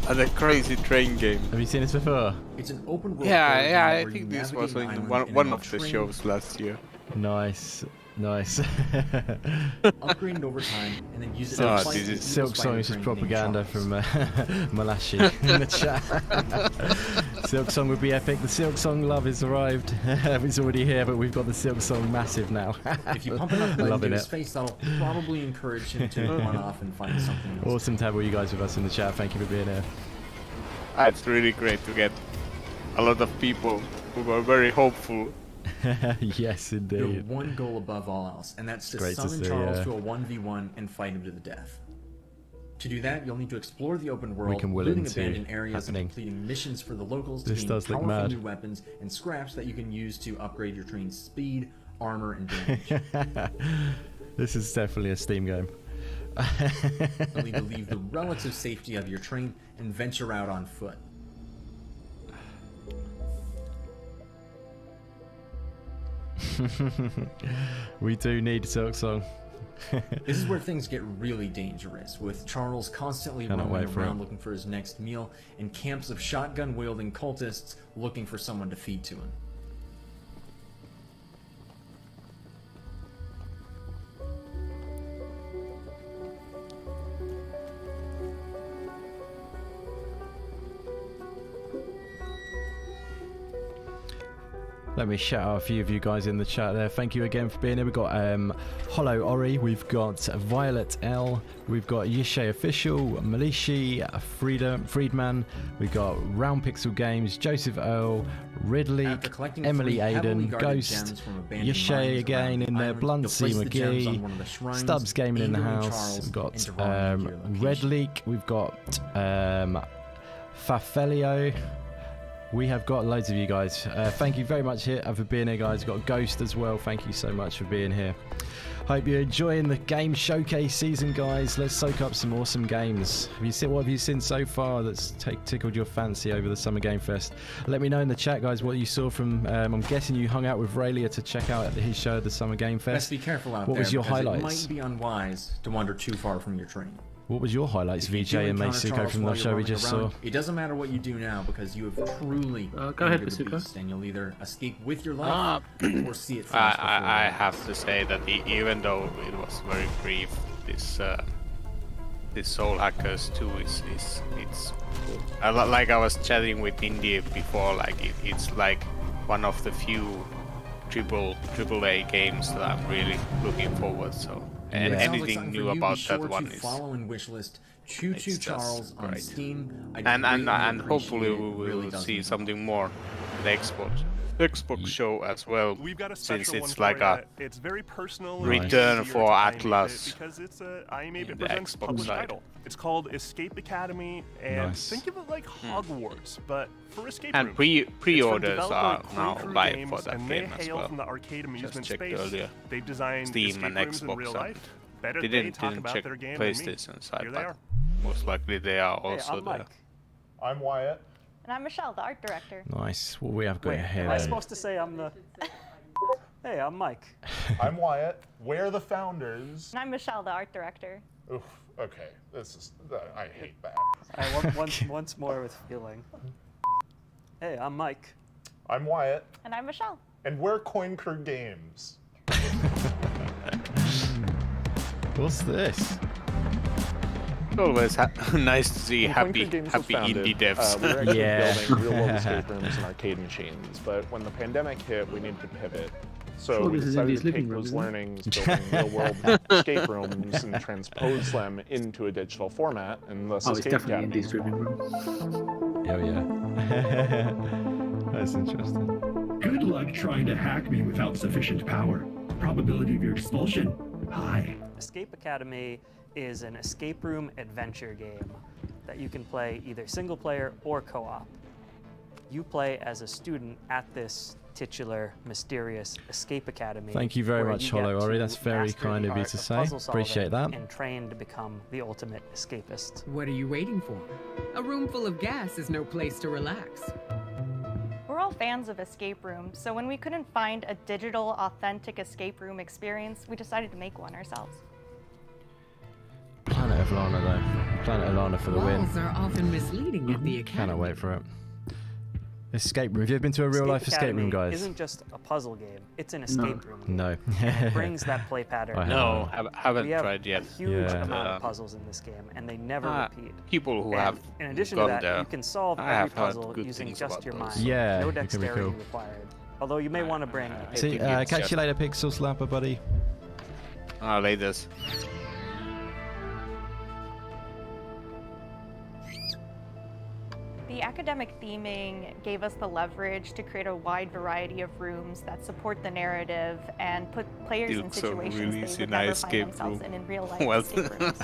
The crazy train game. Have you seen this before? It's an open world. Yeah, I think this was in one of the shows last year. Nice. Upgrade it over time and then use it as Silk Song is just propaganda from Malashi in the chat. Silk Song would be epic. The Silk Song love has arrived. It's already here, but we've got the Silk Song massive now. If you pump enough blood into his face, that'll probably encourage him to run off and find something else. Awesome to have all you guys with us in the chat. Thank you for being here. It's really great to get a lot of people who are very hopeful. Yes, indeed. You have one goal above all else, and that's to summon Charles to a 1v1 and fight him to the death. To do that, you'll need to explore the open world, looting abandoned areas, and completing missions for the locals to gain powerful new weapons and scraps that you can use to upgrade your train's speed, armor, and damage. This is definitely a Steam game. You'll need to leave the relative safety of your train and venture out on foot. We do need Silk Song. This is where things get really dangerous, with Charles constantly roaming around looking for his next meal, and camps of shotgun-wielding cultists looking for someone to feed to him. Let me shout out a few of you guys in the chat there. Thank you again for being here. We've got Hollow Ori, we've got Violet L, we've got Yishay Official, Malishi, Friedman, we've got Round Pixel Games, Joseph Earl, Ridley, Emily Aiden, Ghost, Yishay again in there, Bluntsy McGee, Stubbs Gaming in the house, we've got Red Leak, we've got Fafelio. We have got loads of you guys. Thank you very much for being here, guys. We've got Ghost as well. Thank you so much for being here. Hope you're enjoying the game showcase season, guys. Let's soak up some awesome games. What have you seen so far that's tickled your fancy over the Summer Game Fest? Let me know in the chat, guys, what you saw from... I'm guessing you hung out with Raylia to check out his show at the Summer Game Fest. Best be careful out there. What was your highlights? It might be unwise to wander too far from your train. What was your highlights, VJ and Masuko, from the show we just saw? It doesn't matter what you do now, because you have truly go ahead, Masuko. And you'll either escape with your life or see it. I have to say that even though it was very brief, this Soul Hackers 2 is like I was chatting with Indy before. Like it's like one of the few AAA games that I'm really looking forward. So. And anything new about that one is follow and wishlist Choo Charles on Steam. And hopefully we will see something more at the Xbox show as well. We've got a since special it's one like for a it's very personal return for Atlas. Because it's a IMA presents published title. It's called Escape Academy, and think of it like Hogwarts, but for escape and rooms. pre-orders are now live for that and game they as hail well. from the arcade amusement Just checked space. earlier. They've designed Steam escape and rooms in Xbox. real life. Better Didn't talk about check their game than me. PlayStation side, Here they but are. most likely they are also I'm there. Mike. I'm Wyatt. And I'm Michelle, the art director. Nice. What we have got here. Am I supposed to say I'm the... Hey, I'm Mike. I'm Wyatt. We're the founders. And I'm Michelle, the art director. Oof. Okay. This is. I hate that. All right, once more with feeling. Hey, I'm Mike. I'm Wyatt. And I'm Michelle. And we're Coin Crew Games. What's this? Always nice to see happy indie devs. We were actually building real-world escape rooms and arcade machines, but when the pandemic hit, we needed to pivot. So we decided to take those learnings, building real-world escape rooms, and transpose them into a digital format, and thus Escape Academy. It's definitely indie-driven. Oh yeah. That's interesting. Good luck trying to hack me without sufficient power. Probability of your expulsion, high. Escape Academy is an escape room adventure game that you can play either single player or co-op. You play as a student at this titular, mysterious escape academy. Thank you very much, Hollow Ori. That's very kind of you to say. Appreciate that. And train to become the ultimate escapist. What are you waiting for? A room full of gas is no place to relax. We're all fans of escape rooms, so when we couldn't find a digital, authentic escape room experience, we decided to make one ourselves. Planet of Lana, though. Planet of Lana for the win. Walls are often misleading at the academy. Cannot wait for it. Escape room. Have you ever been to a real life escape room, guys? Isn't just a puzzle game. It's an escape room. No. It brings that play pattern. No, haven't tried yet. We have a huge amount of puzzles in this game, and they never repeat. People who have in addition to gone that, there, you can solve every puzzle using just your mind. Yeah, no it can be dexterity cool. required. Although you may want to bring. See, catch you later, Pixel Slapper, buddy. Laters. The academic theming gave us the leverage to create a wide variety of rooms that support the narrative and put players in situations they would never find themselves in real life escape rooms.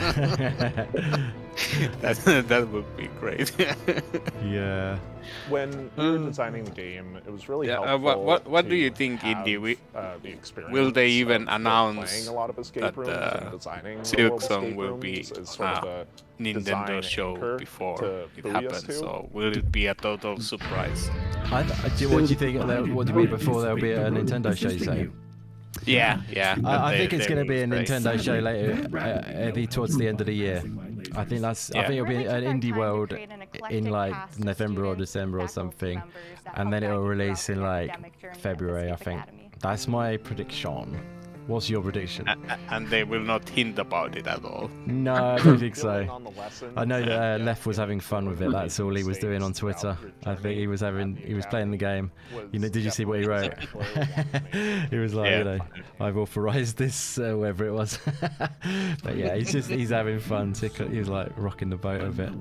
that would be great. Yeah. When we were designing the game, it was really helpful. What do you think, Indy? Will they even announce a lot of that Silksong will be on a Nintendo show before it happens, or will it be a total surprise? What do you think? What do you mean before there'll be a Nintendo show? You say? Yeah. I think it's going to be a Nintendo show later, towards the end of the year. I think it'll be an indie world in like November or December or something, and then it'll release in like February. I think that's my prediction. What's your prediction? And they will not hint about it at all. No, I don't think so. I know that Left was having fun with it. That's all he was doing on Twitter. I think he was playing the game. Did you see what he wrote? He was like, I've authorized this, whatever it was. But yeah, he's having fun. He was like rocking the boat a bit.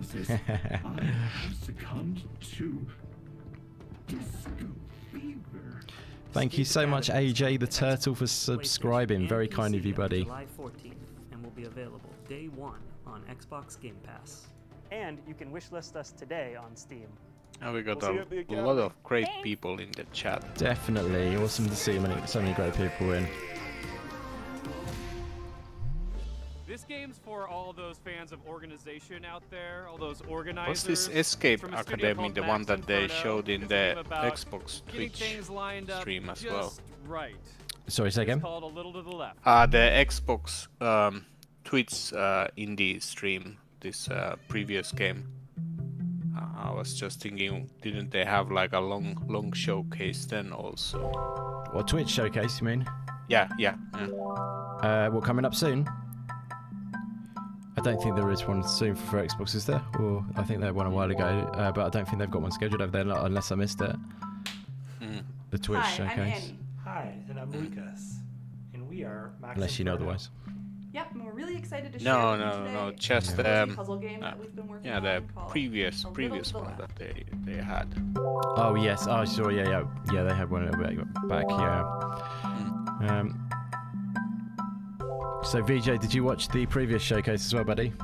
Thank you so much, AJ the Turtle, for subscribing. Very kind of you, buddy. July 14th, and will be available day 1 on Xbox Game Pass. And you can wishlist us today on Steam. And we got a lot of great people in the chat. Definitely. Awesome to see so many great people in. This game's for all those fans of organization out there, all those organizers. What's this Escape Academy, the one that they showed in the Xbox Twitch stream as well? Right. Sorry, say again? Called a little to the left. The Xbox Twitch indie stream, this previous game. I was just thinking, didn't they have like a long showcase then also? What, Twitch showcase, you mean? Yeah. What, coming up soon? I don't think there is one soon for Xbox, is there? Or I think they had one a while ago, but I don't think they've got one scheduled over there unless I missed it. The Twitch showcase. I'm Annie. Hi, and I'm Lucas, and we are Max. Unless you know otherwise. Yep, and we're really excited to share with you today. No, just puzzle game that we've been working on the called previous one that they had. Oh yes, oh sure, yeah, they had one back, yeah. So VJ, did you watch the previous showcase as well, buddy?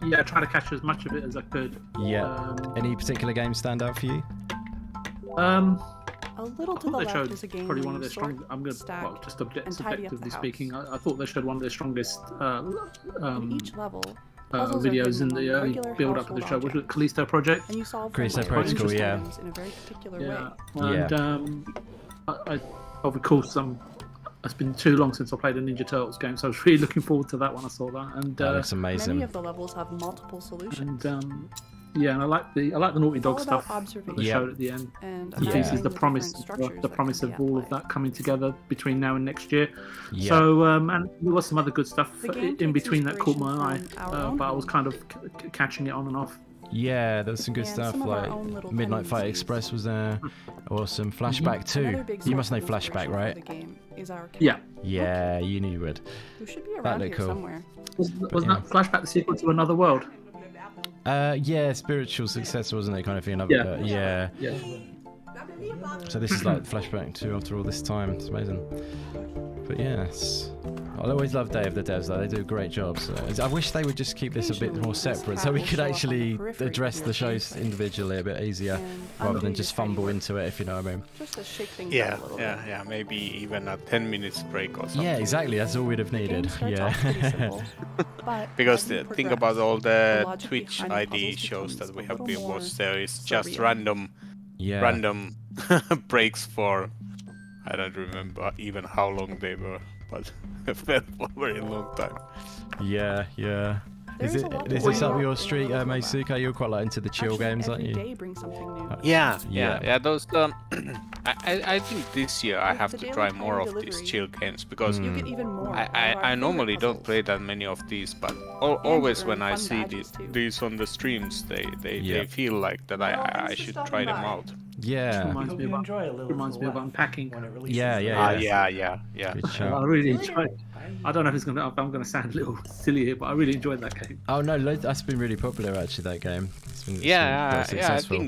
Yeah, I tried to catch as much of it as I could. Yeah. Any particular games stand out for you? A little to the left is a game probably one of their strongest. I'm going to just subjectively speaking. I thought they showed one of their strongest each level videos in the early build up to the show, which was Callisto Project. And you solve Callisto Protocol, yeah. In a very particular way. And of course, it's been too long since I played a Ninja Turtles game, so I was really looking forward to that when I saw that. And that looks amazing. Many of the levels have multiple solutions. And and I like the Naughty Dog stuff that they showed at the end. And the promise of all of that coming together between now and next year. Yeah. So and there was some other good stuff in between that caught my eye, but I was kind of catching it on and off. Yeah, there was some good stuff, like Midnight Fight Express was there. Awesome. Flashback 2. You must know Flashback, right? Yeah. Yeah, you knew you would. Who should be around here somewhere. Wasn't that Flashback the sequel to Another World? Yeah, spiritual successor, wasn't it, kind of thing? Yeah. So this is like Flashback 2 after all this time. It's amazing. But yes, I always love Day of the Devs, though. They do a great job. So I wish they would just keep this a bit more separate, so we could actually address the shows individually a bit easier, rather than just fumble into it, if you know what I mean. Just to shake things Yeah, up a little bit. yeah. Maybe even a 10 minutes break or something. Yeah, exactly. That's all we'd have needed. Yeah. Because think about all the Twitch ID shows that we have been watched. There is just random breaks for, I don't remember even how long they were, but it felt for a very long time. Yeah. Is this up your street, Meisuke? You're quite like into the chill games, aren't you? Yeah. Those. I think this year I have to try more of these chill games because I normally don't play that many of these, but always when I see these on the streams, they feel like that I should try them out. Yeah. Reminds me of unpacking. Yeah. Good show. I really enjoyed. I don't know if I'm going to sound a little silly here, but I really enjoyed that game. Oh no, that's been really popular actually. That game. It's been successful.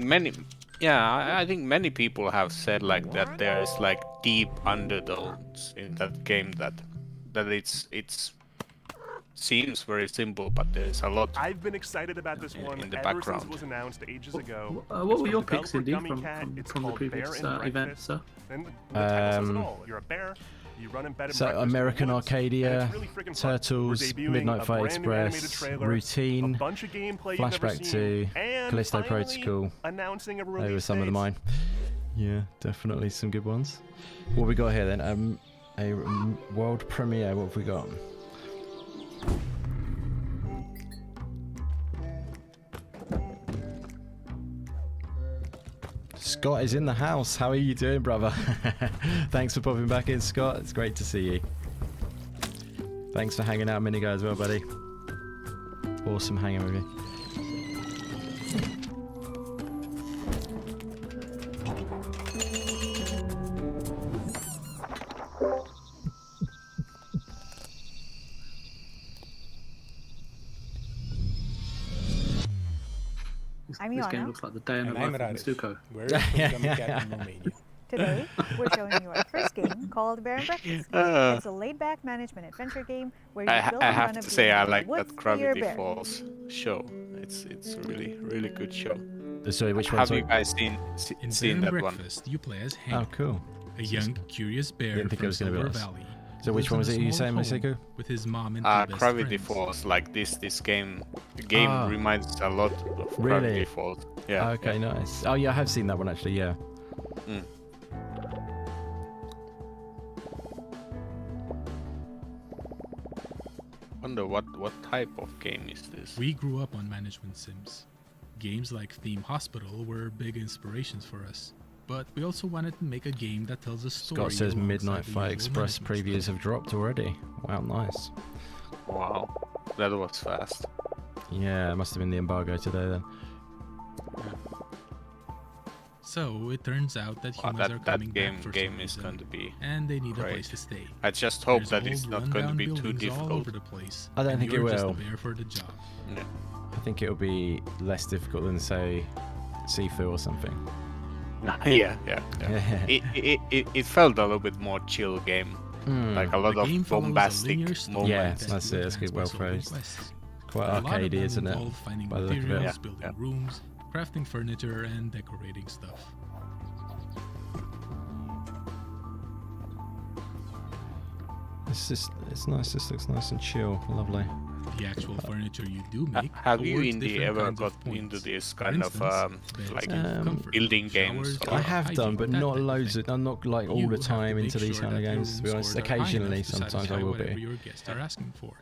I think many people have said like that. There is like deep undertones in that game that it's seems very simple, but there's a lot. I've been excited about this one in the ever background. since it was announced ages ago. What were your picks, Indy, from the previous event, sir? And the title says it all. You're a bear. You run in bed and So breakfast American for once, Arcadia, and it's really freaking fun. Turtles, We're debuting Midnight a Fight brand new animated Express, trailer, Routine, a bunch of gameplay you've never Flashback seen, 2, and Callisto finally Protocol. announcing a They were release some of date. mine. Yeah, definitely some good ones. What we got here then? A world premiere. What have we got? Scott is in the house. How are you doing, brother? Thanks for popping back in, Scott. It's great to see you. Thanks for hanging out, Minigo, as well, buddy. Awesome hanging with you. This game looks like the day in the life of Stuco. Today, we're showing you our first game called Bear and Breakfast. It's a laid-back management adventure game where you build I have to say I like that Gravity Falls show. It's a really good show. Sorry, which one? Have you guys seen that Breakfast, one? You play as Oh, Hank, cool. a young, curious bear from Silver Valley. So which one was it you saying, Maseko? With his mom and two best Gravity friends. Falls, like this game. The game reminds a lot of Gravity Falls. Yeah. Okay, nice. Oh yeah, I have seen that one actually. Yeah. Mm. Wonder what type of game is this? We grew up on management sims. Games like Theme Hospital were big inspirations for us. But we also wanted to make a game that tells a story. Scott says alongside Midnight the Fight usual Express management previews have dropped already. Wow, nice. Wow, that was fast. Yeah, it must have been the embargo today then. So it turns out that humans are coming back for game some is reason, going to be and they need great. a place to stay. I just hope There's that it's old, not going to be rundown too buildings all difficult. over the place, I don't and think it you're just will. there for the job. Yeah. I think it'll be less difficult than say Sifu or something. Yeah. It felt a little bit more chill game. Like a lot The game of follows a bombastic linear story moments. Yeah, that's it. It's good, well phrased. Quite arcadey, isn't it? Finding By the look of it. materials, building rooms, crafting furniture, and decorating stuff. It's nice. This looks nice and chill. Lovely. The actual furniture you do make. Have you awards Indy different ever kinds got of points. into this For kind of instance, like beds give comfort, building games? showers or- I have done, but not loads. I'm not like all You the have to time make into these sure kind of that your games. To be room honest, scores are high enough occasionally, to sometimes I satisfy will whatever be. your guests are asking for.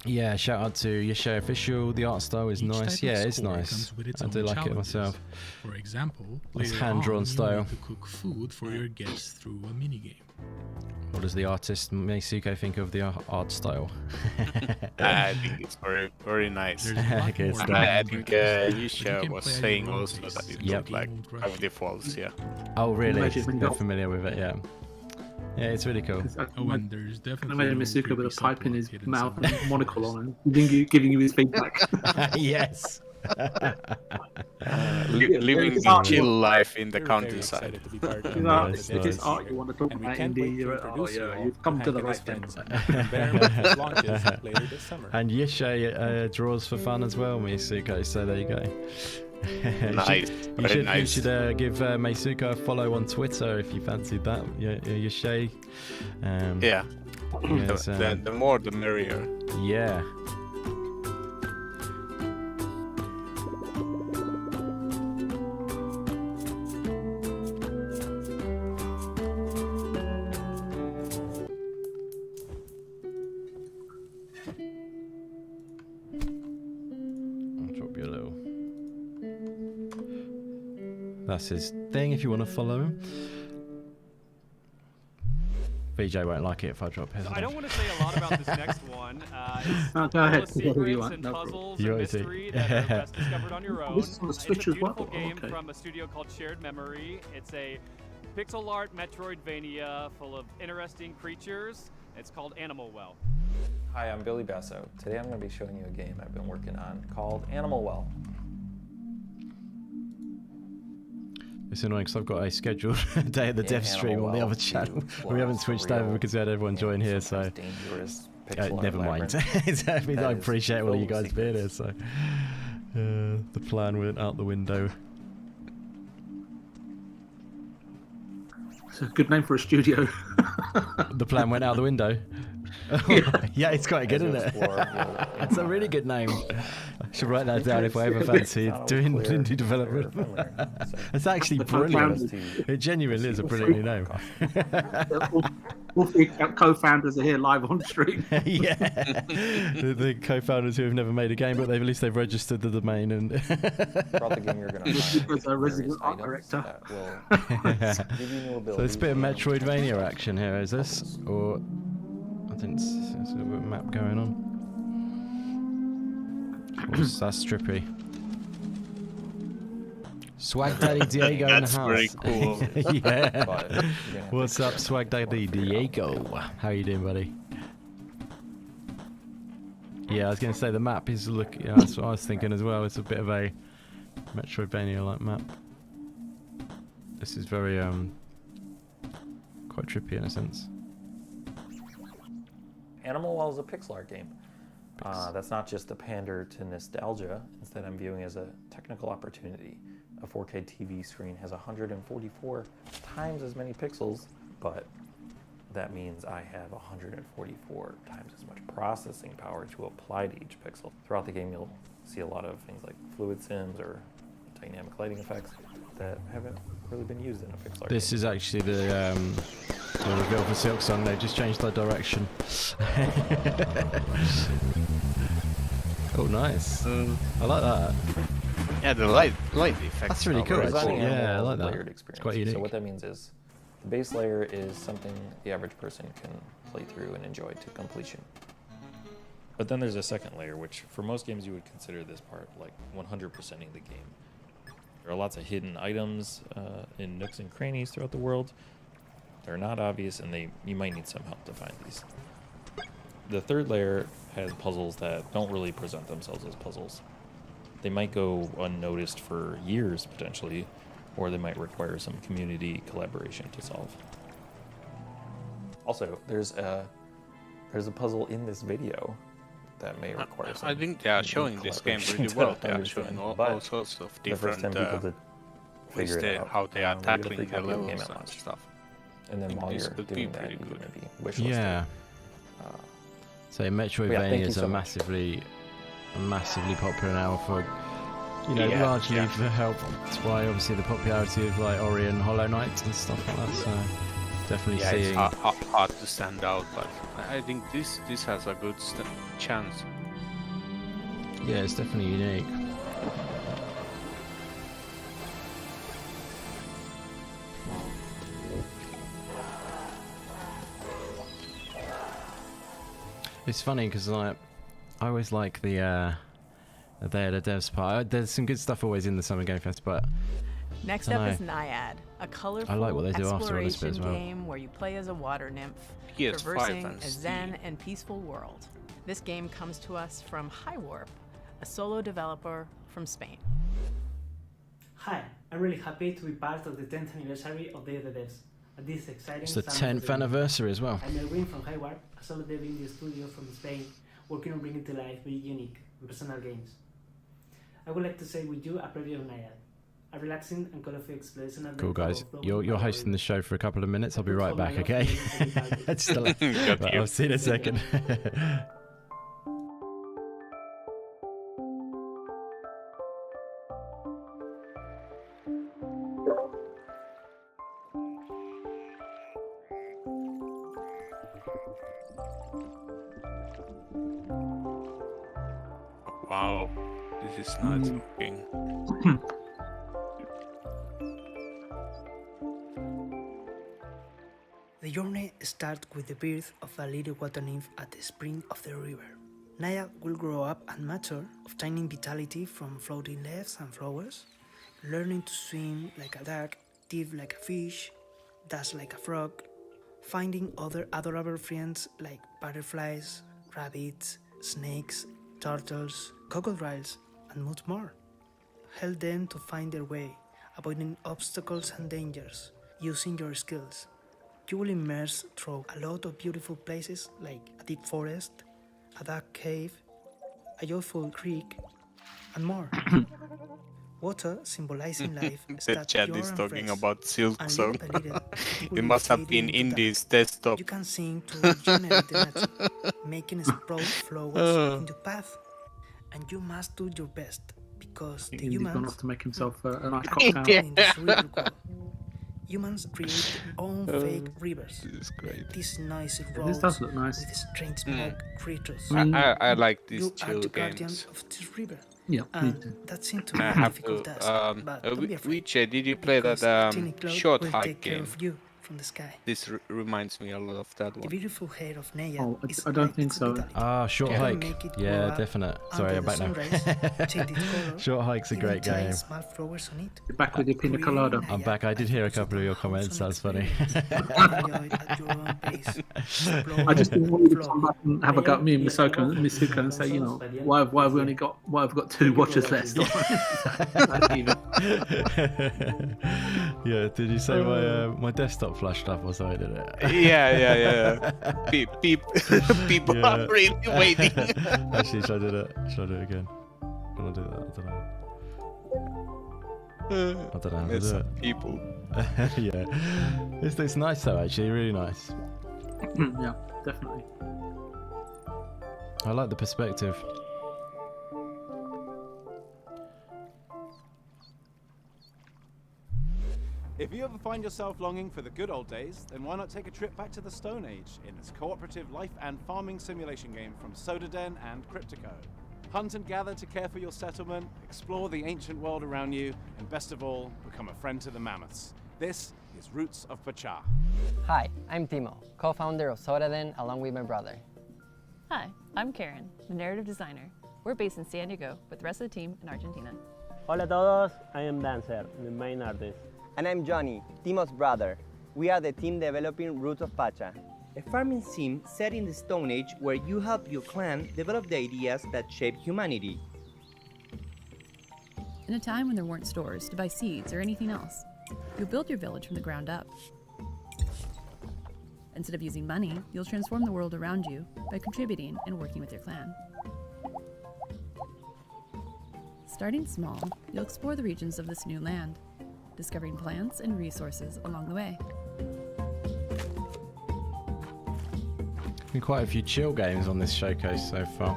Yeah, shout out to Yeshe Official. The art style is Each nice. type of Yeah, it's score nice. comes with its I do own like it challenges. myself. For example, It's later hand-drawn on, style. you need to cook food for your guests through a minigame. What does the artist Meisuke think of the art style? I think it's very nice. There's a lot Okay, more it's to nice. I the think game, but you Yusha can was play at saying your own also pace. that it Yep. looked like Won't rush Gravity you. Falls. Yeah. Oh, really? Imagine when You're you're- familiar with it, yeah. Yeah, it's really cool. Oh, and there's I definitely imagine no Masuka with a creepy pipe in subplot his hidden mouth somewhere. and a monocle on and giving you his feedback. Yes. Living the art chill you want- life in the We're very countryside. excited to be part of You the know, Nice, if it's nice. art you want to talk And we about, can't Indy, wait to you're, introduce you all you've come to the Hank right and his thing. friends when Bear and Breakfast launches later this summer. And Yeshe draws for fun as well, Meisuke, so there you go. Nice, very You nice. should give Meisuke a follow on Twitter if you fancied that. Yeshe. Yeah. Yes, The more the merrier. yeah. I'll drop you a little. That's his thing if you want to follow him. VJ won't like it if I drop his. I don't want to say a lot about this next one. It's Oh, go full ahead. of Whatever you secrets want, and no problem. puzzles You and want to? mystery that are best discovered on your own. This is on the It's a Switch as well? beautiful game Okay. from a studio called Shared Memory. It's a pixel art Metroidvania full of interesting creatures. It's called Animal Well. Hi, I'm Billy Basso. Today I'm going to be showing you a game I've been working on called Animal Well. It's annoying because I've got a scheduled day at the In dev stream Animal on the Well, other channel. you We explore haven't switched over because we had everyone join here, so sometimes dangerous pixel never mind. environment I mean, that I is appreciate all filled you with guys being here, so the plan went out the window. It's a good name for a studio. The plan went out the window. Yeah, it's quite good, isn't it? It's a really good name. I should write that down if I ever fancy doing indie development. It's actually brilliant. It genuinely is a brilliant name. All three co-founders are here live on stream. Yeah, the co-founders who have never made a game, but at least they've registered the domain and. Throughout the game, you're going to find a resident art director. Give you new abilities. So it's a bit of Metroidvania action here, is this? Or I think there's a little bit of map going on. That's trippy. Swag Daddy Diego in the house. That's very cool. Yeah. What's up, Swag Daddy Diego? How you doing, buddy? Yeah, I was going to say the map is yeah, that's what I was thinking as well. It's a bit of a Metroidvania-like map. This is very quite trippy in a sense. Animal Well is a pixel art game. That's not just a pander to nostalgia. Instead, I'm viewing as a technical opportunity. A 4K TV screen has 144 times as many pixels, but that means I have 144 times as much processing power to apply to each pixel. Throughout the game, you'll see a lot of things like fluid sims or dynamic lighting effects that haven't really been used in a pixel art This game. is actually the reveal for Silk Song. They've just changed their direction. Oh, nice. I like that. Yeah, the light effects. That's really cool. Designing Yeah, I like that. layered It's experience. quite unique. So what that means is the base layer is something the average person can play through and enjoy to completion. But then there's a second layer, which for most games you would consider this part like 100%ing the game. There are lots of hidden items in nooks and crannies throughout the world. They're not obvious, and you might need some help to find these. The third layer has puzzles that don't really present themselves as puzzles. They might go unnoticed for years, potentially, or they might require some community collaboration to solve. Also, there's a puzzle in this video that may require some I think they are showing this game really well. They are showing all sorts of different ways how they are tackling the levels and stuff. And then while you're doing that, you can maybe wish list Yeah. So Metroidvanias are massively popular now for, largely for help. That's why obviously the popularity of like Ori and Hollow Knights and stuff like that. So definitely seeing. It's hard to stand out, but I think this has a good chance. Yeah, it's definitely unique. It's funny because I always like the devs part. There's some good stuff always in the Summer Game Fest, but next up is Naiad, a colorful exploration game where you play as a water nymph, traversing a zen and peaceful world. This game comes to us from Highwater, a solo developer from Spain. Hi, I'm really happy to be part of the 10th anniversary of Day of the Devs. This exciting it's the 10th anniversary as well. I'm Erwin from Highwater, a solo dev indie studio from Spain, working on bringing to life very unique and personal games. I would like to say with you a preview of Naiad, a relaxing and colorful exploration of cool guys. You're hosting the show for a couple of minutes. I'll be right back, okay? I'll see you in a second. Wow, this is nice looking. The journey starts with the birth of a little water nymph at the spring of the river. Naiad will grow up and mature, obtaining vitality from floating leaves and flowers, learning to swim like a duck, dive like a fish, dash like a frog, finding other adorable friends like butterflies, rabbits, snakes, turtles, crocodiles, and much more. Help them to find their way, avoiding obstacles and dangers, using your skills. You will immerse through a lot of beautiful places like a deep forest, a dark cave, a joyful creek, and more. Water, symbolizing life, The chat is talking about Silk Song. It must have been Indie's desktop. You can sing to generate the magic, making sprout flowers into path, and you must do your best because the He's gone humans off to make himself a nice cocktail. in the cerebral core. Humans create their own fake rivers. This is great. These noisy This roads does look nice. with strange smoke creatures. I like these You are chill the guardian games. of this river. Yeah, And that seems to be I a have difficult to. task. But don't be afraid. Witcher, did you play because that Tiny Cloud short will hike take care game? of you from the sky. This reminds me a lot of that The one. beautiful hair of Naya Oh, is I don't like think its so. vitality. Ah, Short You can Hike. make it grow Yeah, up definite. under Sorry, I'm the back now. sunrise, change its color, Short Hike's a even great tie game. small flowers on it. You're back with your pina colada. I'm back. I did hear a couple of your comments. That's funny. Enjoy it at your own pace. I just didn't want you to come back and have a go at me and Misuka and say, you know, why have we only got 2 watchers left? Yeah, did you say my desktop flashed up or something? Did it? Yeah. People are really waiting. Actually, should I do it? Should I do it again? Can I do that? I don't know how to It's do it. people. Yeah, it's nice though. Actually, really nice. Yeah, definitely. I like the perspective. If you ever find yourself longing for the good old days, then why not take a trip back to the Stone Age in this cooperative life and farming simulation game from Sodaden and Cryptico. Hunt and gather to care for your settlement, explore the ancient world around you, and best of all, become a friend to the mammoths. This is Roots of Pacha. Hi, I'm Timo, co-founder of Sodaden along with my brother. Hi, I'm Karen, the narrative designer. We're based in San Diego with the rest of the team in Argentina. Hola a todos, I am Dancer, the main artist. And I'm Johnny, Timo's brother. We are the team developing Roots of Pacha, a farming sim set in the Stone Age where you help your clan develop the ideas that shape humanity. In a time when there weren't stores to buy seeds or anything else, you'll build your village from the ground up. Instead of using money, you'll transform the world around you by contributing and working with your clan. Starting small, you'll explore the regions of this new land, discovering plants and resources along the way. Been quite a few chill games on this showcase so far.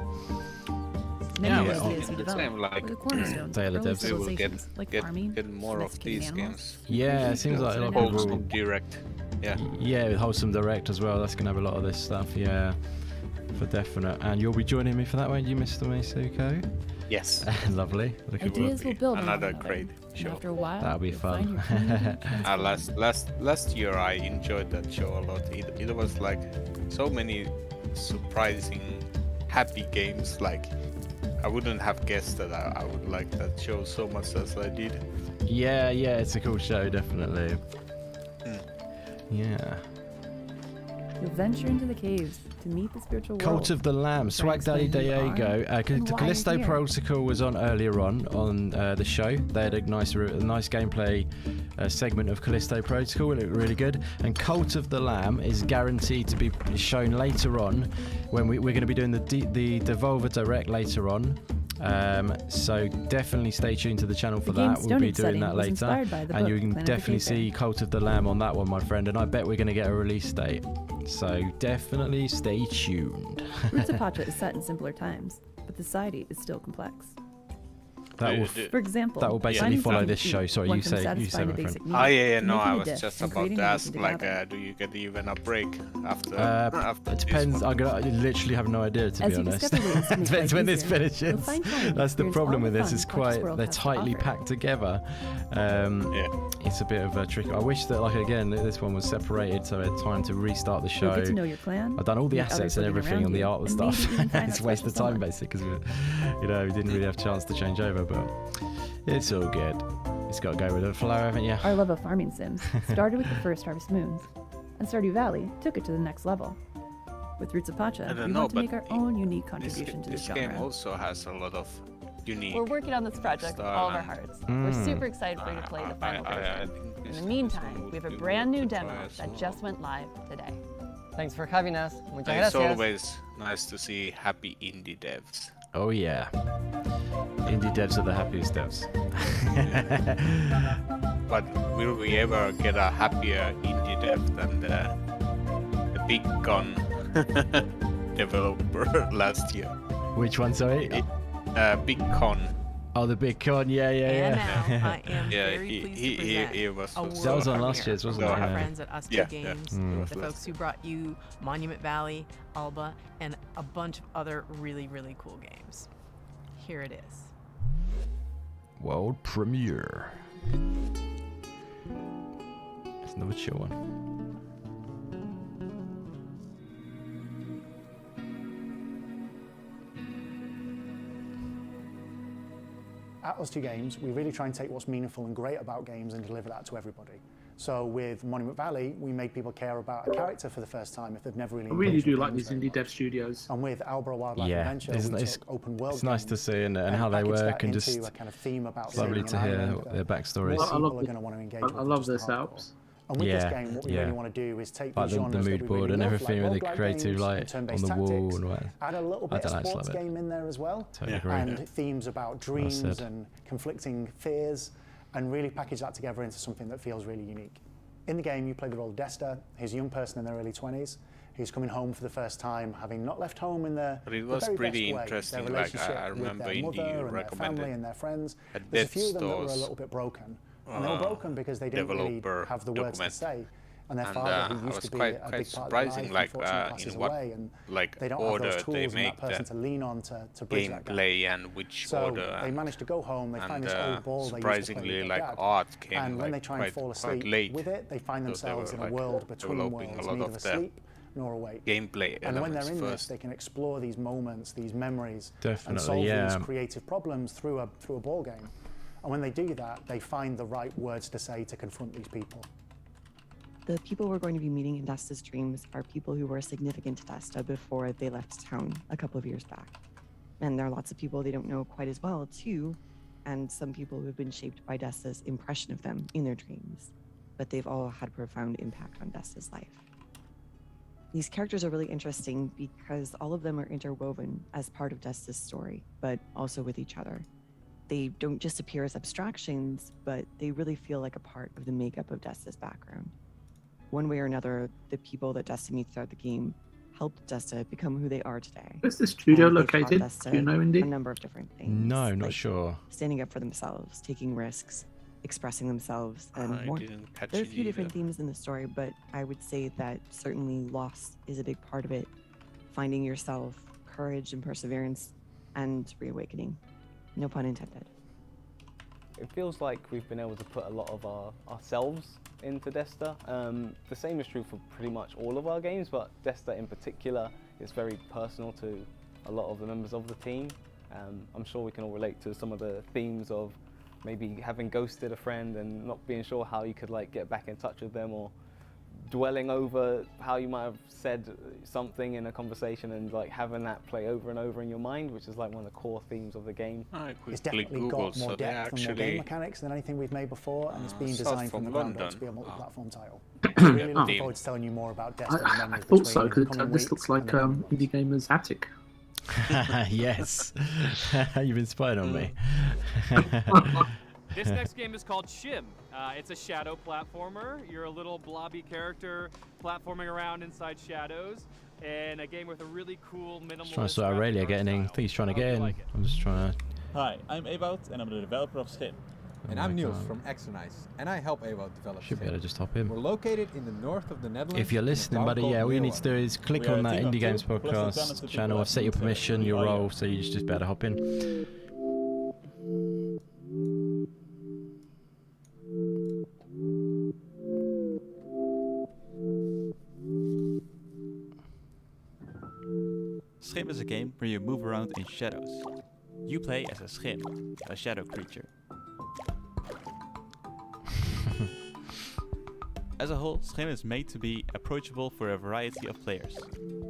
Many Yeah, of those we develop like were the cornerstones Day of of the early Devs. We will civilizations like farming, get more of domesticating these animals. games. Yeah, it seems like a lot of people. Wholesome Direct. Yeah. Yeah, with Wholesome Direct as well. That's gonna have a lot of this stuff. Yeah, for definite. And you'll be joining me for that, won't you, Mr. Misuko? Yes. Lovely. Looking forward. Ideas will build on Another one another, great and show. after a while, That'll be you'll fun. find your community Last year I enjoyed that show a lot. It was like so many surprising, happy games. Like I wouldn't have guessed that I would like that show so much as I did. Yeah, it's a cool show, definitely. Yeah. You'll venture into the caves to meet the spiritual world. Cult of the Lamb, Swag Daddy Diego. Callisto Protocol was on earlier on the show. They had a nice gameplay segment of Callisto Protocol. It looked really good. And Cult of the Lamb is guaranteed to be shown later on when we're going to be doing the Devolver Direct later on. So definitely stay tuned to the channel for that. We'll be doing that later. And you can definitely see Cult of the Lamb on that one, my friend. And I bet we're going to get a release date. So definitely stay tuned. Roots of Pacha is set in simpler times, but the society is still complex. For example, that will basically follow this show. Sorry, you say, my friend. No, I was just about to ask, like, do you get even a break after? It depends. I literally have no idea, to be honest. Depends when this finishes. That's the problem with this. It's they're tightly packed together. It's a bit of a trick. I wish that, like, again, this one was separated so I had time to restart the show. You'll get to know your clan. I've done all the assets and everything on the art and stuff. It's a waste of time, someone. basically, because we didn't really have a chance to change over. But it's all good. It's got to go with the flow, haven't you? Our love of farming sims started with the first Harvest Moons, and Stardew Valley took it to the next level. With Roots of Pacha, we want to make our own unique contribution to the genre. This game also has a lot of unique. We're working on this project with all of our hearts. We're super excited for you to play the final version. In the meantime, we have a brand new demo that just went live today. Thanks for having us. Muchas It's gracias. always nice to see happy indie devs. Oh yeah. Indie devs are the happiest devs. but will we ever get a happier indie dev than the big gun developer last year? Which one, sorry? Big Con. Oh, the big con, yeah. And now I am very pleased to present he was. That was on last year's, wasn't it? Our friends at SX2 Games, the was folks who brought you Monument Valley, Alba, and a bunch of other really, really cool games. Here it is. World premiere. It's another chill one. At SX2 Games, we really try and take what's meaningful and great about games and deliver that to everybody. So with Monument Valley, we make people care about a character for the first time if they've never really. I really do like these indie dev studios. And with Alba Wildlife Adventure, it's open world. It's nice to see and how they work and just a kind of theme about lovely to hear their backstories. I love their setups. And with this game, what we really want to do is take like the genres mood that we board really and love, everything like with the roguelike creative games light and on turn-based the wall tactics, and what. add a little bit of sports game in there as well, and themes about dreams and conflicting fears, and really package that together into something that feels really unique. In the game, you play the role of Desta. He's a young person in their early 20s who's coming home for the first time, having not left home in the But it was very pretty best way. interesting. Their Like relationship I remember with their mother and their family and their friends. There's a few of them that were a little bit broken. And they were broken because they didn't really have the words to say. And their father, who used to be a big part of their life, unfortunately passes away, and they don't have those tools and that person to lean on to bridge that gap. Gameplay and which so order. They managed to go home. They find this old ball they used to play surprisingly, with like their dad, art came and when they try and fall asleep late with it, they find themselves in a world between worlds, neither asleep nor awake. Gameplay and when they're in this, they can explore these moments, these memories, and solve these creative problems through a ball game. And when they do that, they find the right words to say to confront these people. The people we're going to be meeting in Desta's dreams are people who were significant to Desta before they left town a couple of years back. And there are lots of people they don't know quite as well, too, and some people who have been shaped by Desta's impression of them in their dreams. But they've all had profound impact on Desta's life. These characters are really interesting because all of them are interwoven as part of Desta's story, but also with each other. They don't just appear as abstractions, but they really feel like a part of the makeup of Desta's background. One way or another, the people that Desta meets throughout the game helped Desta become who they are today. Where's the studio located? Do you know, Indy? A number of different things. No, not sure. Standing up for themselves, taking risks, expressing themselves, and more. There are a few different themes in the story, but I would say that certainly loss is a big part of it. Finding yourself, courage and perseverance, and reawakening. No pun intended. It feels like we've been able to put a lot of ourselves into Desta. The same is true for pretty much all of our games, but Desta in particular is very personal to a lot of the members of the team. I'm sure we can all relate to some of the themes of maybe having ghosted a friend and not being sure how you could like get back in touch with them, or dwelling over how you might have said something in a conversation and like having that play over and over in your mind, which is like one of the core themes of the game. It's definitely got more depth and more game mechanics than anything we've made before, and it's been designed from the ground up to be a multi-platform title. I'm really looking forward to telling you more about Desta. I thought so, because this looks like Indie Gamer's attic. Yes. You've inspired on me. This next game is called Shim. It's a shadow platformer. You're a little blobby character platforming around inside shadows, and a game with a really cool minimalist. Trying to sort Aurelia getting in. I think he's trying to get in. I'm just trying to. Hi, I'm Ewout, and I'm the developer of Shim. And I'm Niels from Exernice, and I help Ewout develop. Should be able to just hop in. We're located in the north of the Netherlands. If you're listening, buddy, yeah, all you need to do is click on that Indie Games Podcast channel, set your permission, your role, so you just better hop in. Schim is a game where you move around in shadows. You play as a Schim, a shadow creature. As a whole, Schim is made to be approachable for a variety of players.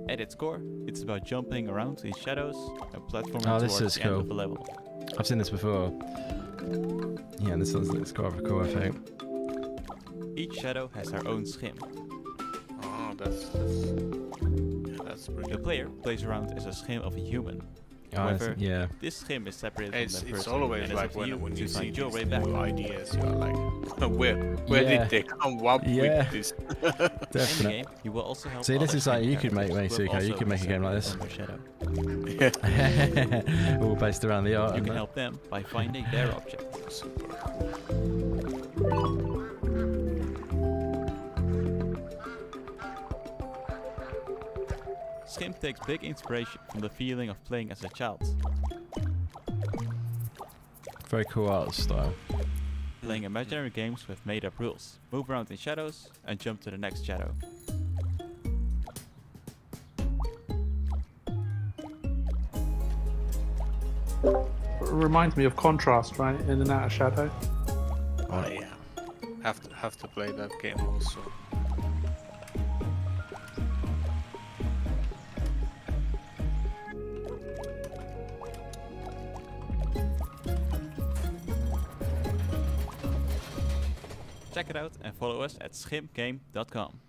At its core, it's about jumping around in shadows and platforming towards the end of a level. I've seen this before. Yeah, this looks quite cool, I think. Each shadow has her own Schim. Oh, that's pretty The player plays around as a Schim of a human. However, yeah. this game is separated It's from the first always and it's like up to you when to you see find your these way back. new ideas, you're like, where Yeah. did they come up Yeah. with this? In the Definitely. game, you will also help See, this other is like you could characters make who have Suko. You also could make a game like been this. separated from their shadow. All based around the art. You and can that. help them by finding their objects. Super Skimp takes big inspiration from the feeling of playing as a child. Very cool art style. Playing imaginary games with made-up rules. Move around in shadows and jump to the next shadow. It reminds me of Contrast, right? In and Out of Shadow. Oh yeah, have to play that game also. Check it out and follow us at skimpgame.com.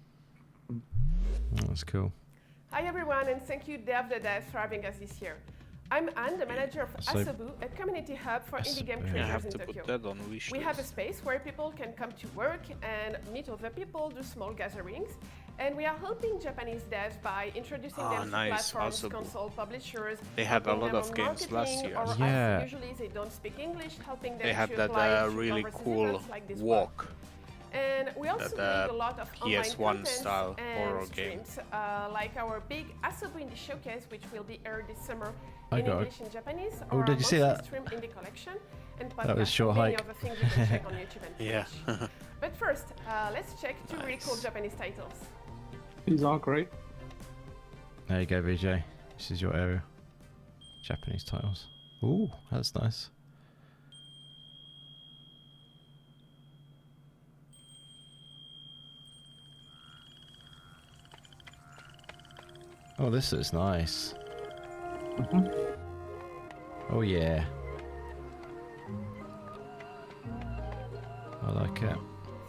That's cool. Hi everyone, and thank you Dev the Dev for having us this year. I'm Anne, the manager of Asobu, a community hub for indie game creators in Tokyo. We have a space where people can come to work and meet other people, do small gatherings, and we are helping Japanese devs by introducing them to platforms, console publishers. They had a lot of games last year. Yeah. Usually they don't speak English, helping them They had to that apply really to cool events like this one. walk. And we also That, make a lot of PS1 online style content horror and streams, like our big Asobu Indie Showcase, which will be aired this summer in English and Japanese. Oh, or did you see our that? Stream Indie Collection and That was podcast, short and many hike. other things you can check on YouTube and Yeah. Twitch. But first, let's check two really cool Japanese titles. These are great. There you go, VJ. This is your area. Japanese titles. Ooh, that's nice. Oh, this is nice. Oh yeah. I like it.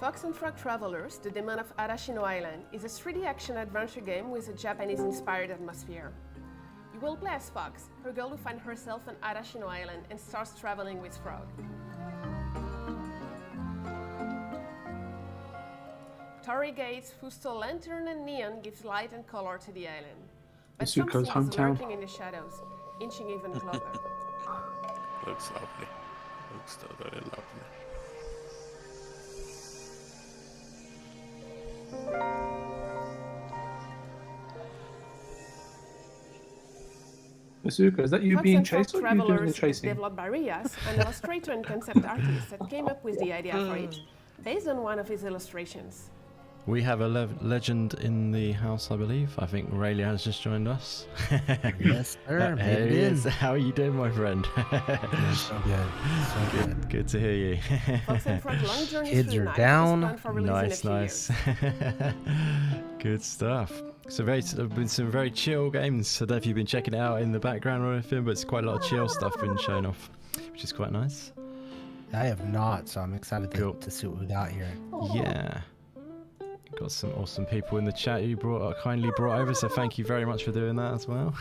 Fox and Frog Travelers, The Demon of Arashino Island, is a 3D action adventure game with a Japanese-inspired atmosphere. You will play as Fox, a girl who finds herself on Arashino Island and starts traveling with Frog. Torii Gate's Fusto lantern and neon gives light and color to the island. But Suko's something is hometown. lurking in the shadows, inching even closer. Looks lovely. Looks totally lovely. Asuka, is that you Fox being and Frog chased or you doing the Travelers is chasing? developed by Rias, an illustrator and concept artist that came up with the idea for it, based on one of his illustrations. We have a legend in the house, I believe. I think Rayleigh has just joined us. Yes, sir. There he is. How are you doing, my friend? So good. So good. Good to hear you. Fox and Frog Long Journey Kids Through are Night down. is planned for release in a Nice, few nice. years. Good stuff. So been some very chill games. I don't know if you've been checking it out in the background or anything, but it's quite a lot of chill stuff been shown off, which is quite nice. I have not, so I'm excited to see what we got here. Yeah. Got some awesome people in the chat you kindly brought over, so thank you very much for doing that as well.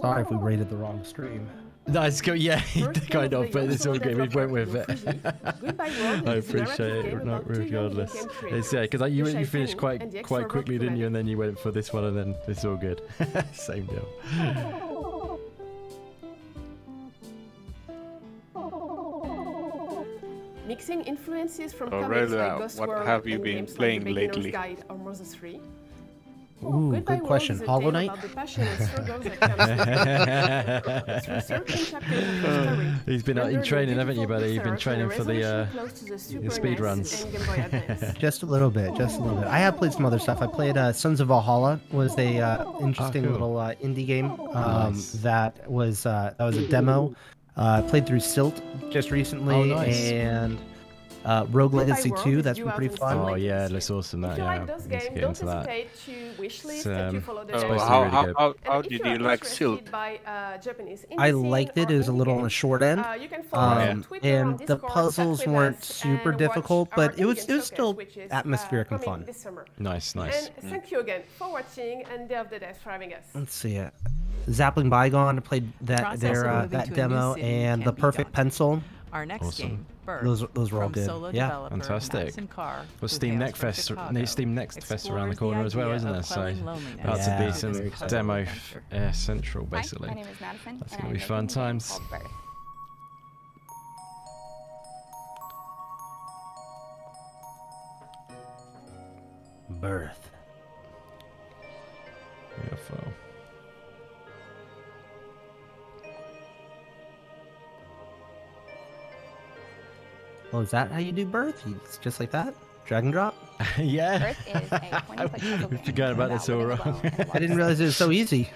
Sorry if we rated the wrong stream. Nice, go, yeah, kind of, but it's all good. We went with it. I appreciate it, not regardless. It's yeah, because you finished quite quickly, didn't you? And then you went for this one, and then it's all good. Same deal. Mixing influences from Oh, comics really? like Ghost What World have you and been games playing like The Beginner's lately? Guide or Moses 3. Ooh, Goodbye good question. World is a Hollow tale Knight? about the passion and struggles that comes through certain chapters of the story. He's been in Rendered training, haven't you, beautiful buddy? You've been pixel art training with a for the resolution close to the Super speed NES runs. and Game Boy Advance. Just a little bit, just a little bit. I have played some other stuff. I played Sons of Valhalla. Was a interesting cool. little indie game. Nice. That was a demo. Played through Silt just recently, Oh, nice. and Rogue Legacy 2, that's been pretty fun. Oh yeah, that's awesome. That, if you yeah, like those games, don't hesitate to wishlist to follow the how did you like Silk? I liked it. It was a little on the short end, and the puzzles weren't super difficult, but it was still atmospheric and fun. Nice. And thank you again for watching, and Day of the Death for having us. Let's see it. Zapping Bygone, I played that demo, and The Perfect Pencil. Our next game, those were all good. Yeah, fantastic. Well, Steam Next Fest around the corner as well, isn't there? So about to be some demo central, basically. Hi, my name is Madison. That's gonna be fun times. Birth. Beautiful. Oh, is that how you do birth? It's just like that? Drag and drop? Yeah. Birth is a 20-foot puzzle game. Forgot about this all wrong. I didn't realize it was so easy.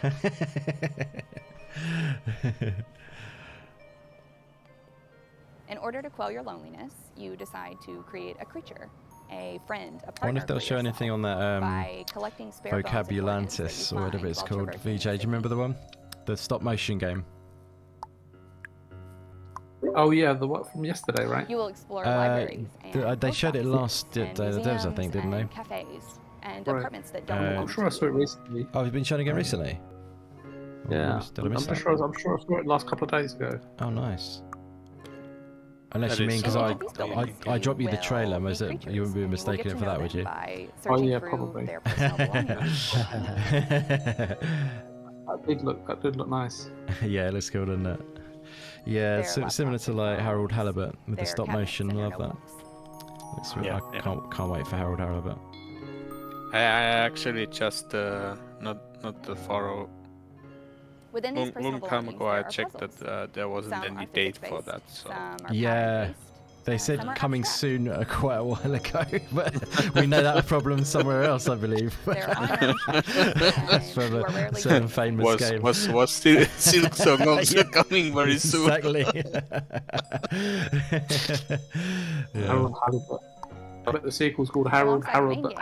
In order to quell your loneliness, you decide to create a creature, a friend, a partner. I wonder if they'll show anything on that by collecting spare Vocabulantis or whatever it's called. VJ, do you remember the one? The stop motion game. Oh yeah, the one from yesterday, right? You will explore libraries. They showed it last day of the devs, I think, didn't they? Cafes and apartments that don't belong I'm sure I saw it recently. Oh, you've been showing it again recently? Yeah. I'm sure I saw it last couple of days ago. Oh, nice. Unless you mean because I dropped you the trailer, was it? You wouldn't be mistaken it for that, would you? Oh yeah, probably. That did look nice. Yeah, it looks cool, doesn't it? Yeah, similar to like Harold Halibut with the stop motion. I love that. Looks really, I can't wait for Harold Halibut. I actually just not the far. Within these long time ago, I checked that there wasn't any date for that. So. Yeah, they said coming soon quite a while ago, but we know that problem somewhere else, I believe. From a certain famous game. Was Silk Song also coming very soon? Exactly. Harold Halibut. I bet the sequel's called Harold Halibut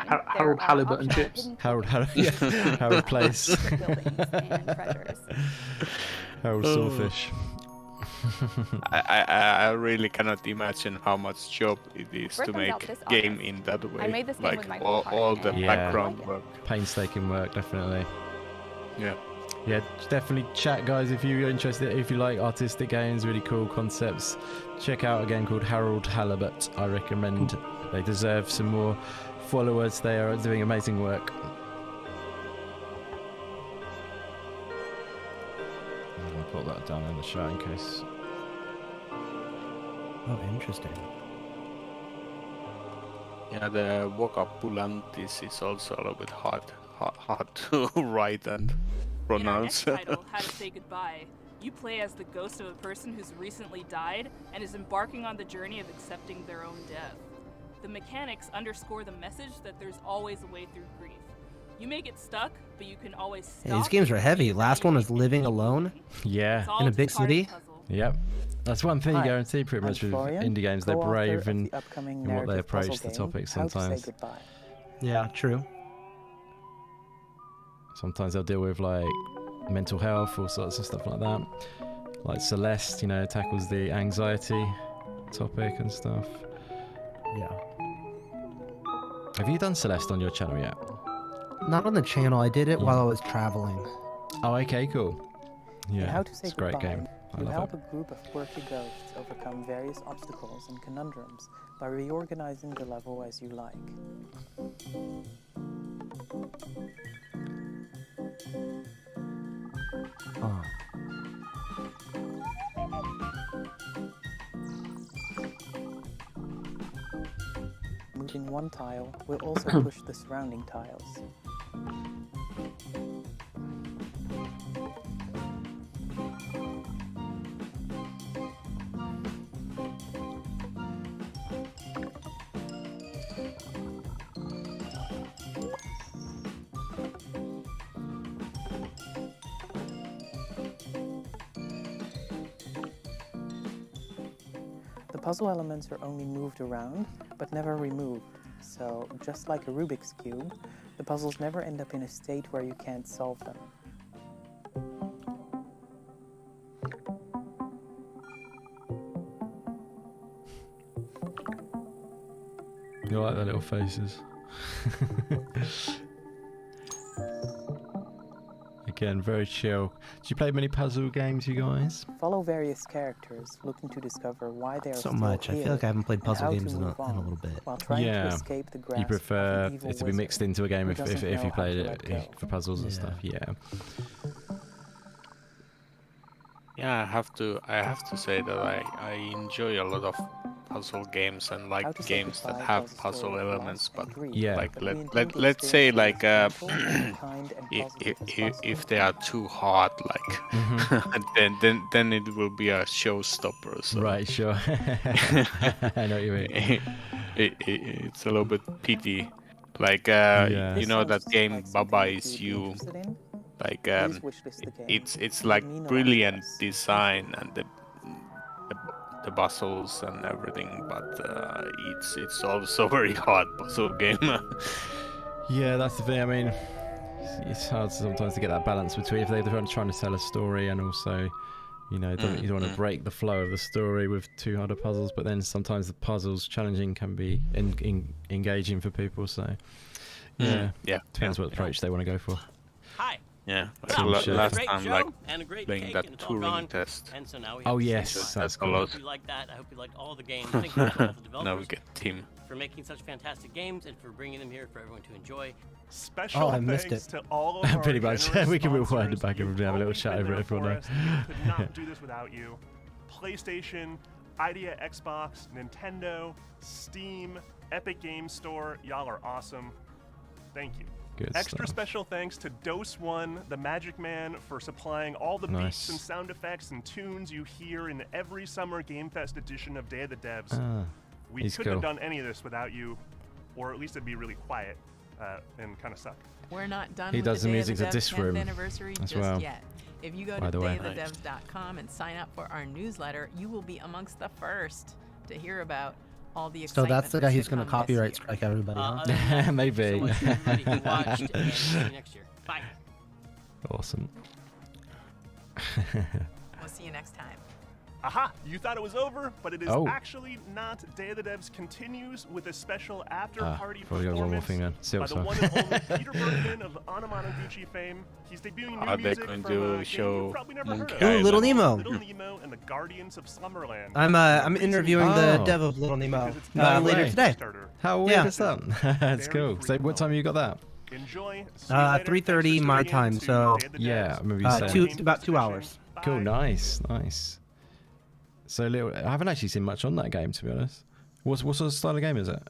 and Chips. Harold Place. Harold Sawfish. I really cannot imagine how much job it is to make game in that way. Like all the background work. Painstaking work, definitely. Yeah. Yeah, definitely chat, guys, if you're interested. If you like artistic games, really cool concepts, check out a game called Harold Halibut. I recommend. They deserve some more followers. They are doing amazing work. I'll put that down in the show in case. Oh, interesting. Yeah, the vocabulantis is also a little bit hard to write and pronounce. In our next title, How to Say Goodbye, you play as the ghost of a person who's recently died and is embarking on the journey of accepting their own death. The mechanics underscore the message that there's always a way through grief. You may get stuck, but you can always stop. Yeah, these games are heavy. Last one was Living Alone. Yeah. In a big city. Yep. That's one thing you guarantee pretty much with indie games. They're brave in what they approach the topics sometimes. Yeah, true. Sometimes they'll deal with like mental health, all sorts of stuff like that. Like Celeste, tackles the anxiety topic and stuff. Yeah. Have you done Celeste on your channel yet? Not on the channel. I did it while I was traveling. Oh, okay, cool. Yeah, it's a great game. I love help a group of quirky ghosts overcome various obstacles and conundrums by reorganizing the level as you like. Oh. Moving one tile will also push the surrounding tiles. The puzzle elements are only moved around, but never removed. So, just like a Rubik's Cube, the puzzles never end up in a state where you can't solve them. You like their little faces. Again, very chill. Did you play many puzzle games, you guys? Follow various characters, looking to discover why they are so much. I feel like I haven't played puzzle games in a little bit. Yeah. You prefer it to be mixed into a game if you played it for puzzles and stuff. Yeah. Yeah, I have to say that I enjoy a lot of puzzle games and like games that have puzzle elements, but yeah, like let's say like if they are too hard, like then it will be a showstopper. So. Right, sure. I know what you mean. It's a little bit pity, like you know that game Baba Is You. Like it's like brilliant design and the puzzles and everything, but it's also very hard puzzle game. Yeah, that's the thing. I mean, it's hard sometimes to get that balance between if they're trying to tell a story and also, you know, you don't want to break the flow of the story with too hard of puzzles. But then sometimes the puzzles challenging can be engaging for people. So yeah, depends what approach they want to go for. Hi. Yeah, last time like playing that Turing test. And so now we oh yes, that's cool. I hope you like that. I hope you liked all the games. Thank you to all the developers. Now we get Tim. For making such fantastic games and for bringing them here for everyone to enjoy. Special thanks to all of our pretty much. We can rewind it back and have a little chat over it if we want to. We could not do this without you. PlayStation, Idea Xbox, Nintendo, Steam, Epic Games Store, y'all are awesome. Thank you. Good Extra stuff. Special thanks to Dose One, the Magic Man, for supplying all the beats and sound effects and tunes you hear in every Summer Game Fest edition of Day of the Devs. We couldn't have done any of this without you, or at least it'd be really quiet and kind of suck. We're not done with the music Day of the Devs Devs 10th room anniversary as just well. yet. If you go to dayofthedevs.com and sign up for our newsletter, you will be amongst the first to hear about all the so excitement. that's the guy who's going to copyright strike everybody, huh? Maybe. So much for everybody who watched, and see you next year. Bye. Awesome. We'll see you next time. Aha! You thought it was over, but it is actually not. Day of the Devs continues with a special after-party performance by the one and only Peter Bergman of Anamanaguchi fame. He's debuting new music from a game you've probably never heard of. Ooh, Little Nemo. Little Nemo and the Guardians of Slumberland. I'm interviewing the dev of Little Nemo later today. How weird is that? That's cool. So what time have you got that? Enjoy. 3:30 my time. So yeah, maybe about 2 hours. Cool. Nice. So little, I haven't actually seen much on that game, to be honest. What sort of style of game is it?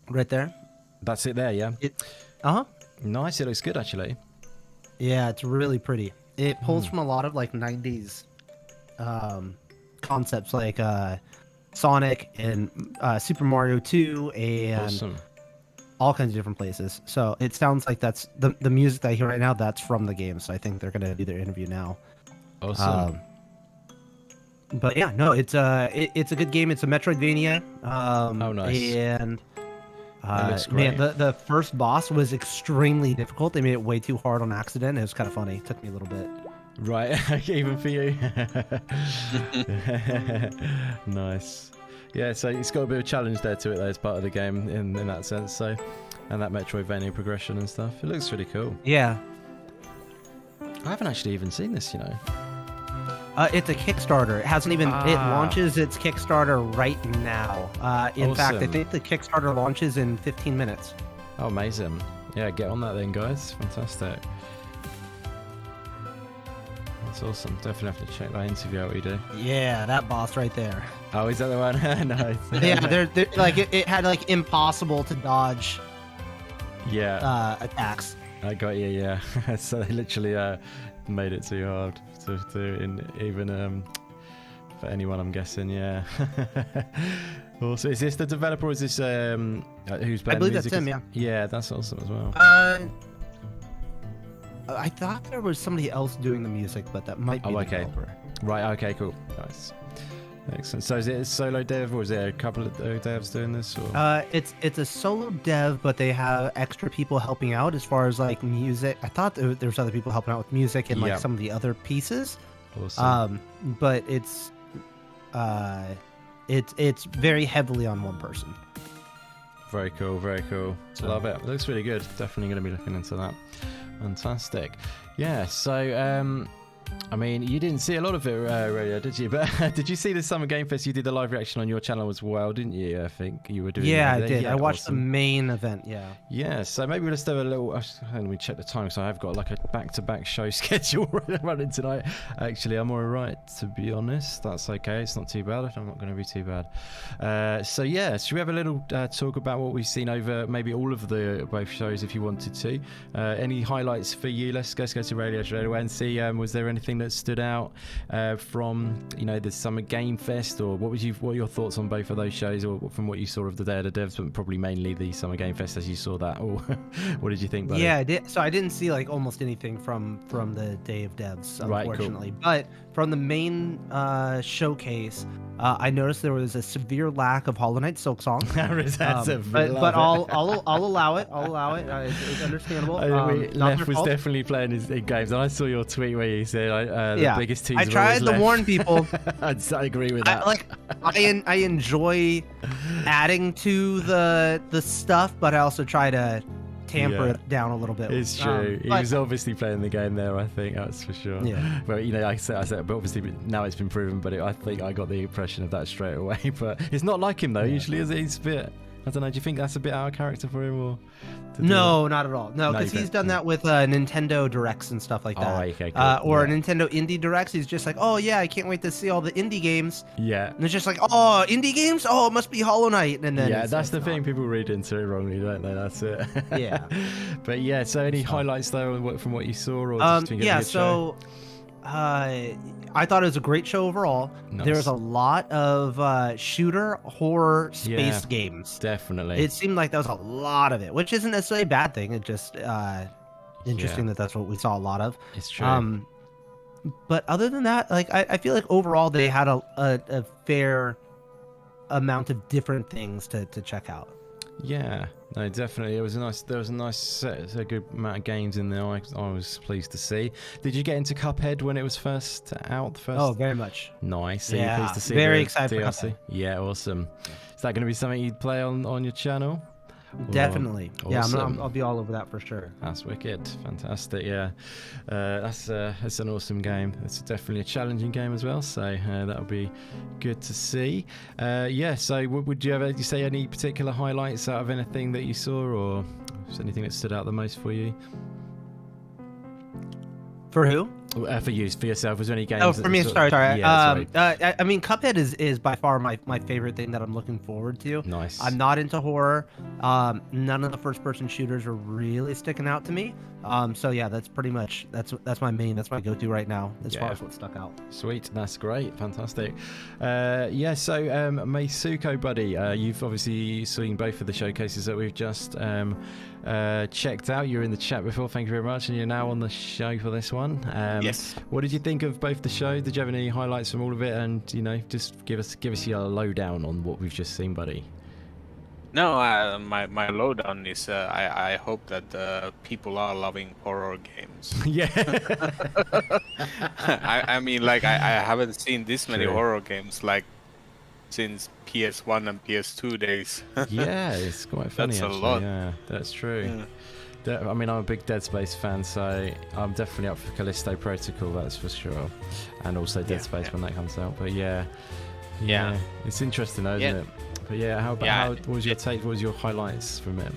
Right there. That's it there, yeah? Nice, it looks good, actually. Yeah, it's really pretty. It pulls from a lot of, like, 90s concepts, like Sonic and Super Mario 2 and all kinds of different places. So it sounds like that's the music that I hear right now, that's from the game. So I think they're going to do their interview now. Awesome. But yeah, no, it's a good game. It's a Metroidvania. Nice. And man, the first boss was extremely difficult. They made it way too hard on accident. It was kind of funny. It took me a little bit. Right, even for you. Nice. Yeah, so it's got a bit of a challenge there to it, though, as part of the game in that sense. So, and that Metroidvania progression and stuff. It looks really cool. Yeah. I haven't actually even seen this, you know. It's a Kickstarter. It hasn't even. It launches its Kickstarter right now. In fact, I think the Kickstarter launches in 15 minutes. Oh, amazing! Yeah, get on that then, guys. Fantastic. That's awesome. Definitely have to check that interview out. We do. Yeah, that boss right there. Oh, is that the one? Nice. Yeah, they're like it had like impossible to dodge. Yeah. Attacks. I got you. Yeah. So they literally made it too hard to even for anyone, I'm guessing. Yeah. Also, is this the developer or is this who's playing? I believe music? That's him. Yeah. Yeah, that's awesome as well. I thought there was somebody else doing the music, but that might be the developer. Right. Okay. Cool. Nice. Excellent. So is it a solo dev, or is there a couple of devs doing this? Or? It's a solo dev, but they have extra people helping out as far as like music. I thought there was other people helping out with music and like some of the other pieces. Awesome. But it's very heavily on one person. Very cool, very cool. Love it. Looks really good. Definitely going to be looking into that. Fantastic. Yeah, so I mean, you didn't see a lot of it, Radio, did you? But did you see the Summer Game Fest? You did the live reaction on your channel as well, didn't you? I think you were doing. Yeah, I did. Yeah, I watched the main event. Yeah. Yeah. So maybe we'll just have a little. Let me check the time. So I've got like a back-to-back show schedule running tonight. Actually, I'm all right, to be honest. That's okay. It's not too bad. I'm not going to be too bad. So yeah, should we have a little talk about what we've seen over maybe all of the both shows, if you wanted to? Any highlights for you? Let's go to Radio straight away and see. Was there anything that stood out from the Summer Game Fest, or what are your thoughts on both of those shows, or from what you saw of the Day of the Devs, but probably mainly the Summer Game Fest as you saw that? Or what did you think, buddy? Yeah, so I didn't see like almost anything from the Day of Devs, unfortunately. Right, cool. But from the main showcase, I noticed there was a severe lack of Hollow Knight Silksong. But I'll allow it. I'll allow it. It's understandable. Left was definitely playing his games, and I saw your tweet where you said the biggest teaser. I tried to warn people. I agree with that. I enjoy adding to the stuff, but I also try to tamper it down a little bit. It's true. He was obviously playing the game there, I think, that's for sure. Yeah. But I said, but obviously now it's been proven. But I think I got the impression of that straight away. But it's not like him though. Usually, is it? He's a bit. I don't know. Do you think that's a bit out of character for him, or? No, not at all. No, because he's done that with Nintendo Directs and stuff like that. Oh, okay, cool. Or Nintendo Indie Directs. He's just like, oh yeah, I can't wait to see all the indie games. Yeah. And it's just like, oh, indie games? Oh, it must be Hollow Knight. And then that's the thing. People read into it wrongly, don't they? That's it. Yeah. But yeah, so any highlights though from what you saw, or just think yeah, a good show? I thought it was a great show overall. Nice. There was a lot of shooter horror space games. Definitely. It seemed like there was a lot of it, which isn't necessarily a bad thing. It's just interesting that that's what we saw a lot of. It's true. But other than that, like I feel like overall they had a fair amount of different things to check out. Yeah, no, definitely. There was a nice set, a good amount of games in there. I was pleased to see. Did you get into Cuphead when it was first out? Oh, very much. Nice. So you're pleased to see very the excited DLC? for Cuphead. Yeah, awesome. Is that going to be something you'd play on your channel? Definitely. Awesome. Yeah, I'll be all over that for sure. That's wicked. Fantastic. Yeah, that's an awesome game. It's definitely a challenging game as well, so that'll be good to see. Yeah, so would you say any particular highlights out of anything that you saw, or is anything that stood out the most for you? For who? For yourself. Was there any games? Oh, for me, sorry. Yeah, I mean, Cuphead is by far my favorite thing that I'm looking forward to. Nice. I'm not into horror. None of the first-person shooters are really sticking out to me. So yeah, that's pretty much that's my go-to right now as far as what stuck out. Sweet, that's great, fantastic. Yeah, so Meisuko, buddy, you've obviously seen both of the showcases that we've just checked out. You were in the chat before, thank you very much, and you're now on the show for this one. Yes. What did you think of both the shows? Did you have any highlights from all of it? And just give us your lowdown on what we've just seen, buddy. No, my lowdown is I hope that people are loving horror games. Yeah. I mean, like I haven't seen this many horror games like since PS1 and PS2 days. Yeah, it's quite funny. That's actually. A lot. Yeah, that's true. Yeah. I mean, I'm a big Dead Space fan, so I'm definitely up for Callisto Protocol, that's for sure, and also Dead Space when that comes out. But yeah, it's interesting, though, isn't it? But yeah, what was your take? What was your highlights from it?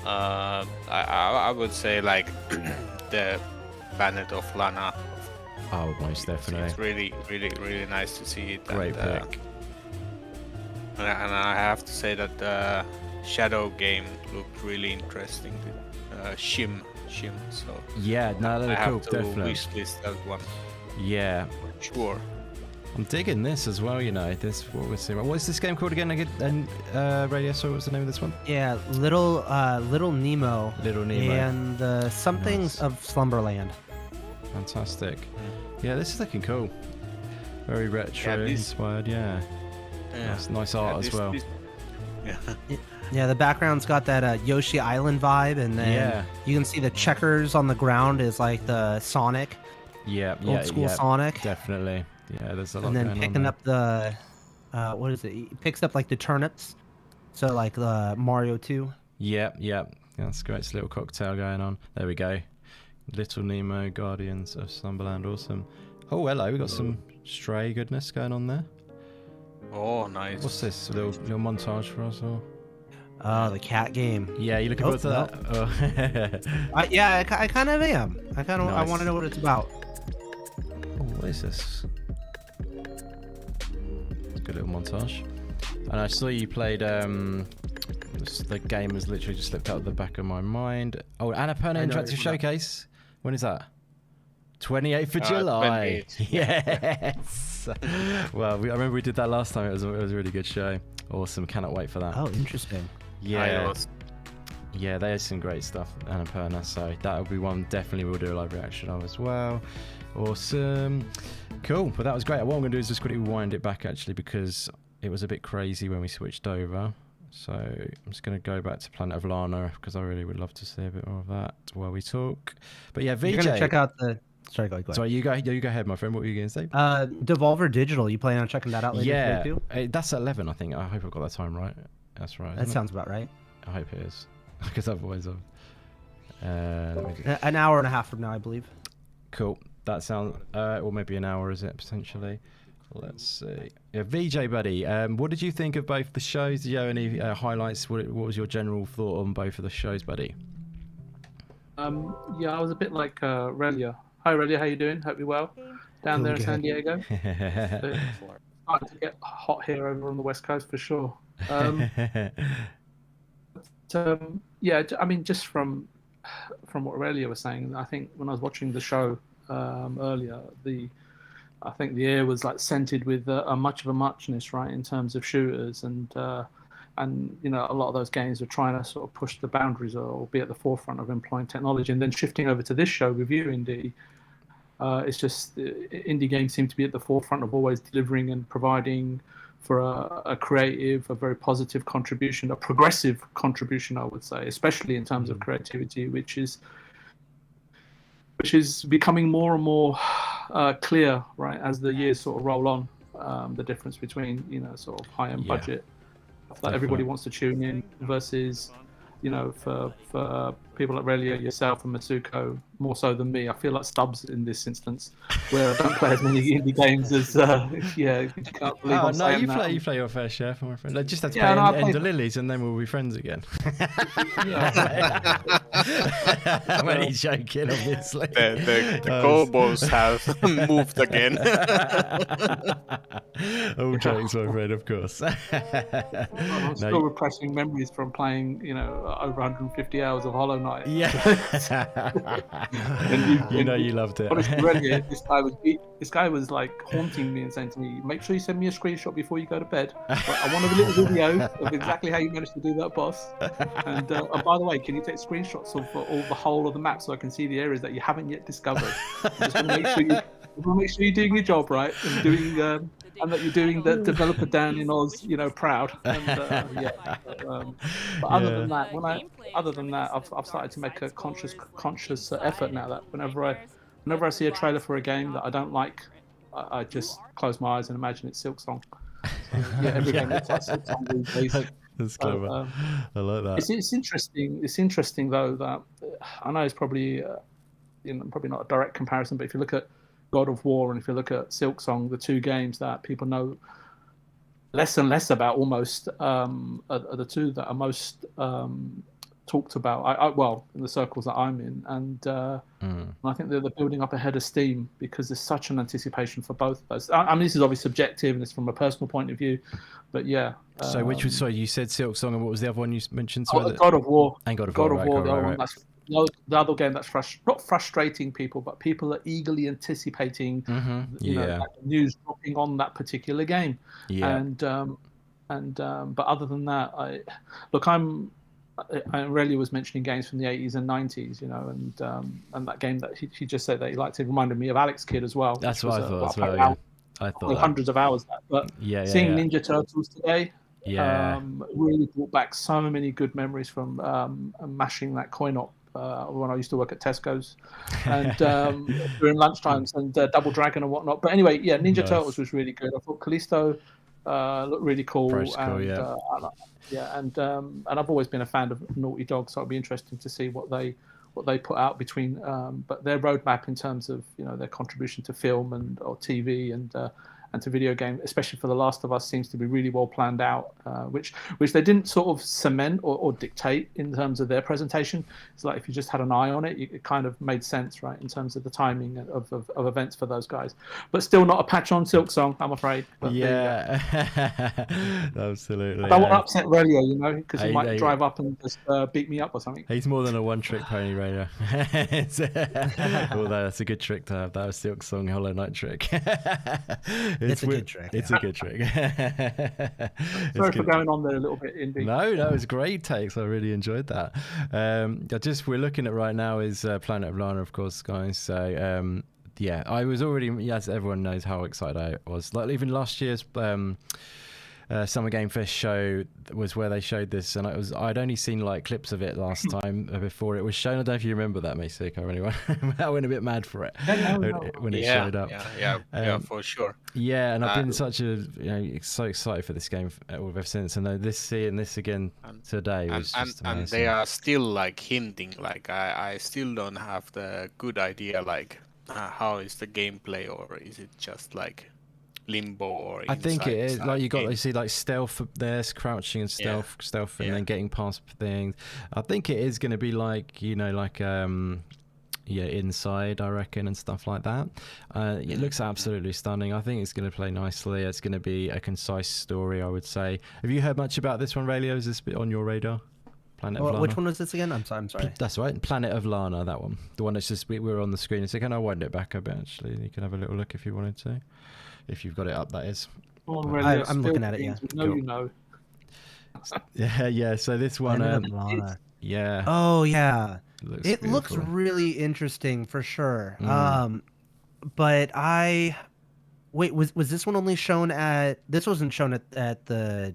I would say like the Planet of Lana. Oh, most definitely. It's really, really, really nice to see it. Great pick. And I have to say that the Shadow game looked really interesting. Shim. So yeah, no, that's cool. Definitely. I have to wishlist that one. Yeah, sure. I'm digging this as well. This what we're seeing. What's this game called again? Radio. Sorry, what's the name of this one? Yeah, Little Nemo. Little Nemo. And somethings of Slumberland. Fantastic. Yeah, this is looking cool. Very retro inspired, yeah. Nice art as well. Yeah, the background's got that Yoshi Island vibe, and then you can see the checkers on the ground is like the Sonic. Old school Sonic. Definitely. Yeah, there's a lot. And then picking up the, what is it? It picks up like the turnips, so like the Mario 2. Yeah. That's great. It's a little cocktail going on. There we go. Little Nemo, Guardians of Slumberland, awesome. Oh, hello, we got some Stray goodness going on there. Oh, nice. What's this? A little montage for us all? Oh, the cat game. Yeah, you looking forward to that? Oh. Yeah, I kind of am. I want to know what it's about. Oh, what is this? It's a good little montage. And I saw you played. The game has literally just slipped out of the back of my mind. Oh, Annapurna Interactive Showcase. When is that? 28th of July. 28th. Yes. Well, I remember we did that last time. It was a really good show. Awesome. Cannot wait for that. Oh, interesting. Yeah. Yeah, there's some great stuff, Annapurna. So that'll be one definitely we'll do a live reaction of as well. Awesome. Cool. But that was great. What I'm going to do is just quickly wind it back actually because it was a bit crazy when we switched over. So I'm just going to go back to Planet of Lana because I really would love to see a bit more of that while we talk. But yeah, VJ. You're going to check out the... Sorry, go ahead. Sorry, you go ahead, my friend. What were you going to say? Devolver Digital. You plan on checking that out later today too? That's at 11, I think. I hope I've got that time right. That's right. That sounds about right. I hope it is. Because otherwise an hour and a half from now, I believe. Cool. That sounds... or maybe an hour, is it, potentially? Let's see. Yeah, VJ buddy, what did you think of both the shows? Did you have any highlights? What was your general thought on both of the shows, buddy? Yeah, I was a bit like Relia. Hi Relia, how you doing? Hope you're well. Down there in San Diego. It's starting to get hot here over on the West Coast for sure. Yeah, I mean, just from what Relia was saying, I think when I was watching the show earlier, I think the air was like scented with a much of a muchness, right, in terms of shooters, and you know, a lot of those games are trying to sort of push the boundaries or be at the forefront of employing technology. And then shifting over to this show with you, Indy, it's just indie games seem to be at the forefront of always delivering and providing for a creative, a very positive contribution, a progressive contribution, I would say, especially in terms of creativity, which is becoming more and more clear, right, as the years sort of roll on. The difference between, you know, sort of high-end budget that everybody wants to tune in versus, you know, for people like Relia, yourself, and Masuko, more so than me. I feel like Stubbs in this instance, where I don't play as many indie games as you can't believe I'm saying that. You play your fair share, my friend. I just have to play Ender Lilies, and then we'll be friends again. I'm only joking, obviously. The goalposts have moved again. All jokes, my friend, of course. I'm still repressing memories from playing, you know, over 150 hours of Hollow Knight. Yeah. You know you loved it. Honestly, really, this guy was like haunting me and saying to me, make sure you send me a screenshot before you go to bed. I want a little video of exactly how you managed to do that, boss. And by the way, can you take screenshots of all the whole of the map so I can see the areas that you haven't yet discovered? Just want to make sure you're doing your job right and doing and that you're doing the developer Dan in Oz, you know, proud. And, but other than that, I've started to make a conscious effort now that whenever I see a trailer for a game that I don't like, I just close my eyes and imagine it's Silksong. So, yeah, every game looks like Silksong these days. That's clever. I like that. It's interesting. It's interesting though that I know it's probably probably not a direct comparison, but if you look at God of War and if you look at Silksong, the two games that people know less and less about almost are the two that are most talked about. Well, in the circles that I'm in, and I think they're building up ahead of steam because there's such an anticipation for both of those. I mean, this is obviously subjective and it's from a personal point of view, but yeah. So which was, sorry, you said Silksong, and what was the other one you mentioned? God of War. And God of War, right. The other game that's not frustrating people, but people are eagerly anticipating you know, that news dropping on that particular game. Yeah. But other than that, I really was mentioning games from the 80s and 90s, you know, and that game that he just said that he liked, it reminded me of Alex Kidd as well. That's what I thought as well. Yeah. I thought hundreds of hours. But seeing Ninja Turtles today, really brought back so many good memories from mashing that coin op when I used to work at Tesco's and during lunchtimes and Double Dragon and whatnot. But anyway, Ninja Turtles was really good. I thought Callisto looked really cool. And I've always been a fan of Naughty Dog, so it'll be interesting to see what they put out between. But their roadmap in terms of their contribution to film or TV and to video game, especially for The Last of Us, seems to be really well planned out, which they didn't sort of cement or dictate in terms of their presentation. It's like if you just had an eye on it, it kind of made sense, right, in terms of the timing of events for those guys. But still not a patch on Silksong, I'm afraid. But absolutely. I don't want to upset Relio, because he might drive up and just beat me up or something. He's more than a one-trick pony, Relio. Although that's a good trick to have. That was Silksong Hollow Knight trick. It's a good trick. It's a good trick. Sorry for going on there a little bit, Indy. No, it's great takes. I really enjoyed that. We're looking at right now is Planet of Lana, of course, guys. So I was already, as everyone knows, how excited I was. Like even last year's Summer Game Fest show was where they showed this, and I'd only seen like clips of it last time before it was shown. I don't know if you remember that, Masika, or anyone. I went a bit mad for it when it showed up. Yeah, for sure. Yeah, and I've been so excited for this game ever since, and seeing this again today was just amazing. And they are still like hinting, like I still don't have the good idea, like how is the gameplay, or is it just like limbo or I think it is like you see like stealth there's crouching and stealth and then getting past things. I think it is going to be like inside, I reckon, and stuff like that. It looks absolutely stunning. I think it's going to play nicely. It's going to be a concise story, I would say. Have you heard much about this one, Raylio? Is this on your radar? Planet of Lana. Which one was this again? I'm sorry. That's right. Planet of Lana, that one. The one that's just we were on the screen. It's can I wind it back a bit, actually? You can have a little look if you wanted to. If you've got it up, that is. I'm looking at it, yeah. Cool. Yeah. So this one, yeah. Oh, yeah. It looks really interesting for sure. But was this one only shown at? This wasn't shown at the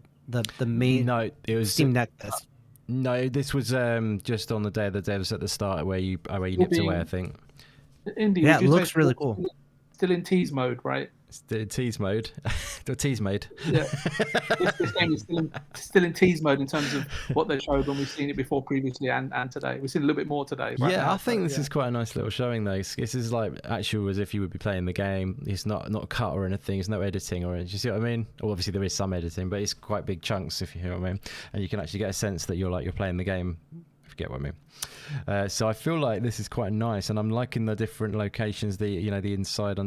main. No, it was Steam Next Fest. No, this was just on the day of the devs at the start where you nipped away, I think. Indeed, yeah, it looks really cool. Still in tease mode, right? Still tease mode. Tease mode. Yeah. This game is still in tease mode in terms of what they showed when we've seen it before previously and today. We've seen a little bit more today. Right now, I think this is quite a nice little showing though. This is like actual as if you would be playing the game. It's not cut or anything. There's no editing or anything. You see what I mean? Well, obviously there is some editing, but it's quite big chunks, if you hear what I mean. And you can actually get a sense that you're playing the game. If you get what I mean. So I feel like this is quite nice, and I'm liking the different locations. The inside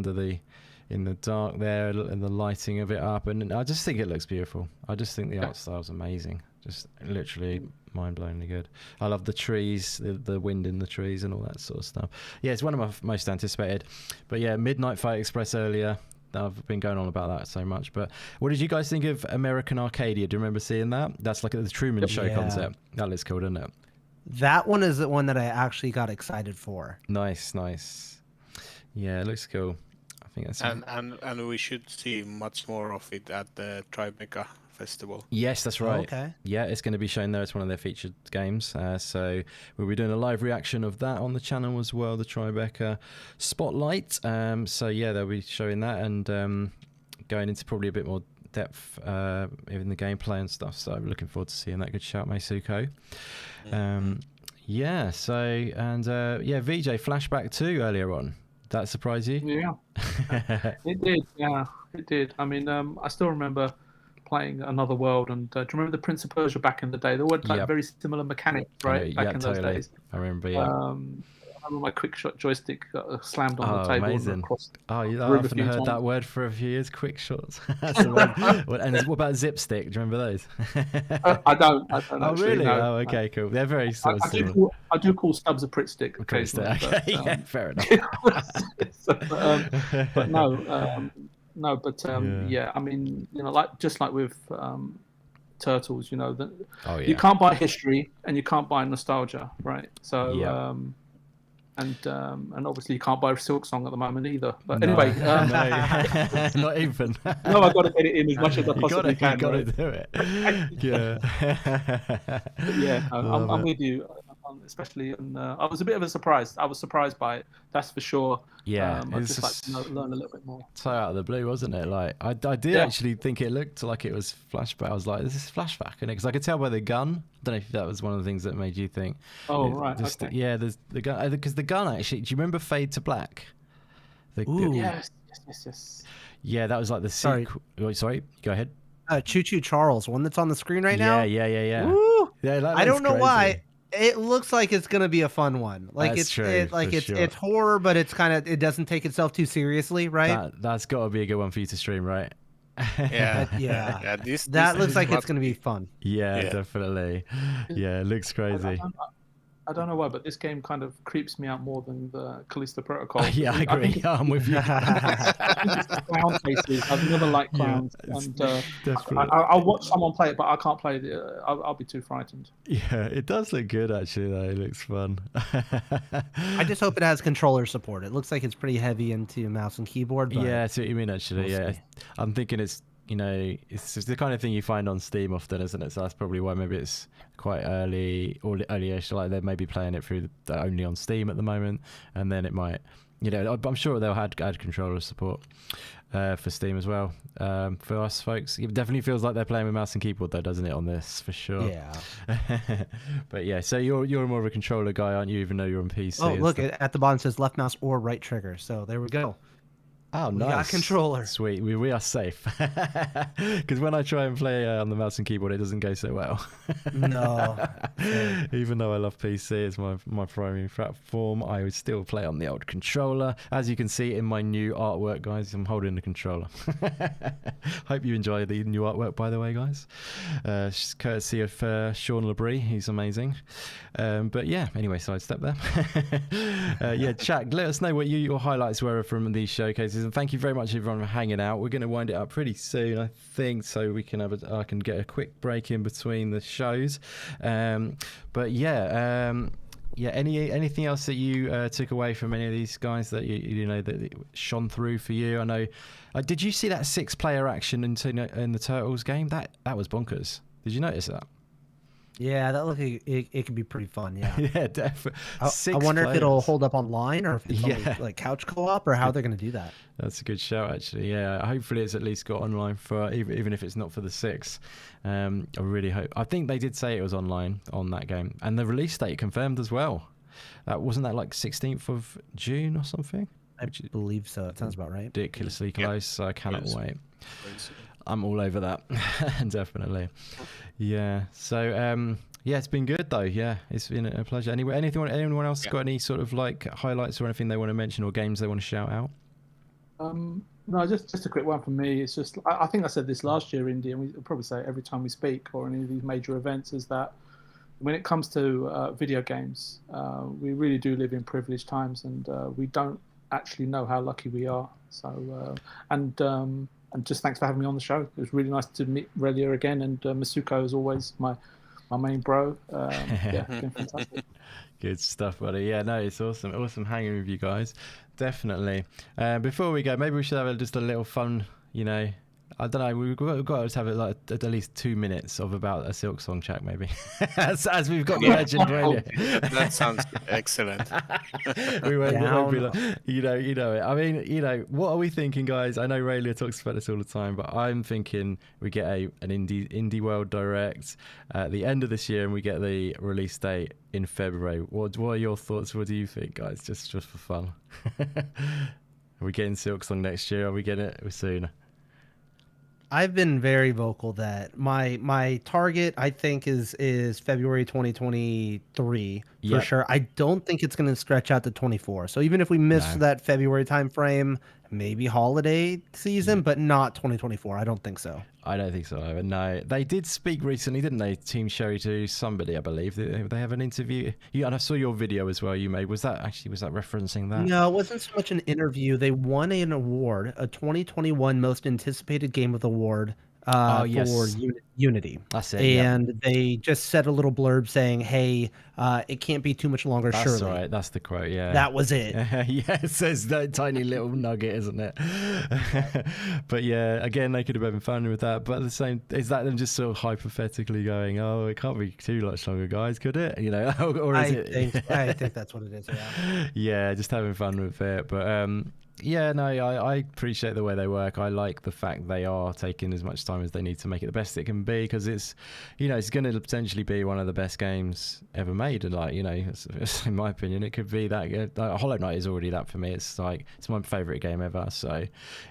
in the dark there, and the lighting of it up, and I just think it looks beautiful. I just think the art style is amazing, just literally mind-blowingly good. I love the trees, the wind in the trees and all that sort of stuff. Yeah, it's one of my most anticipated. But yeah, Midnight Fight Express earlier, I've been going on about that so much. But what did you guys think of American Arcadia? Do you remember seeing that? That's like the Truman Show concept. That looks cool, doesn't it? That one is the one that I actually got excited for. Nice. Yeah, it looks cool. And we should see much more of it at the Tribeca Festival. Yes, that's right. Oh, okay. Yeah, it's going to be shown there. It's one of their featured games. So we'll be doing a live reaction of that on the channel as well, the Tribeca Spotlight. So yeah, they'll be showing that and going into probably a bit more depth in the gameplay and stuff. So I'm looking forward to seeing that. Good shout, Meisuko. Yeah, so, and VJ Flashback 2 earlier on. That surprise you? Yeah, it did. Yeah, it did. I mean, I still remember playing Another World, and do you remember the Prince of Persia back in the day? There were very similar mechanics, right? Back in those days. I remember. Yeah. I remember my quick shot joystick got slammed on the table. Amazing. I haven't heard that word for a few years. Quick shots. And what about Zipstick? Do you remember those? I don't. Oh, really? No. Oh, okay, cool. They're very sort of similar. I do call stubs a Pritt stick occasionally. Okay, yeah, fair enough. But no. Yeah, I mean, just like with Turtles, you can't buy history and you can't buy nostalgia, right? So And obviously you can't buy Silksong at the moment either. But anyway, not even. No, I've got to get it in as much as I possibly can. You got to do it. Yeah. I'm with you, especially. I was a bit of a surprise. I was surprised by it. That's for sure. Yeah, I just like to learn a little bit more. So out of the blue, wasn't it? Like I did actually think it looked like it was flashback. I was like, this is flashback, isn't it? Because I could tell by the gun. I don't know if that was one of the things that made you think. Oh, right. Okay. Yeah, there's the gun. Because the gun actually. Do you remember Fade to Black? Yes. Yeah, that was like the sequel. Sorry, go ahead. Choo Choo Charles, one that's on the screen right now. Yeah. Woo! Yeah, I don't know why. It looks like it's gonna be a fun one. Like that's true, it's horror, but it's kind of it doesn't take itself too seriously, right? That's got to be a good one for you to stream, right? Yeah. This looks like it's gonna be fun. Yeah, definitely. Yeah, it looks crazy. I don't know why, but this game kind of creeps me out more than the Callisto Protocol. Yeah, I agree. I'm with you. Clown faces. I've never liked clowns, and I'll watch someone play it, but I can't play it. I'll be too frightened. Yeah, it does look good actually. Though it looks fun. I just hope it has controller support. It looks like it's pretty heavy into mouse and keyboard. But yeah, I see what you mean. Actually, I'm thinking it's it's the kind of thing you find on Steam often, isn't it? So that's probably why maybe it's quite early or early-ish. Like they may be playing it through only on Steam at the moment, and then it might, I'm sure they'll add controller support for Steam as well. For us folks, it definitely feels like they're playing with mouse and keyboard though, doesn't it? On this for sure. Yeah. But yeah, so you're more of a controller guy, aren't you? Even though you're on PC. Oh, look at the bottom it says left mouse or right trigger. So there we go. Oh, nice. We got a controller. Sweet. We are safe. Because when I try and play on the mouse and keyboard, it doesn't go so well. No. Even though I love PC as my primary platform, I would still play on the old controller. As you can see in my new artwork, guys, I'm holding the controller. Hope you enjoy the new artwork, by the way, guys. Courtesy of Sean Labrie. He's amazing. But yeah, anyway, sidestep there. Chat, let us know what your highlights were from these showcases. And thank you very much everyone for hanging out. We're going to wind it up pretty soon, I think, so we can I can get a quick break in between the shows. But anything else that you took away from any of these guys that that shone through for you? I know. Did you see that 6-player action in the Turtles game? That was bonkers. Did you notice that? Yeah, that looked like it could be pretty fun. Yeah, yeah, definitely. I wonder if it'll hold up online or if it's only, like couch co-op or how they're going to do that. That's a good shout, actually. Yeah, hopefully it's at least got online for even if it's not for the 6. I really hope. I think they did say it was online on that game, and the release date confirmed as well. Wasn't that like 16th of June or something? I believe so. It sounds about right. Ridiculously close. So I cannot wait. I'm all over that. Definitely. Yeah. So, it's been good though. Yeah, it's been a pleasure. Anyone else got any sort of like highlights or anything they want to mention or games they want to shout out? No, just a quick one from me. It's just, I think I said this last year, Indy, and we probably say it every time we speak or any of these major events, is that when it comes to video games, we really do live in privileged times, and we don't actually know how lucky we are. So, and just thanks for having me on the show. It was really nice to meet Relia again, and Masuko is always my main bro. It's been fantastic. Good stuff, buddy. Yeah, no, it's awesome hanging with you guys. Definitely. Before we go, maybe we should have just a little fun, I don't know. We've got to have it like at least 2 minutes of about a Silksong chat, maybe. as we've got the legend radio. That sounds excellent. We won't be like, you know it. I mean, what are we thinking, guys? I know Raylia talks about this all the time, but I'm thinking we get an Indie World Direct at the end of this year, and we get the release date in February. What are your thoughts? What do you think, guys? Just for fun. Are we getting Silksong next year? Are we getting it sooner? I've been very vocal that my target, I think, is February 2023 for sure. I don't think it's going to stretch out to 24. So even if we miss that February time frame, maybe holiday season, but not 2024. I don't think so. I don't think so either. No, they did speak recently, didn't they? Team Sherry to somebody, I believe. They have an interview. And I saw your video as well. You made. Was that referencing that? No, it wasn't so much an interview. They won an award, a 2021 Most Anticipated Game of the Award for Unity. That's it. And they just said a little blurb saying, "Hey, it can't be too much longer." That's surely. right. That's the quote. Yeah. That was it. Yeah, it says that tiny little nugget, isn't it? But yeah, again, they could have been fun with that. But at the same, is that them just sort of hypothetically going, "Oh, it can't be too much longer, guys, could it?" You know, or is I think that's what it is. Yeah. Yeah, just having fun with it. But yeah, no, I appreciate the way they work. I like the fact they are taking as much time as they need to make it the best it can be, because it's, you know, it's going to potentially be one of the best games ever made. And like, you know, in my opinion, it could be that. Hollow Knight is already that for me. It's like, it's my favorite game ever. So,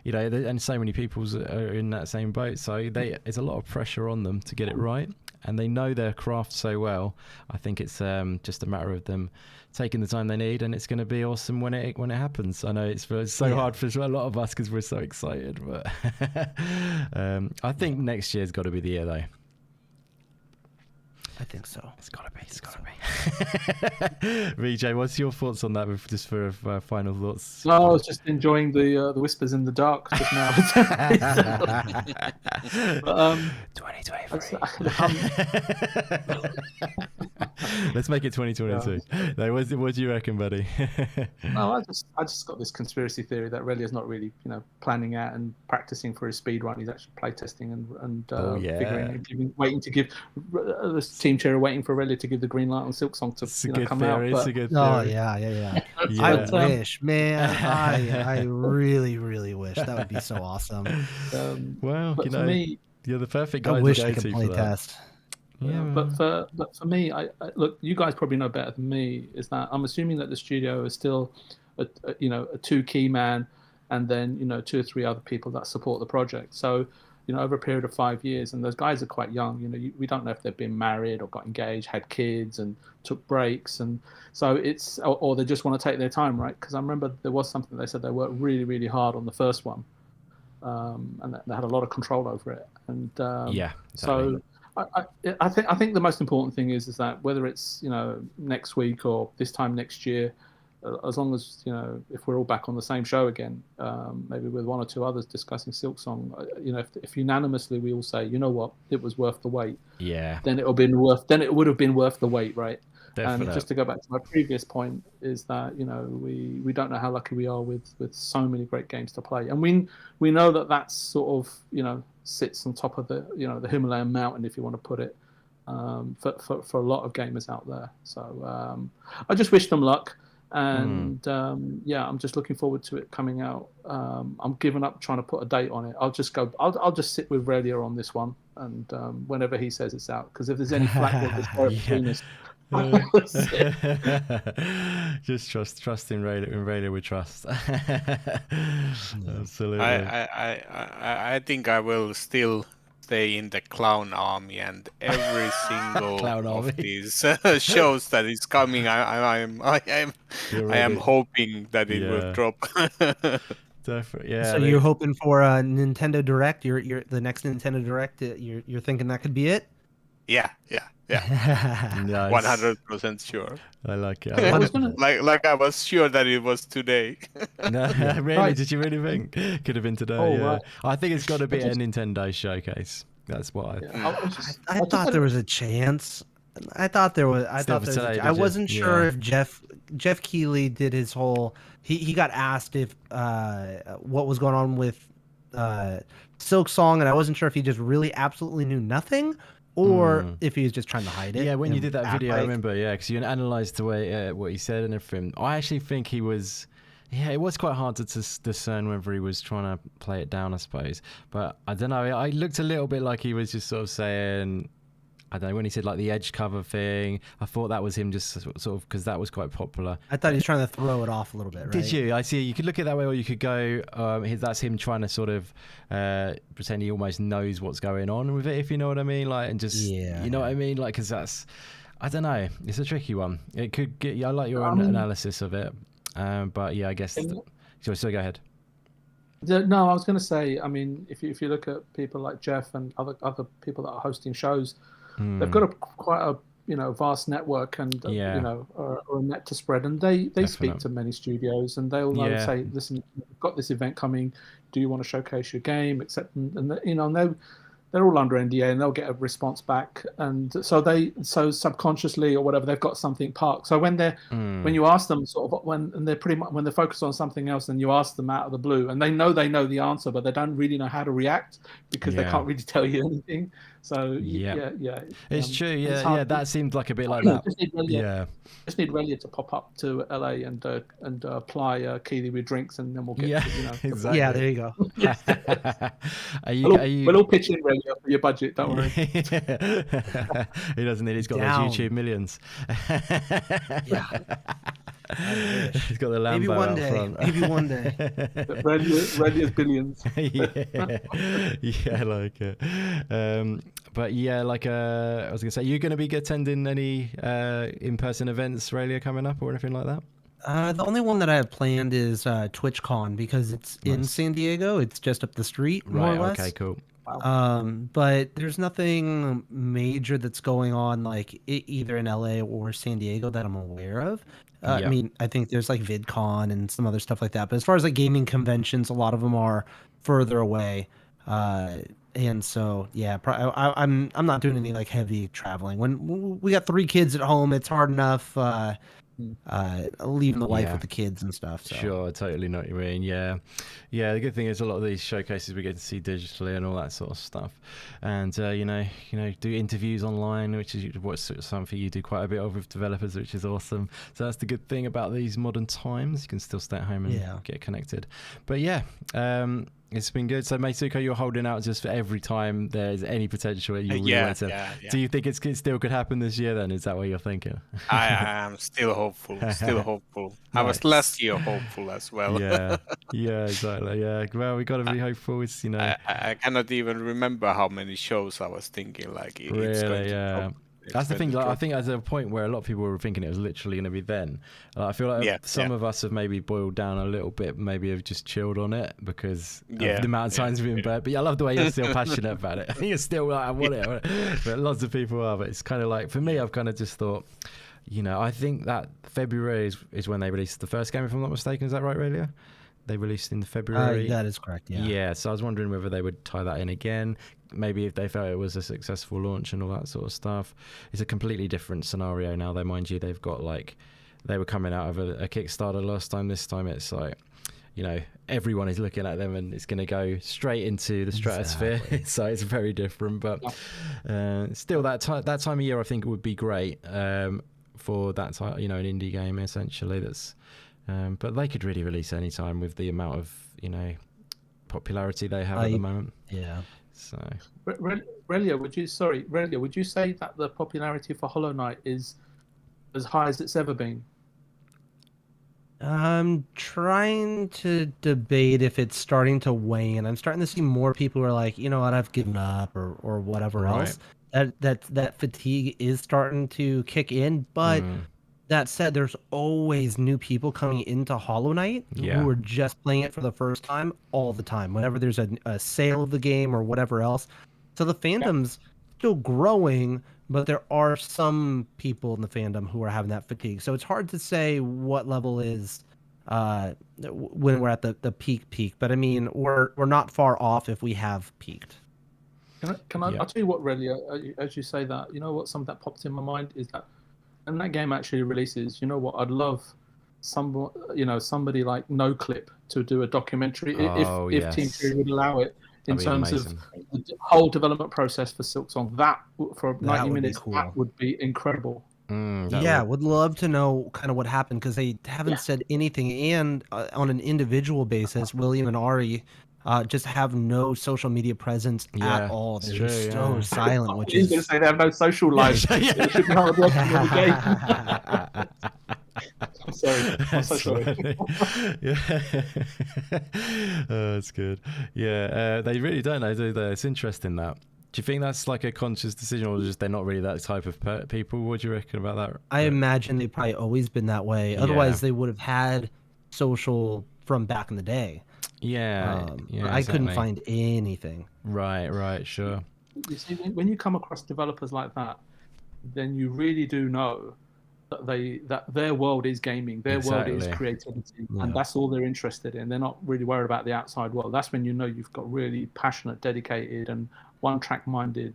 you know, and so many people are in that same boat. So there's a lot of pressure on them to get it right. And they know their craft so well. I think it's just a matter of them taking the time they need, and it's going to be awesome when it happens. I know it's so hard for a lot of us because we're so excited, but I think next year's got to be the year, though. I think so. It's got to be. VJ, what's your thoughts on that? Just for final thoughts. No, I was just enjoying the whispers in the dark just now. 2023. Let's make it 2022. No, what do you reckon, buddy? No, I just got this conspiracy theory that Relia's not really, you know, planning out and practicing for his speed run. He's actually playtesting and figuring, waiting to give the team chair waiting for Relia to give the green light on Silksong to come out. It's a good theory. Oh yeah. I wish, man. I really, really wish. That would be so awesome. Well, you know, me, you're the perfect guy I wish to I go could to play for that. test. Yeah, but for me, I look. You guys probably know better than me. Is that I'm assuming that the studio is still, a 2 key man, and then 2 or 3 other people that support the project. So, over a period of 5 years, and those guys are quite young. We don't know if they've been married or got engaged, had kids, and took breaks, and so it's or they just want to take their time, right? Because I remember there was something they said they worked really, really hard on the first one, and they had a lot of control over it, and exactly. So. I think the most important thing is that whether it's next week or this time next year, as long as if we're all back on the same show again, maybe with 1 or 2 others discussing Silksong, if unanimously we all say, you know what, it was worth the wait, then it would have been worth the wait, right? Definitely. And just to go back to my previous point is that we don't know how lucky we are with so many great games to play, and we know that that's sort of sits on top of the the Himalayan mountain, if you want to put it, for a lot of gamers out there. So I just wish them luck, and I'm just looking forward to it coming out. I'm giving up trying to put a date on it. I'll just sit with Relia on this one, and whenever he says it's out, because if there's any flack with this between us. Just trust in Rayleigh we trust. Absolutely. I think I will still stay in the clown army, and every single of these shows that is coming, I am hoping that it will drop. Definitely, yeah. So you're hoping for a Nintendo Direct? You're the next Nintendo Direct? You're thinking that could be it? Yeah. Nice. 100% sure. I like it. Like I was sure that it was today. No, really? Right. Did you really think? Could have been today, Right. I think it's got to be a Nintendo showcase. That's what I thought there was a chance. I wasn't sure if Geoff Keighley did his whole... He got asked if what was going on with Silksong, and I wasn't sure if he just really absolutely knew nothing, or if he was just trying to hide it. Yeah, when you did that video, I remember, because you analysed the way what he said and everything. I actually think he was... Yeah, it was quite hard to discern whether he was trying to play it down, I suppose. But I don't know, I looked a little bit like he was just sort of saying... I don't know, when he said like the edge cover thing, I thought that was him just sort of, because that was quite popular. I thought he was trying to throw it off a little bit, right? Did you? I see. You could look at it that way, or you could go, that's him trying to sort of pretend he almost knows what's going on with it, if you know what I mean. Like, and just, you know what I mean? Like, because that's, I don't know, it's a tricky one. It could get, I like your analysis of it. But yeah, I guess, so go ahead. No, I was going to say, I mean, if you look at people like Geoff and other people that are hosting shows, they've got quite a vast network and or a net to spread, and they speak to many studios, and they'll say, listen, we've got this event coming, do you want to showcase your game, except and they're all under NDA and they'll get a response back, and so subconsciously or whatever they've got something parked. So when you ask them sort of when they're focused on something else, and you ask them out of the blue, and they know the answer, but they don't really know how to react because they can't really tell you anything. So it's true. Yeah, that seemed like a bit like that. Just need Relia to pop up to LA and apply Keighley with drinks, and then we'll get exactly. Yeah, there you go. We'll all pitch in Relia for your budget. Don't worry. He doesn't need. He's got those YouTube millions. He's got the Lambo out front. Maybe one day. Relia's billions. I like it. But yeah, like I was gonna say, you're gonna be attending any in-person events, Relia, coming up or anything like that? The only one that I have planned is TwitchCon, because it's in San Diego. It's just up the street, more or less. Okay, cool. But there's nothing major that's going on like either in LA or San Diego that I'm aware of. I mean, I think there's like VidCon and some other stuff like that. But as far as like gaming conventions, a lot of them are further away. And so, yeah, I'm not doing any like heavy traveling. When we got 3 kids at home, it's hard enough leaving the wife with the kids and stuff. So. Sure, I totally know what you mean. Yeah. The good thing is a lot of these showcases we get to see digitally and all that sort of stuff, and do interviews online, which is something you do quite a bit of with developers, which is awesome. So that's the good thing about these modern times. You can still stay at home and get connected. But it's been good. So, Meituko, you're holding out just for every time there's any potential you want to. Do you think it still could happen this year then? Is that what you're thinking? I am still hopeful. I was last year hopeful as well. Yeah, exactly. Yeah, well, we got to be hopeful. It's, I cannot even remember how many shows I was thinking like it's going to That's the thing. Like, I think there's a point where a lot of people were thinking it was literally going to be then. I feel like some of us have maybe boiled down a little bit, maybe have just chilled on it because of the amount of times we've been burnt. But I love the way you're still passionate about it. You're still like, I want it. But lots of people are. But it's kind of like, for me, I've kind of just thought, I think that February is when they released the first game, if I'm not mistaken. Is that right, Relia? They released in February. That is correct. Yeah. So I was wondering whether they would tie that in again. Maybe if they felt it was a successful launch and all that sort of stuff. It's a completely different scenario now. Though, mind you, they've got they were coming out of a Kickstarter last time. This time it's like, everyone is looking at them and it's going to go straight into the stratosphere. Exactly. So it's very different. But still, that time of year, I think it would be great for that time. An indie game essentially. That's but they could really release any time with the amount of popularity they have at the moment. Yeah. So, Relia, would you say that the popularity for Hollow Knight is as high as it's ever been? I'm trying to debate if it's starting to wane. I'm starting to see more people who are like, you know what, I've given up or whatever else. That fatigue is starting to kick in, but that said, there's always new people coming into Hollow Knight who are just playing it for the first time all the time, whenever there's a sale of the game or whatever else. So the fandom's still growing, but there are some people in the fandom who are having that fatigue. So it's hard to say what level is when we're at the peak. But I mean, we're not far off if we have peaked. Can I? I'll tell you what, Relia, as you say that, something that popped in my mind is that, and that game actually releases, I'd love somebody like NoClip to do a documentary if Team Fury would allow it in terms of the whole development process for Silksong. That for 90 minutes, that would be incredible. Would love to know kind of what happened, because they haven't said anything, and on an individual basis, William and Ari just have no social media presence at all. They're so silent, which is... going to say they have no social life. It should be hard work in the game. I'm sorry. I'm so sorry. That's good. They really don't know, do they? It's interesting that. Do you think that's like a conscious decision, or just they're not really that type of people? What do you reckon about that? I imagine they've probably always been that way. Otherwise, they would have had social from back in the day. I couldn't find anything. Right, sure. You see, when you come across developers like that, then you really do know that their world is gaming, their world is creativity, and that's all they're interested in. They're not really worried about the outside world. That's when you know you've got really passionate, dedicated, and one-track-minded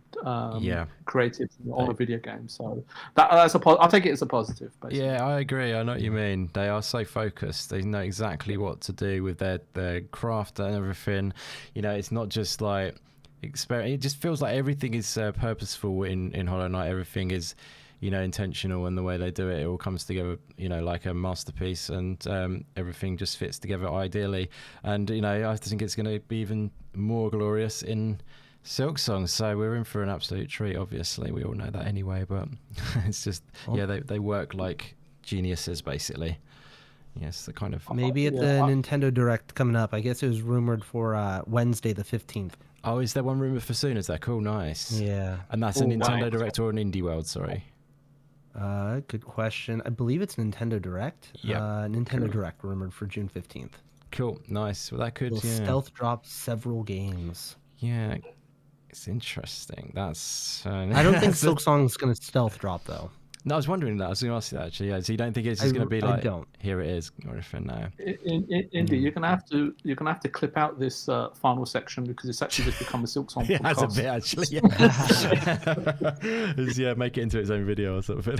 creatives on a video game. So that's I'll take it as a positive. Basically. Yeah, I agree. I know what you mean. They are so focused. They know exactly what to do with their craft and everything. You know, it's not just like it just feels like everything is purposeful in Hollow Knight. Everything is, you know, intentional, and the way they do it all comes together, you know, like a masterpiece, and everything just fits together ideally. And, you know, I think it's going to be even more glorious in Silksong, so we're in for an absolute treat. Obviously, we all know that anyway, but it's just, they work like geniuses, basically. Yes, the kind of... Maybe at the Nintendo Direct coming up. I guess it was rumored for Wednesday the 15th. Oh, is there one rumored for soon? Is that cool? Nice. Yeah. And that's a Nintendo Direct or an Indie World, sorry? Good question. I believe it's Nintendo Direct. Yeah. Nintendo Direct rumored for June 15th. Cool. Nice. Well, that could... stealth drop several games. Yeah. It's interesting. That's... I don't think Silksong's going to stealth drop, though. No, I was wondering that. I was going to ask you that, actually. Yeah, so you don't think it's just going to be like, here it is, or anything? No. Indy, you're going to have to clip out this final section, because it's actually just become a Silksong podcast. That's a bit, actually. Yeah. Make it into its own video or something.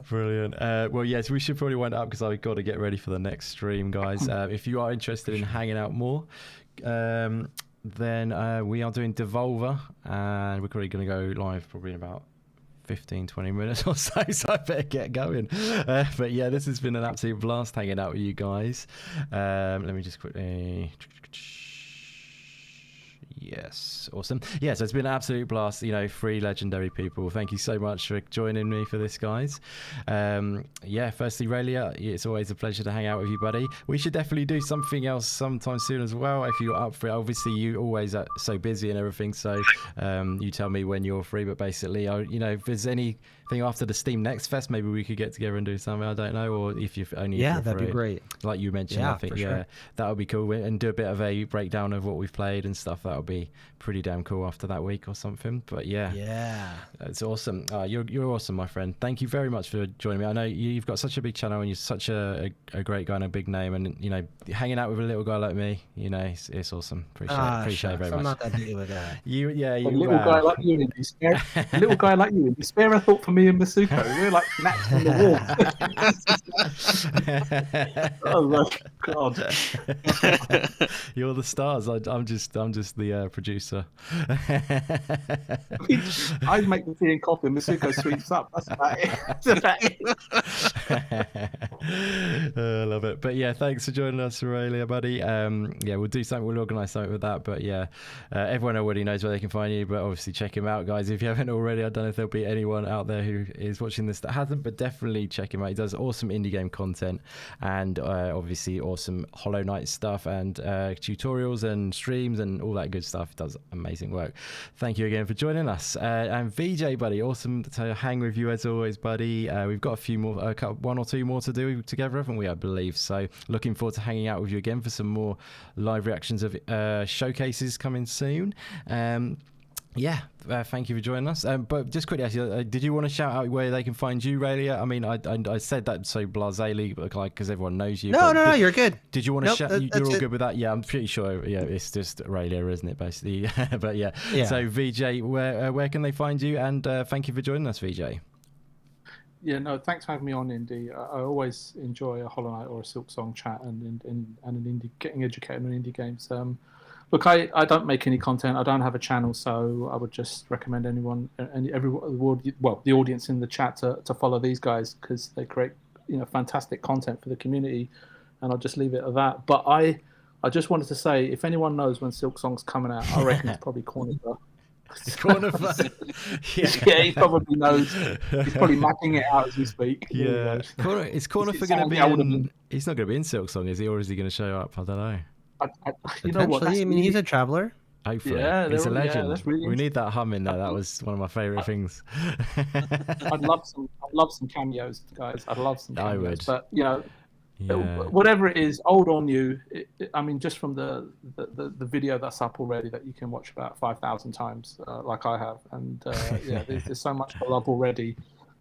Brilliant. Well, yes, we should probably wind up, because I've got to get ready for the next stream, guys. If you are interested in hanging out more, then we are doing Devolver, and we're probably going to go live probably in about 15-20 minutes or so, so I better get going. But yeah, this has been an absolute blast hanging out with you guys. Let me just quickly... Yes, awesome. Yeah, so it's been an absolute blast. You know, 3 legendary people. Thank you so much for joining me for this, guys. Yeah, firstly, Raylia, it's always a pleasure to hang out with you, buddy. We should definitely do something else sometime soon as well, if you're up for it. Obviously, you always are so busy and everything, so you tell me when you're free. But basically, you know, if there's anything after the Steam Next Fest, maybe we could get together and do something. I don't know, or if you've only that'd be great. Like you mentioned, I think that would be cool, and do a bit of a breakdown of what we've played and stuff. That would be pretty damn cool after that week or something. But yeah, it's awesome. You're awesome, my friend. Thank you very much for joining me. I know you've got such a big channel, and you're such a great guy and a big name, and you know, hanging out with a little guy like me, you know, it's awesome. Appreciate it very much. I'm not that big of a guy. You a little guy like you, Indy. A little guy like you, Indy. Spare a thought for me and Masuko. We're like gnats on the wall. Oh my god! You're the stars. I'm just the producer. I make the tea and coffee, and Masuko sweeps up. That's about it. I love it. But yeah, thanks for joining us, Aurelia, buddy. Yeah, we'll do something. We'll organise something with that. But yeah, everyone already knows where they can find you. But obviously, check him out, guys. If you haven't already, I don't know if there'll be anyone out there who is watching this that hasn't, but definitely check him out. He does awesome indie game content, and obviously awesome Hollow Knight stuff, and tutorials and streams and all that good stuff. He does amazing work. Thank you again for joining us. And VJ, buddy, awesome to hang with you as always, buddy. We've got a few more, one or two more to do together, haven't we, I believe? So looking forward to hanging out with you again for some more live reactions of showcases coming soon. Yeah, thank you for joining us. But just quickly, actually, did you want to shout out where they can find you, Raylia? I mean, I said that so blasely, like, because everyone knows you. No, you're good. Did you want to shout? You're all good with that? Yeah, I'm pretty sure. Yeah, it's just Raylia, isn't it, basically? But yeah. So VJ, where can they find you? And thank you for joining us, VJ. Yeah, no, thanks for having me on, Indy. I always enjoy a Hollow Knight or a Silksong chat and an indie, getting educated on indie games. Look, I don't make any content. I don't have a channel, so I would just recommend anyone, the audience in the chat to follow these guys, because they create, fantastic content for the community, and I'll just leave it at that. But I just wanted to say, if anyone knows when Silksong's coming out, I reckon it's probably Cornifer. Yeah, he probably knows. He's probably mapping it out as we speak. Yeah, is Cornifer going to be in? He's not going to be in Silksong, is he, or is he going to show up? I don't know. You know what? I mean, he's a traveler. Hopefully, he's a legend. We need that hum in there. That was one of my favourite things. I'd love some cameos, guys. I'd love some cameos. I would. But whatever it is, old or new. I mean, just from the video that's up already that you can watch about 5,000 times, like I have, and there's so much to love already.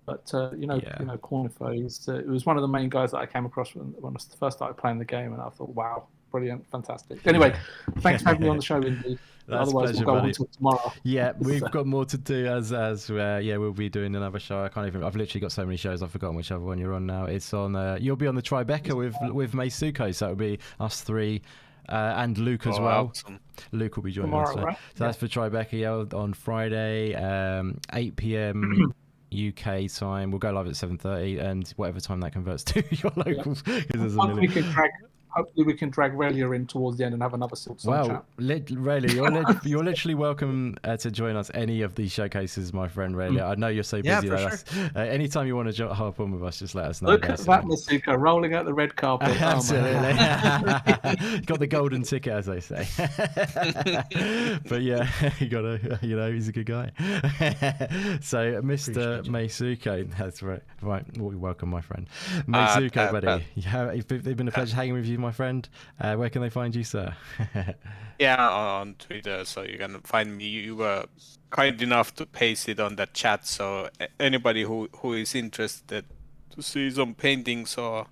But Cornifo, it was one of the main guys that I came across when I first started playing the game, and I thought, wow, brilliant, fantastic. Anyway, thanks for having me on the show, Indy. Otherwise, we'll go on to tomorrow. Yeah, we've got more to do as we'll be doing another show. I've literally got so many shows, I've forgotten whichever one you're on now. It's on. You'll be on the Tribeca with Meisuko, so it'll be us three. And Luke as well. Awesome. Luke will be joining us. So that's for Tribeca on Friday, 8 p.m. UK time. We'll go live at 7:30, and whatever time that converts to your local. Hopefully we can drag Relia in towards the end and have another Silk Song chat. Relia, you're literally welcome to join us any of these showcases, my friend Relia. I know you're so busy. Yeah, anytime you want to hop on with us, just let us know. Look at that, Masuka, rolling out the red carpet. Absolutely. Got the golden ticket, as they say. But yeah, you gotta, he's a good guy. So, Mr. Meisuko, that's right. Right, welcome, my friend. Meisuko, buddy. It's been a pleasure hanging with you, my friend. Where can they find you, sir? Yeah, on Twitter, so you can find me. You were kind enough to paste it on the chat, so anybody who is interested to see some paintings or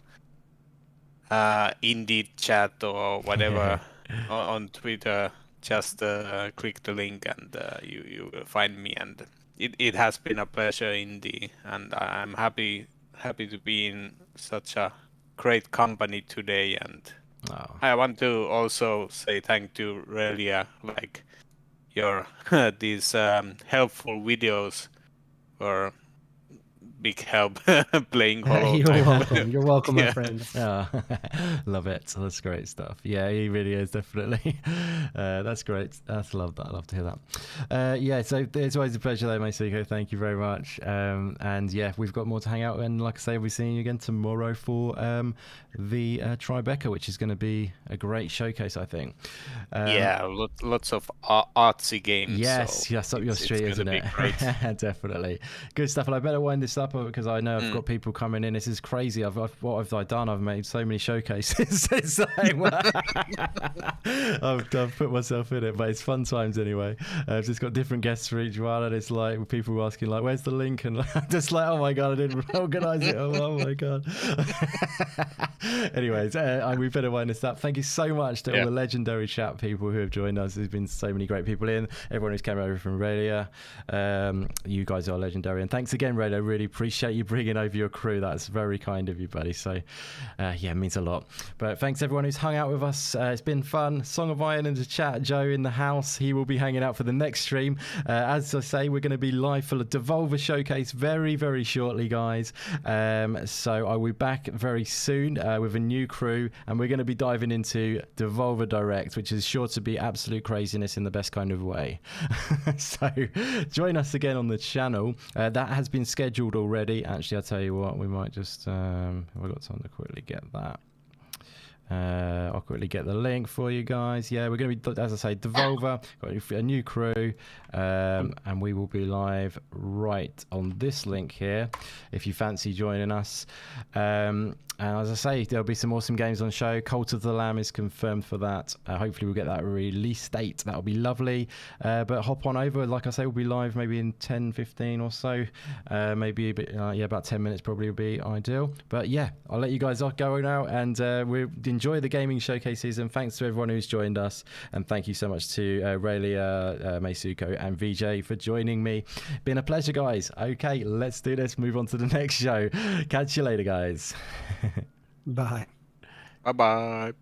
indie chat or whatever on Twitter, just click the link and you will find me. And it has been a pleasure, Indy, and I'm happy to be in such a great company today. And I want to also say thank to Relia, like your these helpful videos were big help playing Hollow. You're welcome, my friend. Love it. That's great stuff. Yeah, he really is, definitely. That's great. I love that. I love to hear that. So it's always a pleasure though, Meisuko. Thank you very much. And yeah, we've got more to hang out, and like I say, we'll be seeing you again tomorrow for the Tribeca, which is going to be a great showcase, I think. Lots of artsy games. Yes, that's up your street, isn't it? Definitely. Good stuff. Well, I better wind this up because I know I've got people coming in. This is crazy. What have I done? I've made so many showcases. It's like, I've put myself in it, but it's fun times anyway. I've just got different guests for each one, and it's like people asking like, "Where's the link?" And I'm just like, "Oh my god, I didn't organise it." Oh my god. Anyways, we better wind this up. Thank you so much to all the legendary chat people who have joined us. There's been so many great people in. Everyone who's came over from Relia. You guys are legendary, and thanks again, Relia. Really appreciate you bringing over your crew. That's very kind of you, buddy. So it means a lot. But thanks everyone who's hung out with us. It's been fun. Song of Iron in the chat. Joe in the house. He will be hanging out for the next stream. As I say, we're going to be live for the Devolver Showcase very, very shortly, guys. So I will be back very soon with a new crew, and we're going to be diving into Devolver Direct, which is sure to be absolute craziness in the best kind of way. So join us again on the channel. That has been scheduled already. Actually, I'll tell you what, we might just have I got time to quickly get that. I'll quickly get the link for you guys. Yeah, we're going to be, as I say, Devolver, got a new crew, and we will be live right on this link here if you fancy joining us. And as I say, there'll be some awesome games on show. Cult of the Lamb is confirmed for that. Hopefully we'll get that release date. That'll be lovely. But hop on over. Like I say, we'll be live maybe in 10, 15 or so. Maybe a bit, about 10 minutes probably would be ideal. But yeah, I'll let you guys go now, and we enjoy the gaming showcases. And thanks to everyone who's joined us. And thank you so much to Relia, Meisuko, and VJ for joining me. Been a pleasure, guys. Okay, let's do this. Move on to the next show. Catch you later, guys. Bye. Bye-bye.